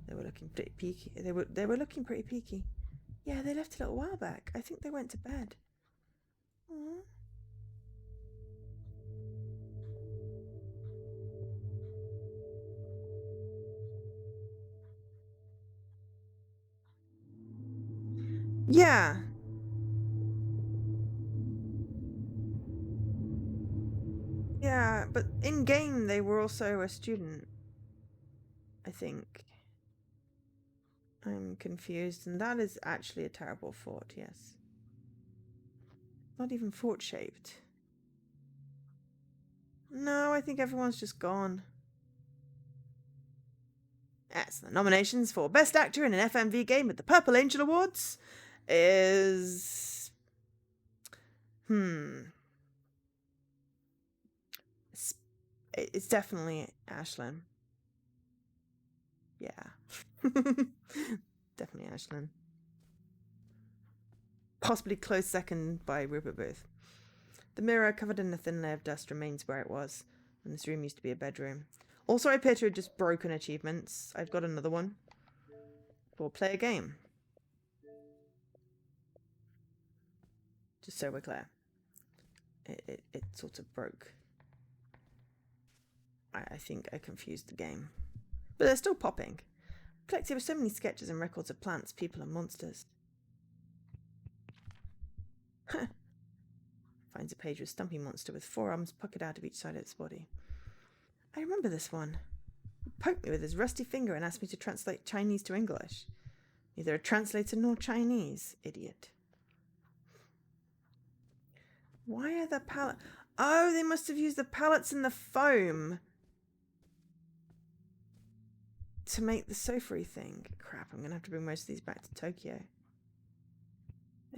They were looking pretty peaky. They were looking pretty peaky. Yeah, they left a little while back. I think they went to bed. Aww. Yeah. Yeah, but in game they were also a student. I think. I'm confused, and that is actually a terrible fort, yes. Not even fort shaped. No, I think everyone's just gone. Yes, the nominations for Best Actor in an FMV game at the Purple Angel Awards is... It's definitely Ashlyn. Yeah. Definitely Ashlyn. Possibly close second by Rupert Booth. The mirror, covered in a thin layer of dust, remains where it was, and this room used to be a bedroom. Also, I appear to have just broken achievements. I've got another one. We'll play a game. Just so we're clear. It sort of broke. I think I confused the game. But they're still popping. Collected with so many sketches and records of plants, people, and monsters. Finds a page with Stumpy Monster with 4 arms puckered out of each side of its body. I remember this one. He poked me with his rusty finger and asked me to translate Chinese to English. Neither a translator nor Chinese, idiot. Why are the palette... Oh, they must have used the pallets in the foam to make the sofa thing. Crap, I'm gonna have to bring most of these back to Tokyo.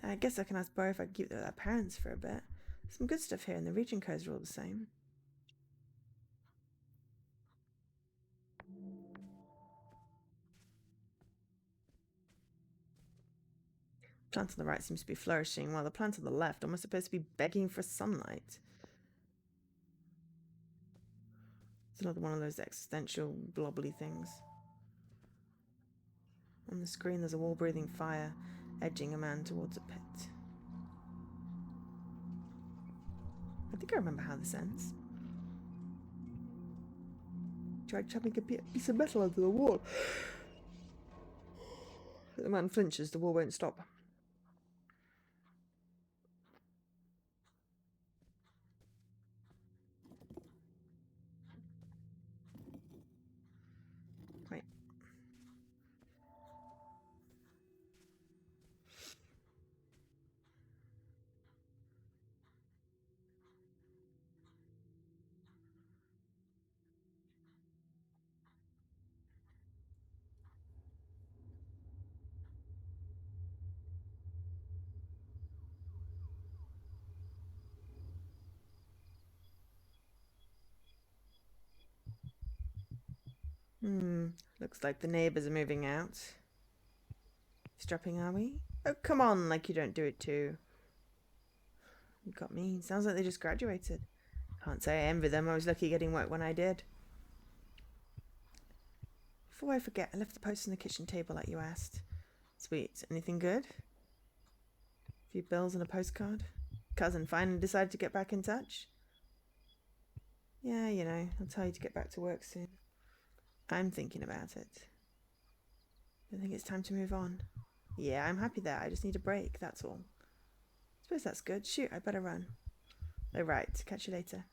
I guess I can ask Bo if I can keep them with their parents for a bit. Some good stuff here, and the region codes are all the same. The plant on the right seems to be flourishing, while the plant on the left almost appears to be begging for sunlight. It's another one of those existential, blobbly things. On the screen, there's a wall-breathing fire, edging a man towards a pit. I think I remember how this ends. Try chucking a piece of metal onto the wall. The man flinches, the wall won't stop. Right. Looks like the neighbours are moving out. Strapping, are we? Oh, come on, like you don't do it too. You got me. Sounds like they just graduated. Can't say I envy them. I was lucky getting work when I did. Before I forget, I left the post on the kitchen table like you asked. Sweet. Anything good? A few bills and a postcard? Cousin finally decided to get back in touch? Yeah, you know, I'll tell you to get back to work soon. I'm thinking about it. I think it's time to move on. Yeah, I'm happy there. I just need a break, that's all. Suppose that's good. Shoot, I better run. Oh, right. Catch you later.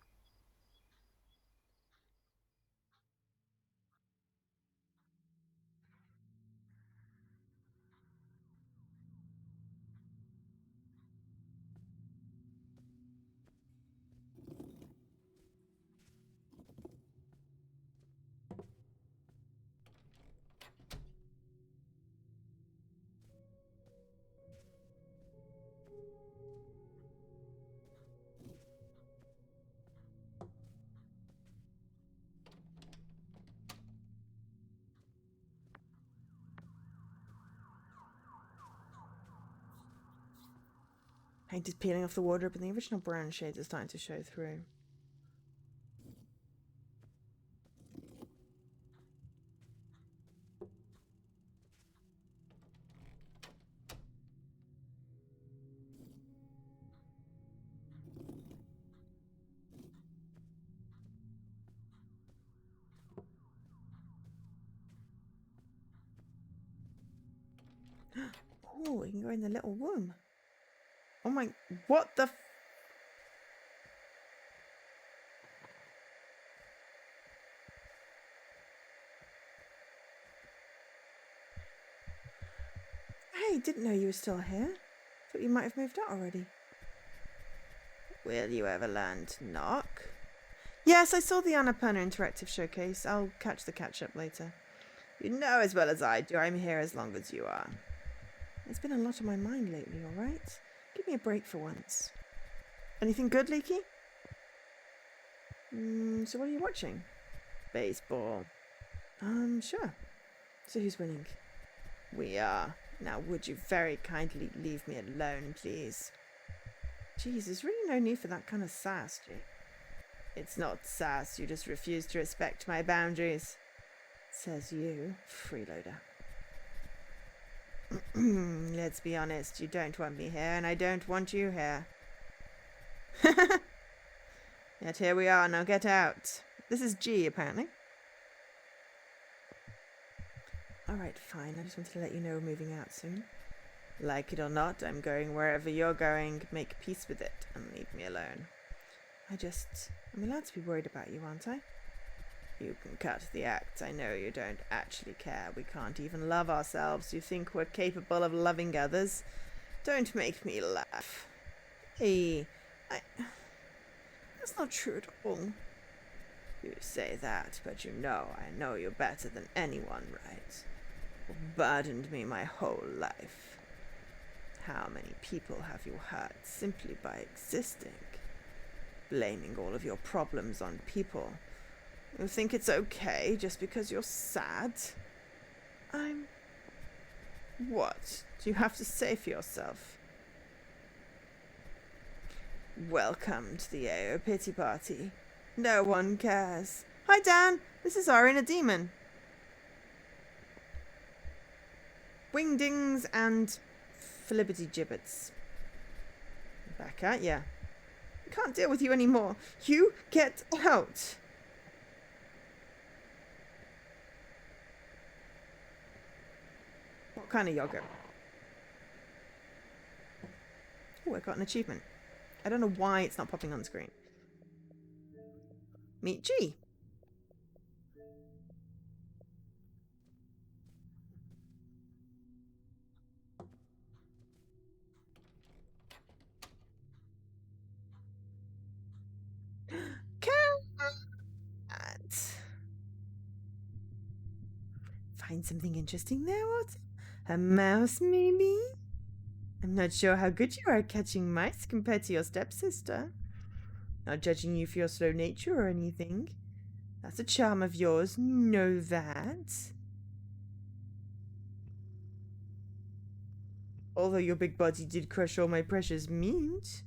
Paint is peeling off the wardrobe and the original brown shades are starting to show through. Oh, we can go in the little room. Oh my, what the Hey, didn't know you were still here. Thought you might have moved out already. Will you ever learn to knock? Yes, I saw the Annapurna Interactive Showcase. I'll catch the catch-up later. You know as well as I do I'm here as long as you are. There's been a lot on my mind lately, alright? Give me a break for once. Anything good, Leaky? So what are you watching? Baseball. Sure. So who's winning? We are. Now would you very kindly leave me alone, please? Jeez, there's really no need for that kind of sass, Jake. It's not sass, you just refuse to respect my boundaries. Says you, freeloader. Let's be honest, you don't want me here, and I don't want you here. Yet here we are, now get out. This is G, apparently. Alright, fine, I just wanted to let you know we're moving out soon. Like it or not, I'm going wherever you're going. Make peace with it, and leave me alone. I'm allowed to be worried about you, aren't I? You can cut the act. I know you don't actually care. We can't even love ourselves. You think we're capable of loving others? Don't make me laugh. Hey, that's not true at all. You say that, but you know I know you better than anyone, right? You've burdened me my whole life. How many people have you hurt simply by existing? Blaming all of your problems on people. You think it's okay just because you're sad? What do you have to say for yourself? Welcome to the AO Pity Party. No one cares. Hi, Dan. This is our inner demon. Wingdings and flibbity gibbets. Back at ya. I can't deal with you anymore. You get out. What kind of yogurt? Oh, I got an achievement. I don't know why it's not popping on screen. Meet G. Cat. Find something interesting there, what? A mouse, maybe? I'm not sure how good you are at catching mice compared to your stepsister. Not judging you for your slow nature or anything. That's a charm of yours, know that. Although your big body did crush all my precious mint.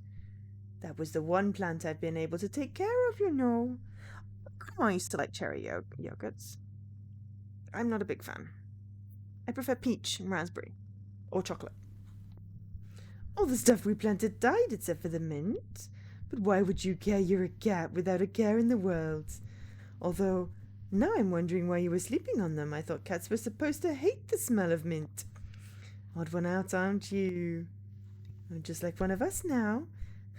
That was the one plant I've been able to take care of, you know. I used to like cherry yogurts. I'm not a big fan. I prefer peach and raspberry. Or chocolate. All the stuff we planted died except for the mint. But why would you care you're a cat without a care in the world? Although, now I'm wondering why you were sleeping on them. I thought cats were supposed to hate the smell of mint. Odd one out, aren't you? I'm just like one of us now.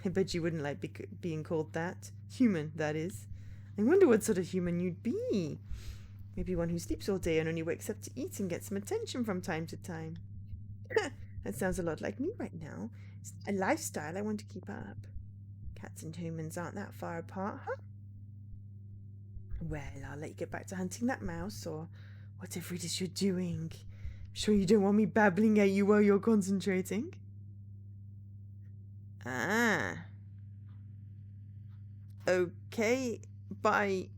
I bet you wouldn't like being called that. Human, that is. I wonder what sort of human you'd be. Maybe one who sleeps all day and only wakes up to eat and get some attention from time to time. That sounds a lot like me right now. It's a lifestyle I want to keep up. Cats and humans aren't that far apart, huh? Well, I'll let you get back to hunting that mouse or whatever it is you're doing. I'm sure you don't want me babbling at you while you're concentrating. Ah. Okay, by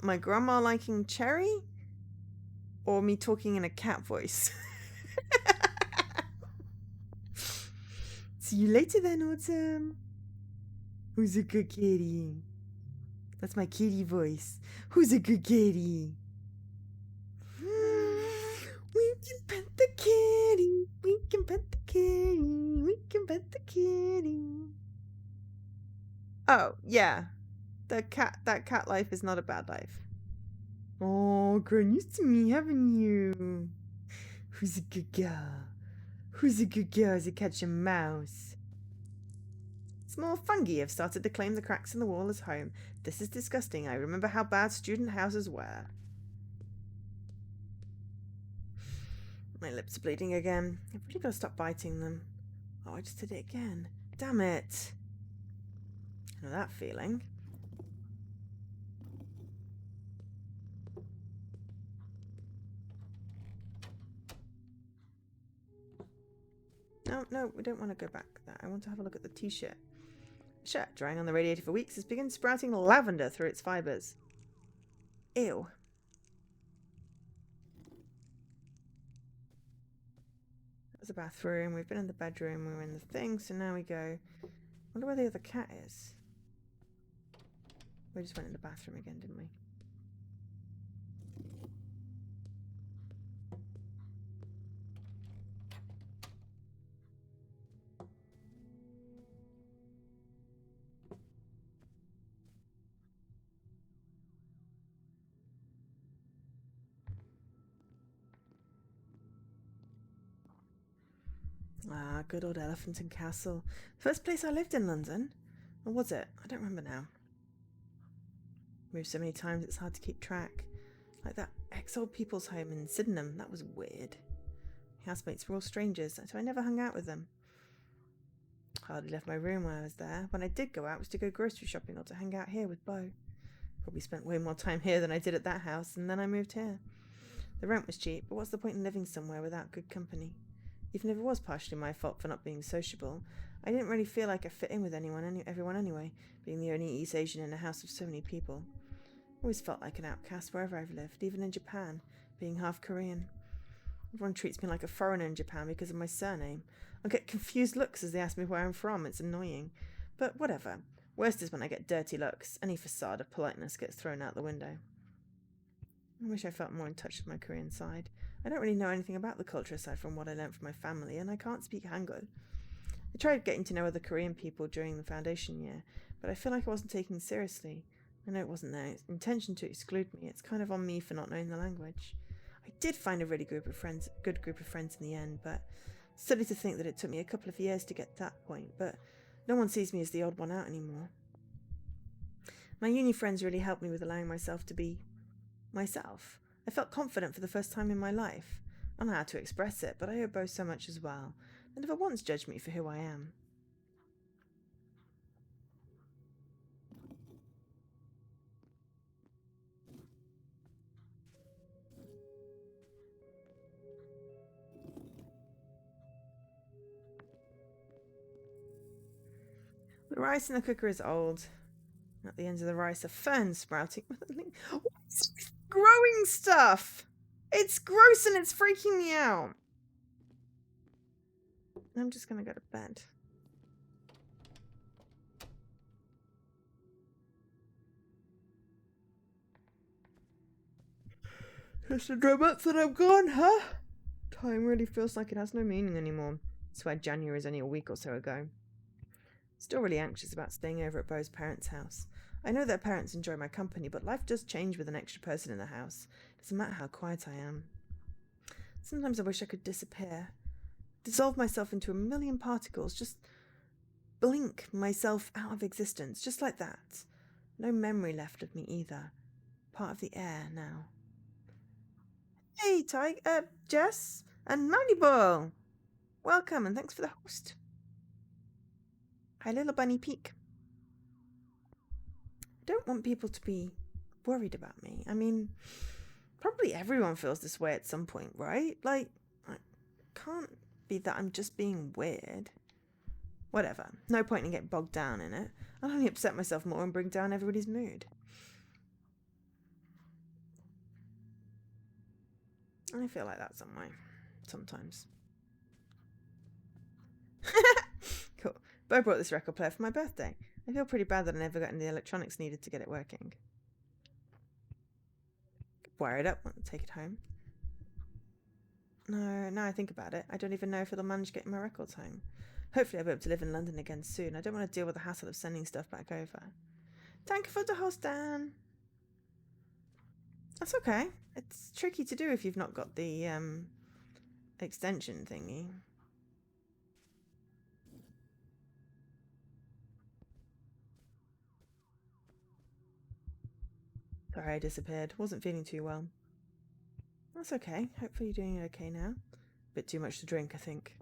my grandma liking cherry? Or me talking in a cat voice? See you later then, Autumn. Who's a good kitty? That's my kitty voice. Who's a good kitty? We can pet the kitty. We can pet the kitty. We can pet the kitty. Oh, yeah. That cat life is not a bad life. Oh, grown used to me, haven't you? Who's a good girl? Who's a good girl to catch a mouse? Small fungi have started to claim the cracks in the wall as home. This is disgusting. I remember how bad student houses were. My lips are bleeding again. I've really got to stop biting them. Oh, I just did it again. Damn it. I know that feeling. No, we don't want to go back there. I want to have a look at the t-shirt. The shirt, drying on the radiator for weeks, has begun sprouting lavender through its fibres. Ew. That was the bathroom. We've been in the bedroom. We were in the thing, so now we go. Wonder where the other cat is. We just went in the bathroom again, didn't we? Ah, good old Elephant and Castle. First place I lived in London. Or was it? I don't remember now. Moved so many times it's hard to keep track. Like that ex-old people's home in Sydenham. That was weird. Housemates were all strangers, so I never hung out with them. Hardly left my room when I was there. When I did go out, it was to go grocery shopping or to hang out here with Beau. Probably spent way more time here than I did at that house, and then I moved here. The rent was cheap, but what's the point in living somewhere without good company? Even if it was partially my fault for not being sociable, I didn't really feel like I fit in with everyone anyway, being the only East Asian in a house of so many people. I always felt like an outcast wherever I've lived, even in Japan, being half Korean. Everyone treats me like a foreigner in Japan because of my surname. I get confused looks as they ask me where I'm from. It's annoying. But whatever. Worst is when I get dirty looks. Any facade of politeness gets thrown out the window. I wish I felt more in touch with my Korean side. I don't really know anything about the culture aside from what I learned from my family, and I can't speak Hangul. I tried getting to know other Korean people during the foundation year, but I feel like I wasn't taken seriously. I know it wasn't their intention to exclude me. It's kind of on me for not knowing the language. I did find a really good group of friends in the end, but it's silly to think that it took me a couple of years to get to that point, but no one sees me as the odd one out anymore. My uni friends really helped me with allowing myself to be myself. I felt confident for the first time in my life. I don't know how to express it, but I owe Bo so much as well. They never once judged me for who I am. The rice in the cooker is old. At the ends of the rice are ferns sprouting. What's growing stuff? It's gross and it's freaking me out. I'm just gonna go to bed. Just a drum up that I'm gone, huh? Time really feels like it has no meaning anymore. I swear January is only a week or so ago. Still really anxious about staying over at Bo's parents' house. I know their parents enjoy my company, but life does change with an extra person in the house. It doesn't matter how quiet I am. Sometimes I wish I could disappear. Dissolve myself into a million particles. Just blink myself out of existence. Just like that. No memory left of me either. Part of the air now. Hey, Jess and Moneyball! Welcome and thanks for the host. Hi, little bunny peek. I don't want people to be worried about me. I mean, probably everyone feels this way at some point, right? Like, it can't be that I'm just being weird. Whatever. No point in getting bogged down in it. I'll only upset myself more and bring down everybody's mood. I feel like that some way. Sometimes. Cool. Bo brought this record player for my birthday. I feel pretty bad that I never got any electronics needed to get it working. Wire it up, take it home. No, now I think about it, I don't even know if it'll manage getting my records home. Hopefully I'll be able to live in London again soon. I don't want to deal with the hassle of sending stuff back over. Thank you for the host, Dan. That's okay. It's tricky to do if you've not got the extension thingy. Sorry I disappeared. Wasn't feeling too well. That's okay. Hopefully you're doing okay now. Bit too much to drink, I think.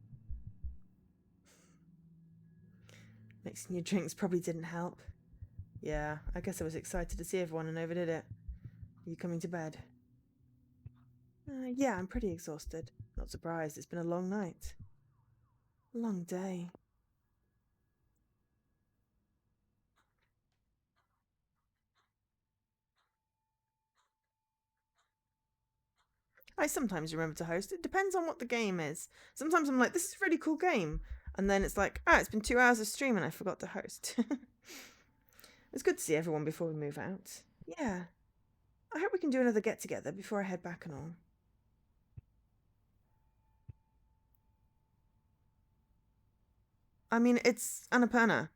Mixing your drinks probably didn't help. Yeah, I guess I was excited to see everyone and overdid it. Are you coming to bed? Yeah, I'm pretty exhausted. Not surprised, it's been a long night. Long day. I sometimes remember to host. It depends on what the game is. Sometimes I'm like, this is a really cool game. And then it's like, it's been 2 hours of stream and I forgot to host. It's good to see everyone before we move out. Yeah. I hope we can do another get together before I head back and all. I mean, it's Annapurna.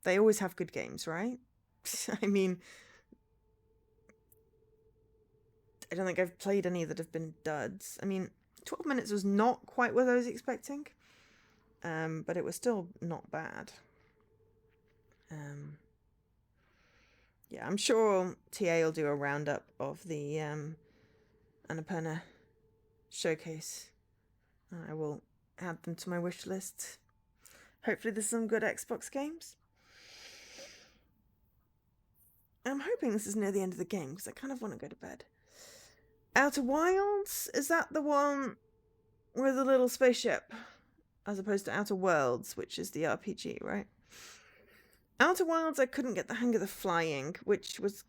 They always have good games, right? I mean, I don't think I've played any that have been duds. I mean, 12 minutes was not quite what I was expecting, but it was still not bad. Yeah, I'm sure TA will do a roundup of the Annapurna showcase. I will add them to my wish list. Hopefully there's some good Xbox games. I'm hoping this is near the end of the game because I kind of want to go to bed. Outer Wilds? Is that the one with the little spaceship? As opposed to Outer Worlds, which is the RPG, right? Outer Wilds, I couldn't get the hang of the flying, which was...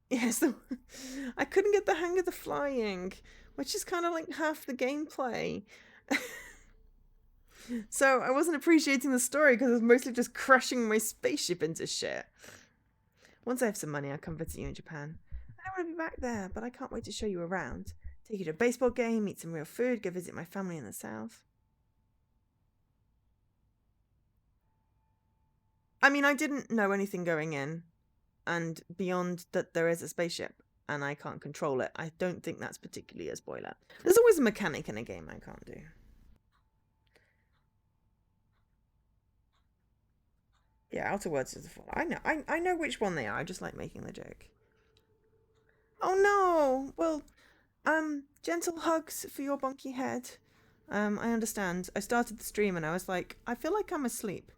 Yes, I couldn't get the hang of the flying, which is kind of like half the gameplay. So I wasn't appreciating the story because I was mostly just crushing my spaceship into shit. Once I have some money, I'll come visit you in Japan. I don't want to be back there, but I can't wait to show you around. Take you to a baseball game, eat some real food, go visit my family in the south. I mean, I didn't know anything going in, and beyond that there is a spaceship, and I can't control it. I don't think that's particularly a spoiler. There's always a mechanic in a game I can't do. Yeah, Outer Worlds is the one. I know which one they are. I just like making the joke. Oh no! Well, gentle hugs for your bonky head. I understand. I started the stream and I was like, I feel like I'm asleep.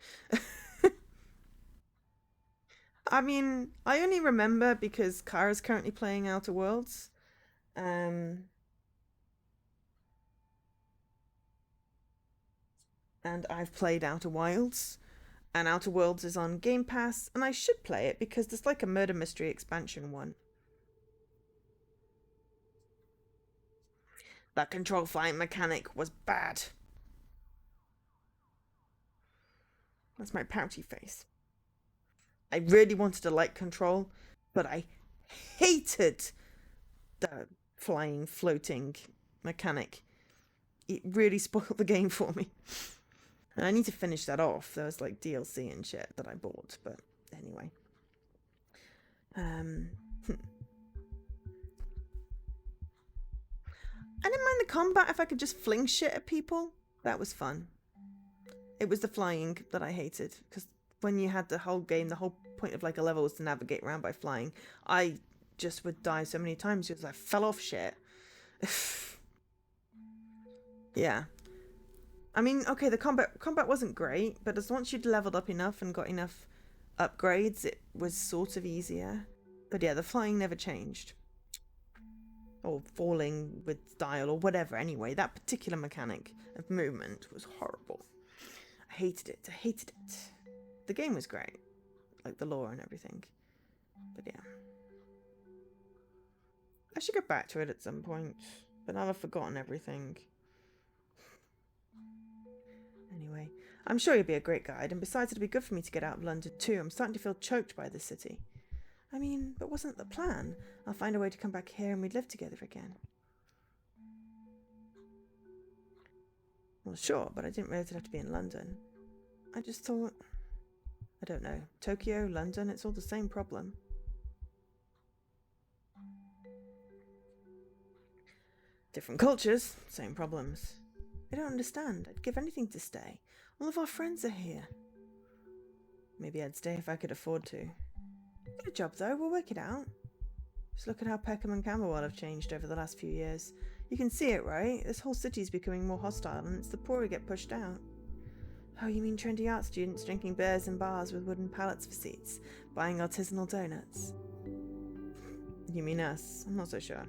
I mean, I only remember because Kara's currently playing Outer Worlds. And I've played Outer Wilds. And Outer Worlds is on Game Pass, and I should play it because there's like a murder mystery expansion one. That control flying mechanic was bad. That's my pouty face. I really wanted to like control, but I hated the flying, floating mechanic. It really spoiled the game for me. And I need to finish that off. There was like DLC and shit that I bought, but anyway. I didn't mind the combat if I could just fling shit at people. That was fun. It was the flying that I hated, because when you had the whole game, the whole point of like a level was to navigate around by flying. I just would die so many times because I fell off shit. Yeah. I mean, okay, the combat wasn't great, but as once you'd leveled up enough and got enough upgrades, it was sort of easier. But yeah, the flying never changed. Or falling with style or whatever. Anyway, that particular mechanic of movement was horrible. I hated it. The game was great. Like the lore and everything. But yeah. I should get back to it at some point. But now I've forgotten everything. Anyway, I'm sure you'll be a great guide, and besides it'll be good for me to get out of London too. I'm starting to feel choked by this city. I mean, but wasn't the plan? I'll find a way to come back here and we'd live together again. Well, sure, but I didn't realise it'd have to be in London. I just thought... I don't know. Tokyo, London, it's all the same problem. Different cultures, same problems. I don't understand. I'd give anything to stay. All of our friends are here. Maybe I'd stay if I could afford to. Get a job though, we'll work it out. Just look at how Peckham and Camberwell have changed over the last few years. You can see it, right? This whole city's becoming more hostile and it's the poor who get pushed out. Oh, you mean trendy art students drinking beers in bars with wooden pallets for seats, buying artisanal donuts? You mean us? I'm not so sure.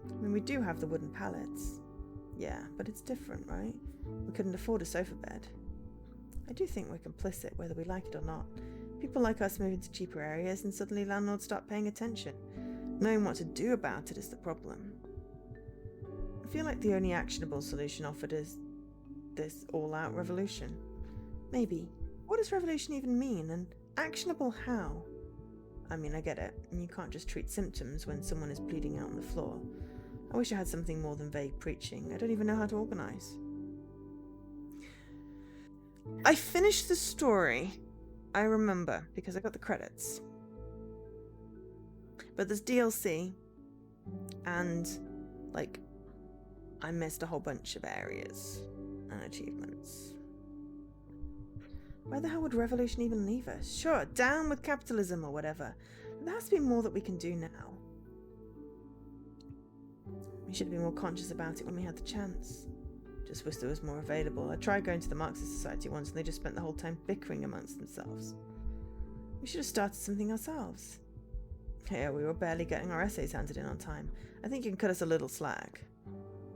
I mean, we do have the wooden pallets. Yeah, but it's different, right? We couldn't afford a sofa bed. I do think we're complicit, whether we like it or not. People like us move into cheaper areas and suddenly landlords start paying attention. Knowing what to do about it is the problem. I feel like the only actionable solution offered is this all-out revolution. Maybe. What does revolution even mean, and actionable how? I mean, I get it. You can't just treat symptoms when someone is bleeding out on the floor. I wish I had something more than vague preaching. I don't even know how to organise. I finished the story, I remember, because I got the credits. But there's DLC, and, like, I missed a whole bunch of areas and achievements. Where the hell would revolution even leave us? Sure, down with capitalism or whatever. But there has to be more that we can do now. We should have been more conscious about it when we had the chance. Just wish there was more available. I tried going to the Marxist Society once and they just spent the whole time bickering amongst themselves. We should have started something ourselves. Yeah, we were barely getting our essays handed in on time. I think you can cut us a little slack.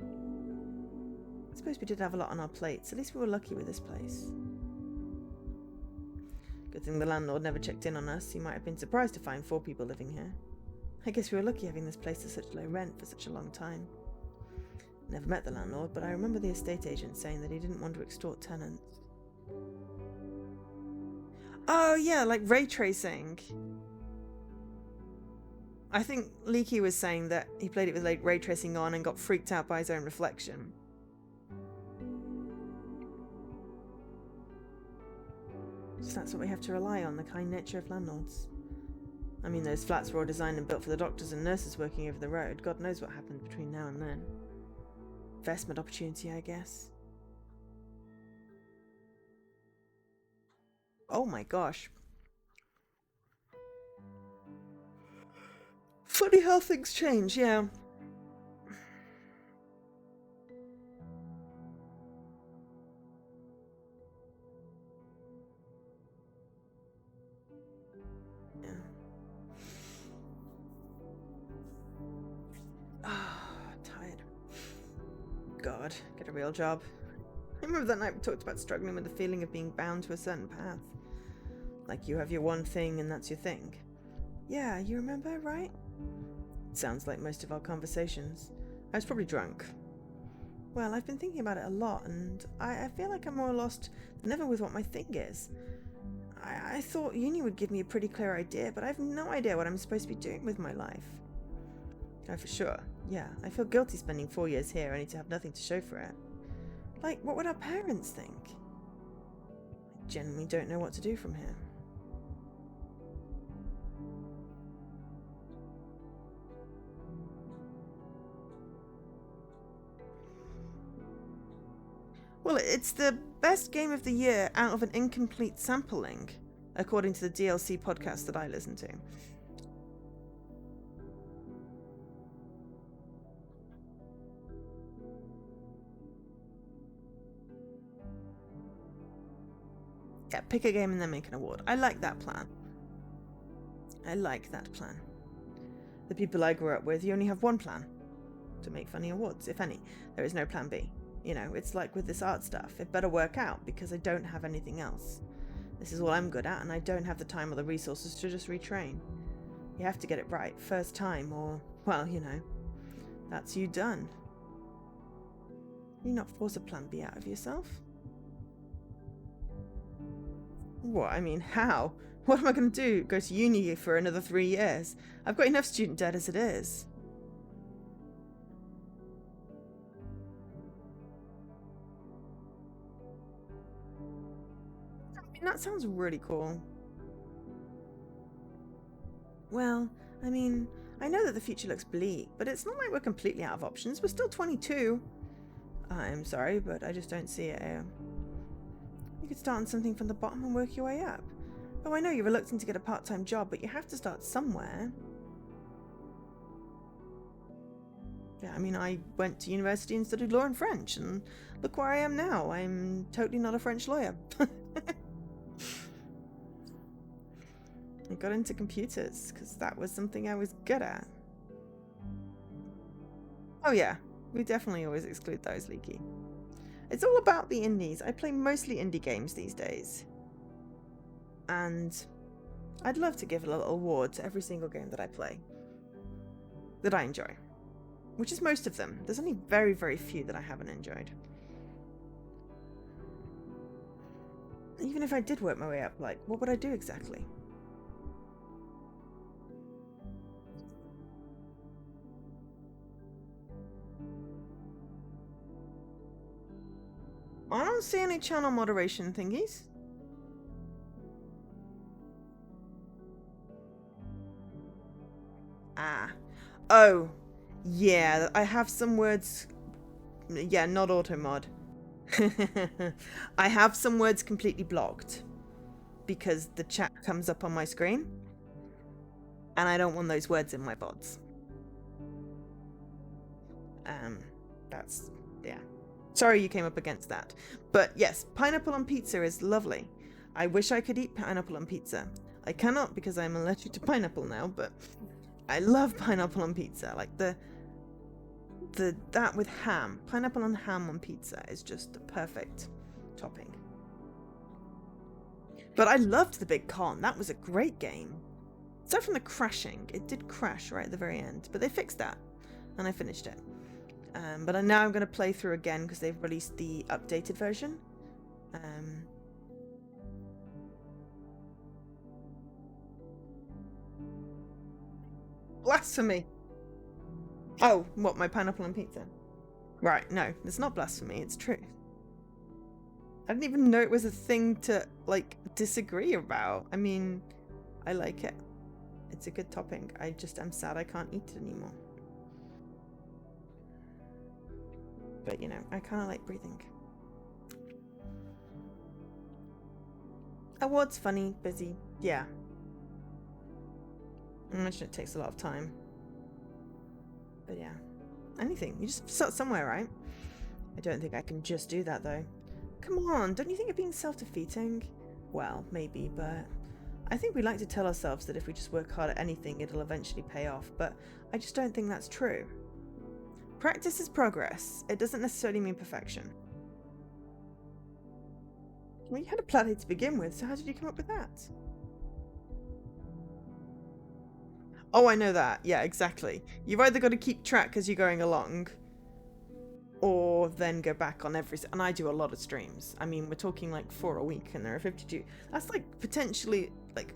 I suppose we did have a lot on our plates. At least we were lucky with this place. Good thing the landlord never checked in on us. He might have been surprised to find 4 people living here. I guess we were lucky having this place at such low rent for such a long time. Never met the landlord, but I remember the estate agent saying that he didn't want to extort tenants. Oh yeah, like ray tracing. I think Leaky was saying that he played it with like ray tracing on and got freaked out by his own reflection. So that's what we have to rely on, the kind nature of landlords. I mean, those flats were all designed and built for the doctors and nurses working over the road. God knows what happened between now and then. Investment opportunity, I guess. Oh my gosh. Funny how things change, yeah. Yeah. Tired. God, get a real job. I remember that night we talked about struggling with the feeling of being bound to a certain path. Like you have your one thing and that's your thing. Yeah, you remember, right? It sounds like most of our conversations. I was probably drunk. Well, I've been thinking about it a lot, and I feel like I'm more lost than ever with what my thing is. I thought uni would give me a pretty clear idea, but I have no idea what I'm supposed to be doing with my life. Oh, for sure. Yeah, I feel guilty spending 4 years here only to have nothing to show for it. Like, what would our parents think? I genuinely don't know what to do from here. Well, it's the best game of the year out of an incomplete sampling, according to the DLC podcast that I listen to. Yeah, pick a game and then make an award. I like that plan. The people I grew up with, you only have one plan. To make funny awards, if any. There is no plan B. You know, it's like with this art stuff. It better work out because I don't have anything else. This is all I'm good at and I don't have the time or the resources to just retrain. You have to get it right first time or, well, you know, that's you done. You not force a plan B out of yourself? What? I mean, how? What am I going to do? Go to uni for another 3 years? I've got enough student debt as it is. That sounds really cool. Well, I mean, I know that the future looks bleak, but it's not like we're completely out of options. We're still 22. I'm sorry, but I just don't see it here. You could start on something from the bottom and work your way up. Oh, I know you're reluctant to get a part-time job, but you have to start somewhere. Yeah, I mean, I went to university and studied law and French, and look where I am now. I'm totally not a French lawyer. I got into computers because that was something I was good at. Oh yeah, we definitely always exclude those, Leaky. It's all about the indies. I play mostly indie games these days. And I'd love to give a little award to every single game that I play. That I enjoy. Which is most of them. There's only very, very few that I haven't enjoyed. Even if I did work my way up, like, what would I do exactly? I don't see any channel moderation thingies. Ah. Oh. Yeah, I have some words... Yeah, not auto mod. I have some words completely blocked. Because the chat comes up on my screen. And I don't want those words in my bots. That's... yeah. Sorry you came up against that. But yes, pineapple on pizza is lovely. I wish I could eat pineapple on pizza. I cannot because I'm allergic to pineapple now, but I love pineapple on pizza. Like that with ham. Pineapple and ham on pizza is just the perfect topping. But I loved the Big Con. That was a great game. Aside from the crashing, it did crash right at the very end, but they fixed that, and I finished it. But now I'm going to play through again because they've released the updated version. Blasphemy! Oh, what, my pineapple on pizza? Right, no, it's not blasphemy, it's true. I didn't even know it was a thing to, like, disagree about. I mean, I like it. It's a good topping. I just am sad I can't eat it anymore. But, you know, I kind of like breathing. Awards, funny, busy. Yeah. I imagine it takes a lot of time. But yeah. Anything. You just start somewhere, right? I don't think I can just do that, though. Come on, don't you think you're being self-defeating? Well, maybe, but I think we like to tell ourselves that if we just work hard at anything, it'll eventually pay off, but I just don't think that's true. Practice is progress. It doesn't necessarily mean perfection. Well, you had a plan to begin with, so how did you come up with that? Oh, I know that. Yeah, exactly. You've either got to keep track as you're going along, or then go back on every... And I do a lot of streams. I mean, we're talking like 4 a week, and there are 52. That's like potentially like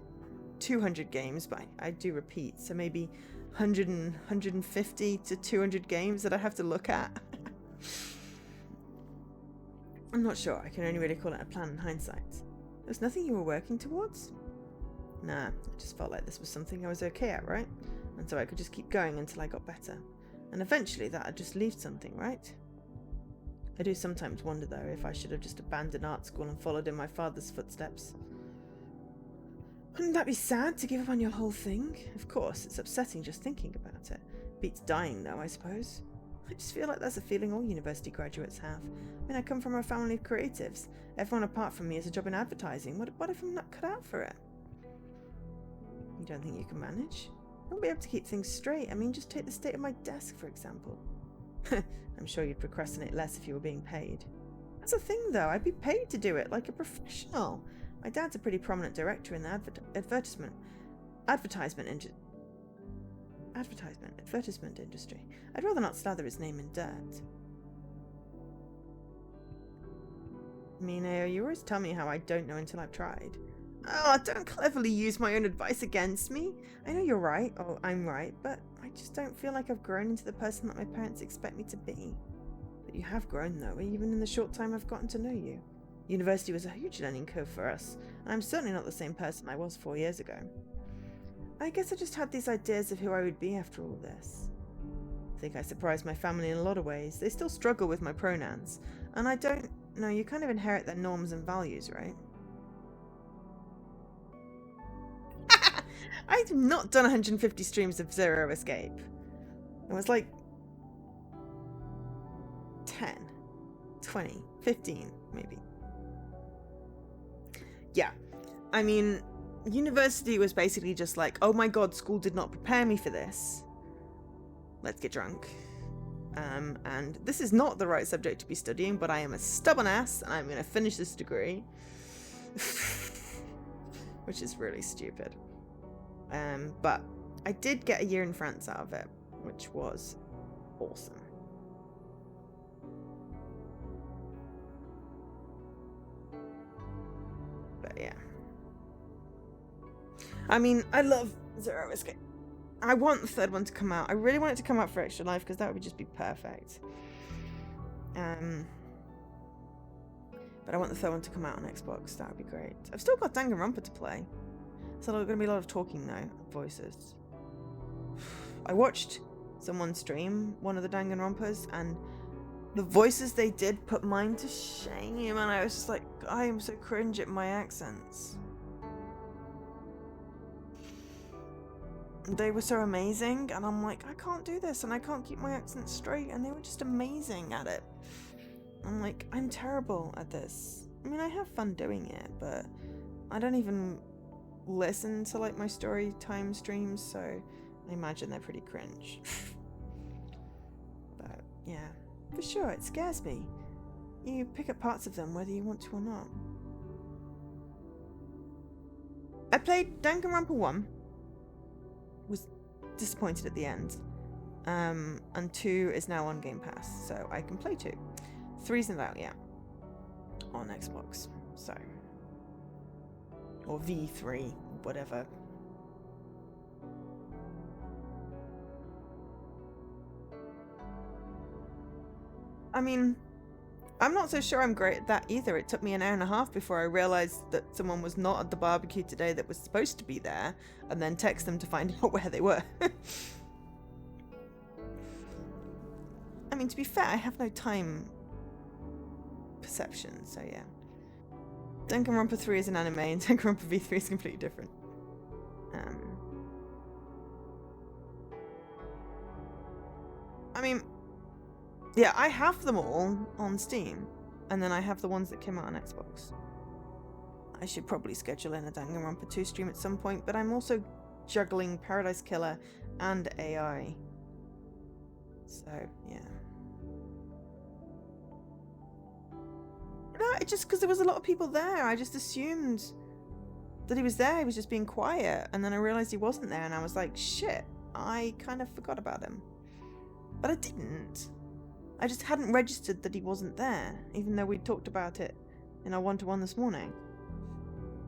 200 games, but I do repeat. So maybe 150 to 200 games that I have to look at. I'm not sure. I can only really call it a plan in hindsight. There's nothing you were working towards? Nah, I just felt like this was something I was okay at, right? And so I could just keep going until I got better. And eventually that'd just leave something, right? I do sometimes wonder, though, if I should have just abandoned art school and followed in my father's footsteps. Wouldn't that be sad, to give up on your whole thing? Of course, it's upsetting just thinking about it. Beats dying, though, I suppose. I just feel like that's a feeling all university graduates have. I mean, I come from a family of creatives. Everyone apart from me has a job in advertising. What if I'm not cut out for it? You don't think you can manage? I won't be able to keep things straight. I mean, just take the state of my desk, for example. I'm sure you'd procrastinate less if you were being paid. That's the thing, though. I'd be paid to do it, like a professional. My dad's a pretty prominent director in the advertisement industry. I'd rather not slather his name in dirt. Mina, you always tell me how I don't know until I've tried. Oh, don't cleverly use my own advice against me. I know you're right, or I'm right, but I just don't feel like I've grown into the person that my parents expect me to be. But you have grown, though, even in the short time I've gotten to know you. University was a huge learning curve for us, and I'm certainly not the same person I was 4 years ago. I guess I just had these ideas of who I would be after all this. I think I surprised my family in a lot of ways. They still struggle with my pronouns, and I don't know, you kind of inherit their norms and values, right? I've not done 150 streams of Zero Escape. It was like 10, 20, 15, maybe. Yeah, I mean, university was basically just like, oh my god, school did not prepare me for this. Let's get drunk. And this is not the right subject to be studying, but I am a stubborn ass, and I'm going to finish this degree. Which is really stupid. But I did get a year in France out of it, which was awesome. But yeah. I mean, I love Zero Escape. I want the third one to come out. I really want it to come out for Extra Life because that would just be perfect. But I want the third one to come out on Xbox. That would be great. I've still got Danganronpa to play. So there's going to be a lot of talking now, voices. I watched someone stream one of the Danganronpas, and the voices they did put mine to shame, and I was just like, I am so cringe at my accents. They were so amazing, and I'm like, I can't do this, and I can't keep my accent straight, and they were just amazing at it. I'm like, I'm terrible at this. I mean, I have fun doing it, but I don't even listen to like my story time streams, so I imagine they're pretty cringe. But yeah, for sure, it scares me. You pick up parts of them whether you want to or not. I played Danganronpa 1. Was disappointed at the end. And 2 is now on Game Pass, so I can play 2. 3's not out yet. On Xbox, so. Or V3, whatever. I mean, I'm not so sure I'm great at that either. It took me an hour and a half before I realised that someone was not at the barbecue today that was supposed to be there, and then text them to find out where they were. I mean, to be fair, I have no time perception, so yeah. Danganronpa 3 is an anime, and Danganronpa V3 is completely different. I mean, yeah, I have them all on Steam, and then I have the ones that came out on Xbox. I should probably schedule in a Danganronpa 2 stream at some point, but I'm also juggling Paradise Killer and AI. So, yeah. No, it's just because there was a lot of people there. I just assumed that he was there. He was just being quiet. And then I realized he wasn't there. And I was like, shit, I kind of forgot about him. But I didn't. I just hadn't registered that he wasn't there, even though we'd talked about it in our one-to-one this morning.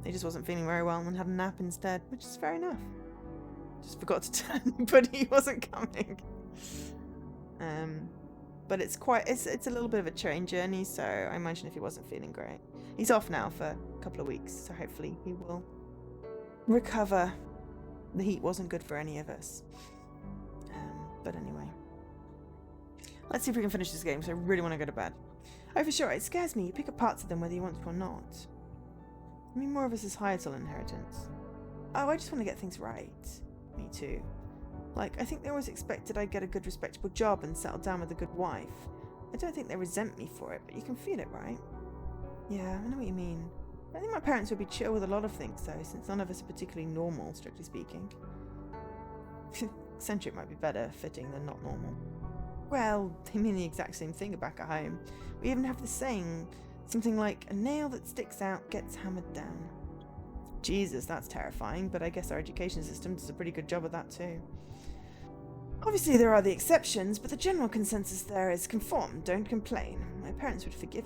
He just wasn't feeling very well and had a nap instead, which is fair enough. Just forgot to turn, but he wasn't coming. But it's a little bit of a train journey, so I imagine if he wasn't feeling great. He's off now for a couple of weeks, so hopefully he will recover. The heat wasn't good for any of us. But anyway. Let's see if we can finish this game, because I really want to go to bed. Oh, for sure, it scares me. You pick up parts of them whether you want to or not. I mean, more of us is Hyatal inheritance. Oh, I just want to get things right. Me too. Like, I think they always expected I'd get a good, respectable job and settle down with a good wife. I don't think they resent me for it, but you can feel it, right? Yeah, I know what you mean. I think my parents would be chill with a lot of things, though, since none of us are particularly normal, strictly speaking. Eccentric might be better fitting than not normal. Well, they mean the exact same thing back at home. We even have the saying, something like, a nail that sticks out gets hammered down. Jesus, that's terrifying, but I guess our education system does a pretty good job of that too. Obviously there are the exceptions, but the general consensus there is conform, don't complain. My parents would forgive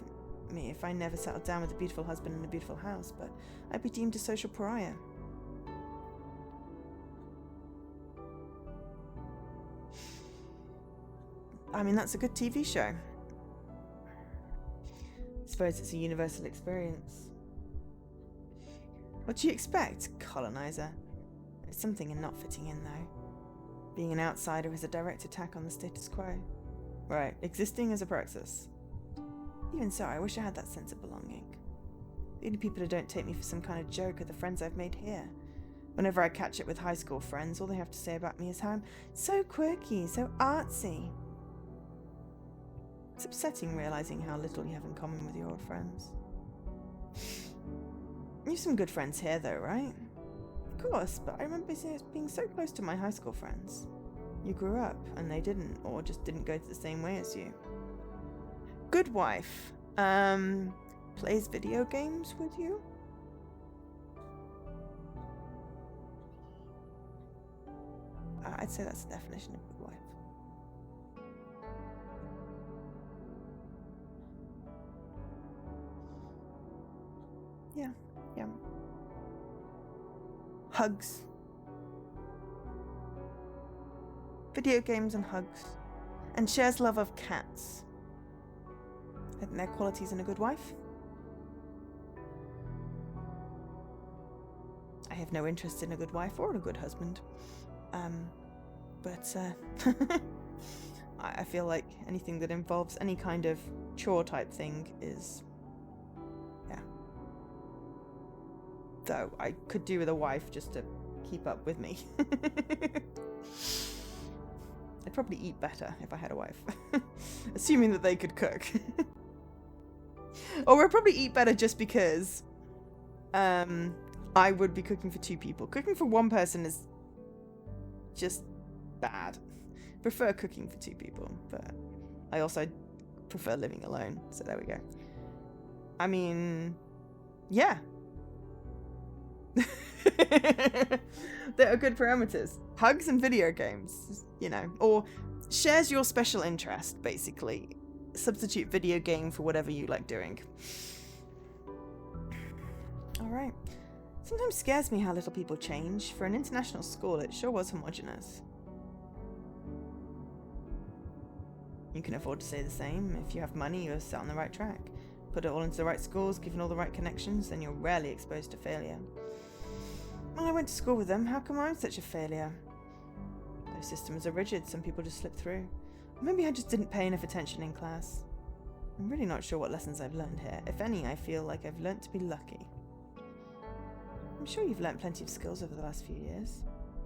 me if I never settled down with a beautiful husband and a beautiful house, but I'd be deemed a social pariah. I mean, that's a good TV show. I suppose it's a universal experience. What do you expect, colonizer? There's something in not fitting in, though. Being an outsider is a direct attack on the status quo. Right, existing as a praxis. Even so, I wish I had that sense of belonging. The only people who don't take me for some kind of joke are the friends I've made here. Whenever I catch up with high school friends, all they have to say about me is how I'm so quirky, so artsy. It's upsetting realizing how little you have in common with your old friends. You have some good friends here, though, right? Of course, but I remember being so close to my high school friends. You grew up, and they didn't, or just didn't go to the same way as you. Good wife. Plays video games with you? I'd say that's the definition of good wife. Yeah. Hugs. Video games and hugs. And shares love of cats. I think they're qualities in a good wife. I have no interest in a good wife or a good husband. But I feel like anything that involves any kind of chore type thing is... yeah. Though I could do with a wife just to keep up with me. I'd probably eat better if I had a wife. Assuming that they could cook. Or I'd probably eat better just because I would be cooking for 2 people. Cooking for 1 person is just bad. Prefer cooking for 2 people, but I also prefer living alone, so there we go. I mean, yeah. There are good parameters. Hugs and video games, you know, or shares your special interest, basically. Substitute video game for whatever you like doing. Alright. Sometimes scares me how little people change. For an international school, it sure was homogenous. You can afford to say the same. If you have money, you're set on the right track. Put it all into the right schools, given all the right connections, then you're rarely exposed to failure. Well, I went to school with them. How come I'm such a failure? Those systems are rigid. Some people just slip through. Or maybe I just didn't pay enough attention in class. I'm really not sure what lessons I've learned here. If any, I feel like I've learnt to be lucky. I'm sure you've learnt plenty of skills over the last few years.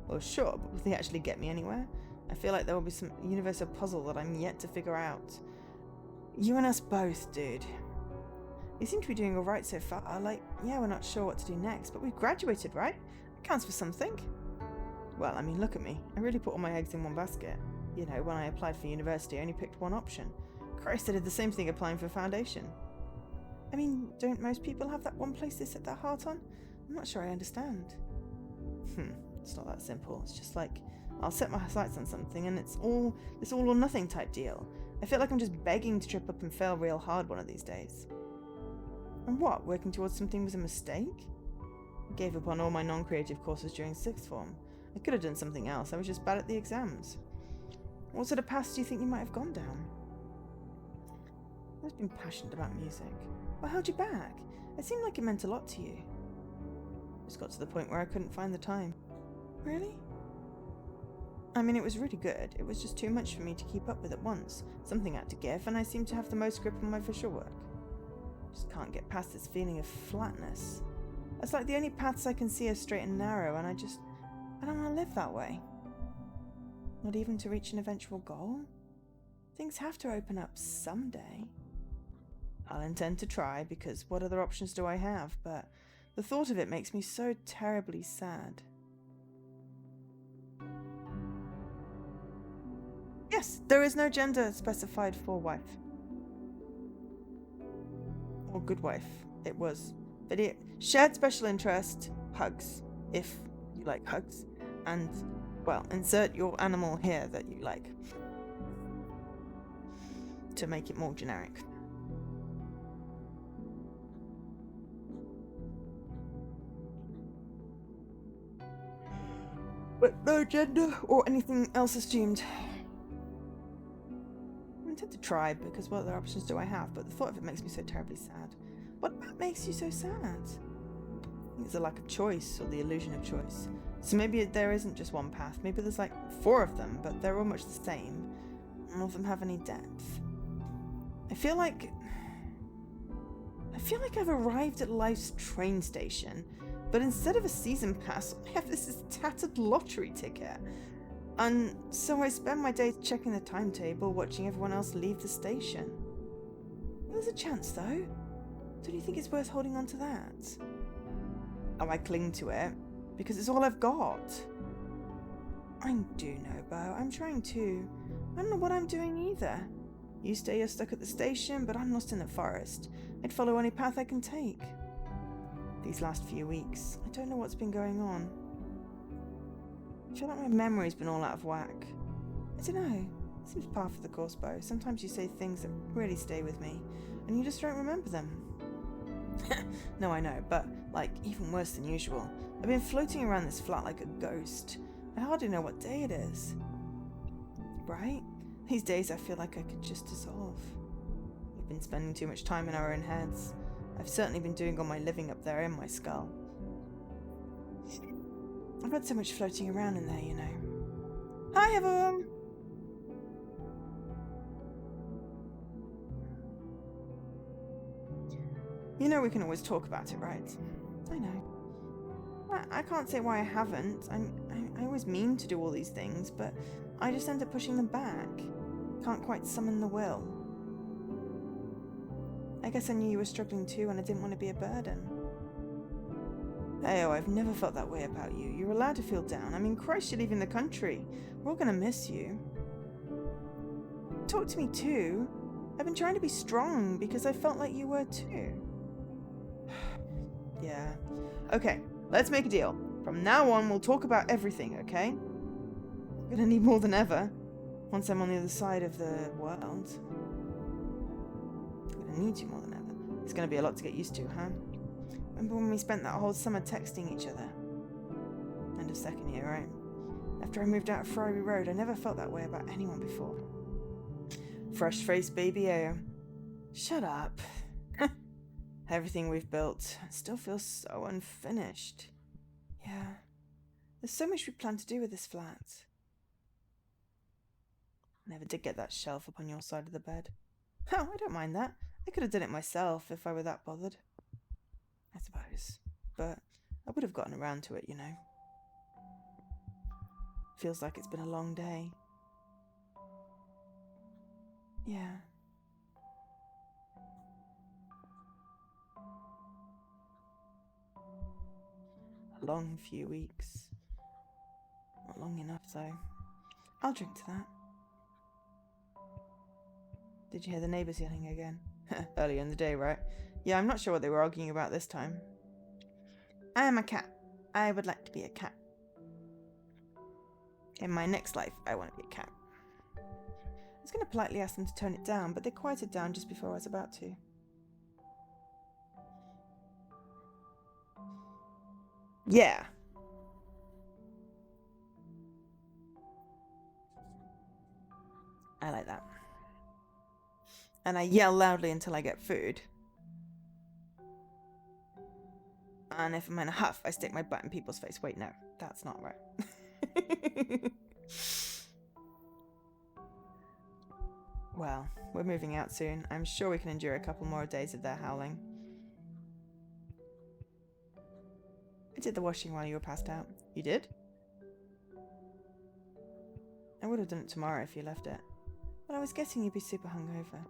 Well, sure, but will they actually get me anywhere? I feel like there will be some universal puzzle that I'm yet to figure out. You and us both, dude. You seem to be doing alright so far. Like, yeah, we're not sure what to do next, but we've graduated, right? That counts for something. Well, I mean, look at me. I really put all my eggs in one basket. You know, when I applied for university, I only picked one option. Christ, I did the same thing applying for foundation. I mean, don't most people have that one place they set their heart on? I'm not sure I understand. It's not that simple. It's just like, I'll set my sights on something and it's all or nothing type deal. I feel like I'm just begging to trip up and fail real hard one of these days. And what, working towards something was a mistake? I gave up on all my non-creative courses during 6th form. I could have done something else, I was just bad at the exams. What sort of path do you think you might have gone down? I've always been passionate about music. What held you back? It seemed like it meant a lot to you. Just got to the point where I couldn't find the time. Really? I mean, it was really good. It was just too much for me to keep up with at once. Something had to give, and I seemed to have the most grip on my visual work. Just can't get past this feeling of flatness. It's like the only paths I can see are straight and narrow, and I don't want to live that way. Not even to reach an eventual goal? Things have to open up someday. I'll intend to try, because what other options do I have? But the thought of it makes me so terribly sad. Yes, there is no gender specified for wife. Or good wife. It was. Video. Shared special interest. Hugs. If you like hugs. And, well, insert your animal here that you like. To make it more generic. But no gender or anything else assumed. I intend to try, because what other options do I have? But the thought of it makes me so terribly sad. What makes you so sad? I think it's a lack of choice, or the illusion of choice. So maybe there isn't just one path. Maybe there's like 4 of them, but they're all much the same. None of them have any depth. I feel like I've arrived at life's train station, but instead of a season pass, all I have this tattered lottery ticket. And so I spend my days checking the timetable, watching everyone else leave the station. There's a chance, though. Don't you think it's worth holding on to that? Oh, I cling to it, because it's all I've got. I do know, Bo. I'm trying to. I don't know what I'm doing either. You say you're stuck at the station, but I'm lost in the forest. I'd follow any path I can take. These last few weeks, I don't know what's been going on. I feel like my memory's been all out of whack. I don't know. It seems par for the course, Bo. Sometimes you say things that really stay with me, and you just don't remember them. No, I know, but, like, even worse than usual. I've been floating around this flat like a ghost. I hardly know what day it is. Right? These days I feel like I could just dissolve. We've been spending too much time in our own heads. I've certainly been doing all my living up there in my skull. I've had so much floating around in there, you know. Hi, everyone! You know we can always talk about it, right? I know. I can't say why I haven't. I always mean to do all these things, but I just end up pushing them back. Can't quite summon the will. I guess I knew you were struggling too, and I didn't want to be a burden. Hey, I've never felt that way about you. You're allowed to feel down. I mean, Christ, you're leaving the country. We're all gonna miss you. Talk to me too. I've been trying to be strong because I felt like you were too. Yeah. Okay, let's make a deal. From now on, we'll talk about everything, okay? I'm gonna need more than ever. Once I'm on the other side of the world. I'm gonna need you more than ever. It's gonna be a lot to get used to, huh? Remember when we spent that whole summer texting each other? End of second year, right? After I moved out of Friary Road, I never felt that way about anyone before. Fresh-faced baby air. Shut up. Everything we've built still feels so unfinished. Yeah. There's so much we plan to do with this flat. Never did get that shelf up on your side of the bed. Oh, I don't mind that. I could have done it myself if I were that bothered. I suppose. But I would have gotten around to it, you know. Feels like it's been a long day. Yeah. A long few weeks. Not long enough, though. I'll drink to that. Did you hear the neighbours yelling again? Earlier in the day, right? Yeah, I'm not sure what they were arguing about this time. I am a cat. I would like to be a cat. In my next life, I want to be a cat. I was going to politely ask them to tone it down, but they quieted down just before I was about to. Yeah. I like that. And I yell loudly until I get food. And if I'm in a huff, I stick my butt in people's face. Wait, no, that's not right. Well, we're moving out soon. I'm sure we can endure a couple more days of their howling. I did the washing while you were passed out. You did? I would have done it tomorrow if you left it. But I was guessing you'd be super hungover.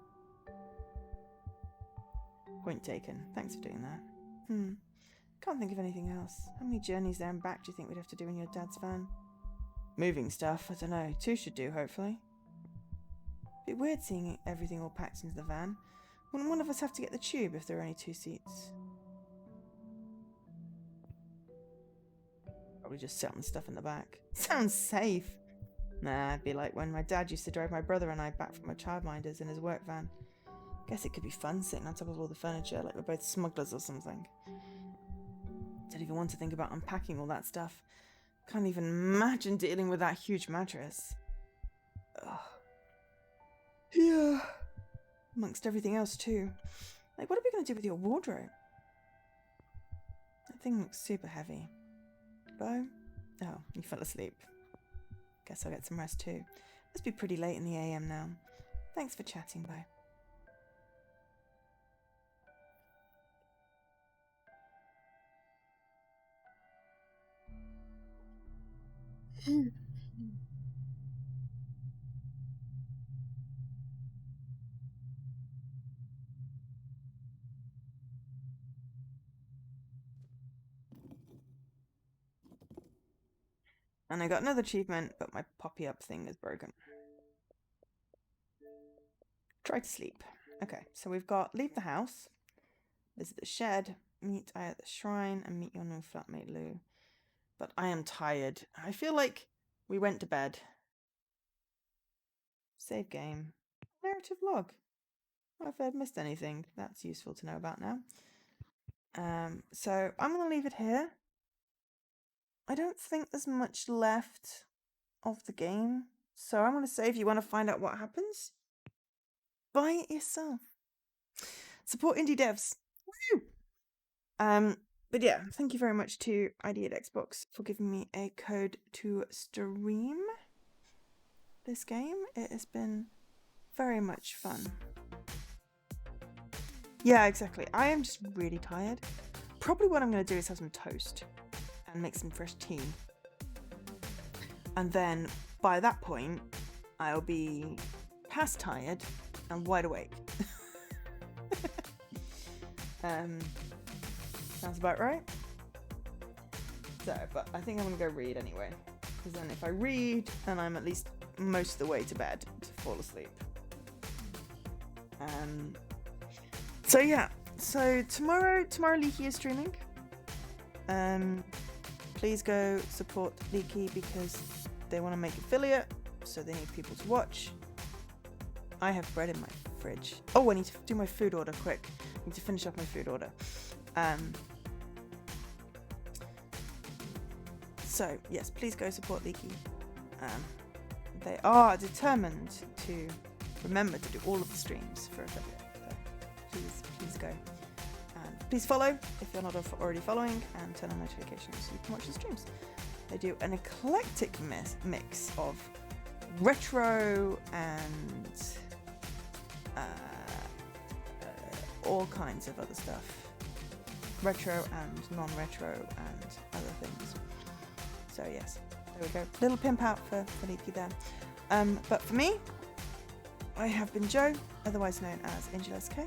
Point taken. Thanks for doing that. Can't think of anything else. How many journeys there and back do you think we'd have to do in your dad's van? Moving stuff, I don't know. 2 should do, hopefully. Bit weird seeing everything all packed into the van. Wouldn't one of us have to get the tube if there were only 2 seats? Probably just sit on the stuff in the back. Sounds safe. Nah, it'd be like when my dad used to drive my brother and I back from a childminder's in his work van. Guess it could be fun sitting on top of all the furniture like we're both smugglers or something. Don't even want to think about unpacking all that stuff. Can't even imagine dealing with that huge mattress. Ugh. Yeah. Amongst everything else too. Like, what are we going to do with your wardrobe? That thing looks super heavy. Bo? Oh, you fell asleep. Guess I'll get some rest too. Must be pretty late in the AM now. Thanks for chatting, Bo. And I got another achievement, but my poppy up thing is broken. Try to sleep. Okay, so we've got leave the house, visit the shed, meet I at the shrine, and meet your new flatmate Lou. But I am tired. I feel like we went to bed. Save game. Narrative log. Well, if I've missed anything, that's useful to know about now. So I'm going to leave it here. I don't think there's much left of the game. So I'm going to say if you want to find out what happens, buy it yourself. Support indie devs. Woo! But yeah, thank you very much to ID at Xbox for giving me a code to stream this game. It has been very much fun. Yeah, exactly. I am just really tired. Probably what I'm going to do is have some toast and make some fresh tea. And then by that point, I'll be past tired and wide awake. Sounds about right. So, but I think I'm gonna go read anyway, because then if I read, then I'm at least most of the way to bed to fall asleep. So yeah, so tomorrow Leaky is streaming. Please go support Leaky because they want to make affiliate, so they need people to watch. I have bread in my fridge. Oh, I need to do my food order quick. I need to finish off my food order. So yes, please go support Leaky. They are determined to remember to do all of the streams for affiliate. So please go. Please follow if you're not already following, and turn on notifications so you can watch the streams. They do an eclectic mix of retro and all kinds of other stuff. Retro and non-retro and other things. So yes, there we go. Little pimp out for Leaky there. But for me, I have been Jo, otherwise known as Angel SK.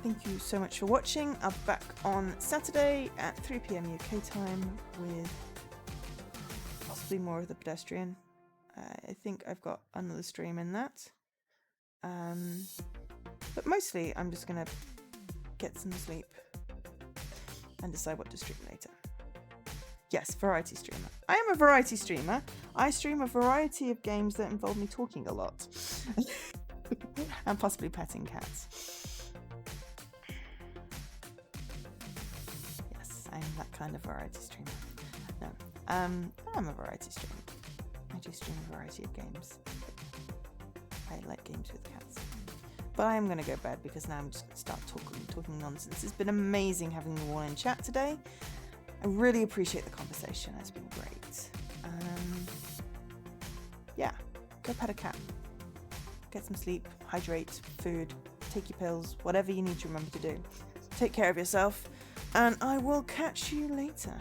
Thank you so much for watching. I'll be back on Saturday at 3 PM UK time with possibly more of the pedestrian. I think I've got another stream in that. But mostly I'm just going to get some sleep and decide what to stream later. Yes, variety streamer. I am a variety streamer. I stream a variety of games that involve me talking a lot. And possibly petting cats. Yes, I'm that kind of variety streamer. No, I'm a variety streamer. I do stream a variety of games. I like games with cats. But I am going to go to bed because now I'm just going to start talking nonsense. It's been amazing having you all in chat today. I really appreciate the conversation. It's been great. Yeah, go pet a cat. Get some sleep, hydrate, food, take your pills, whatever you need to remember to do. Take care of yourself, and I will catch you later.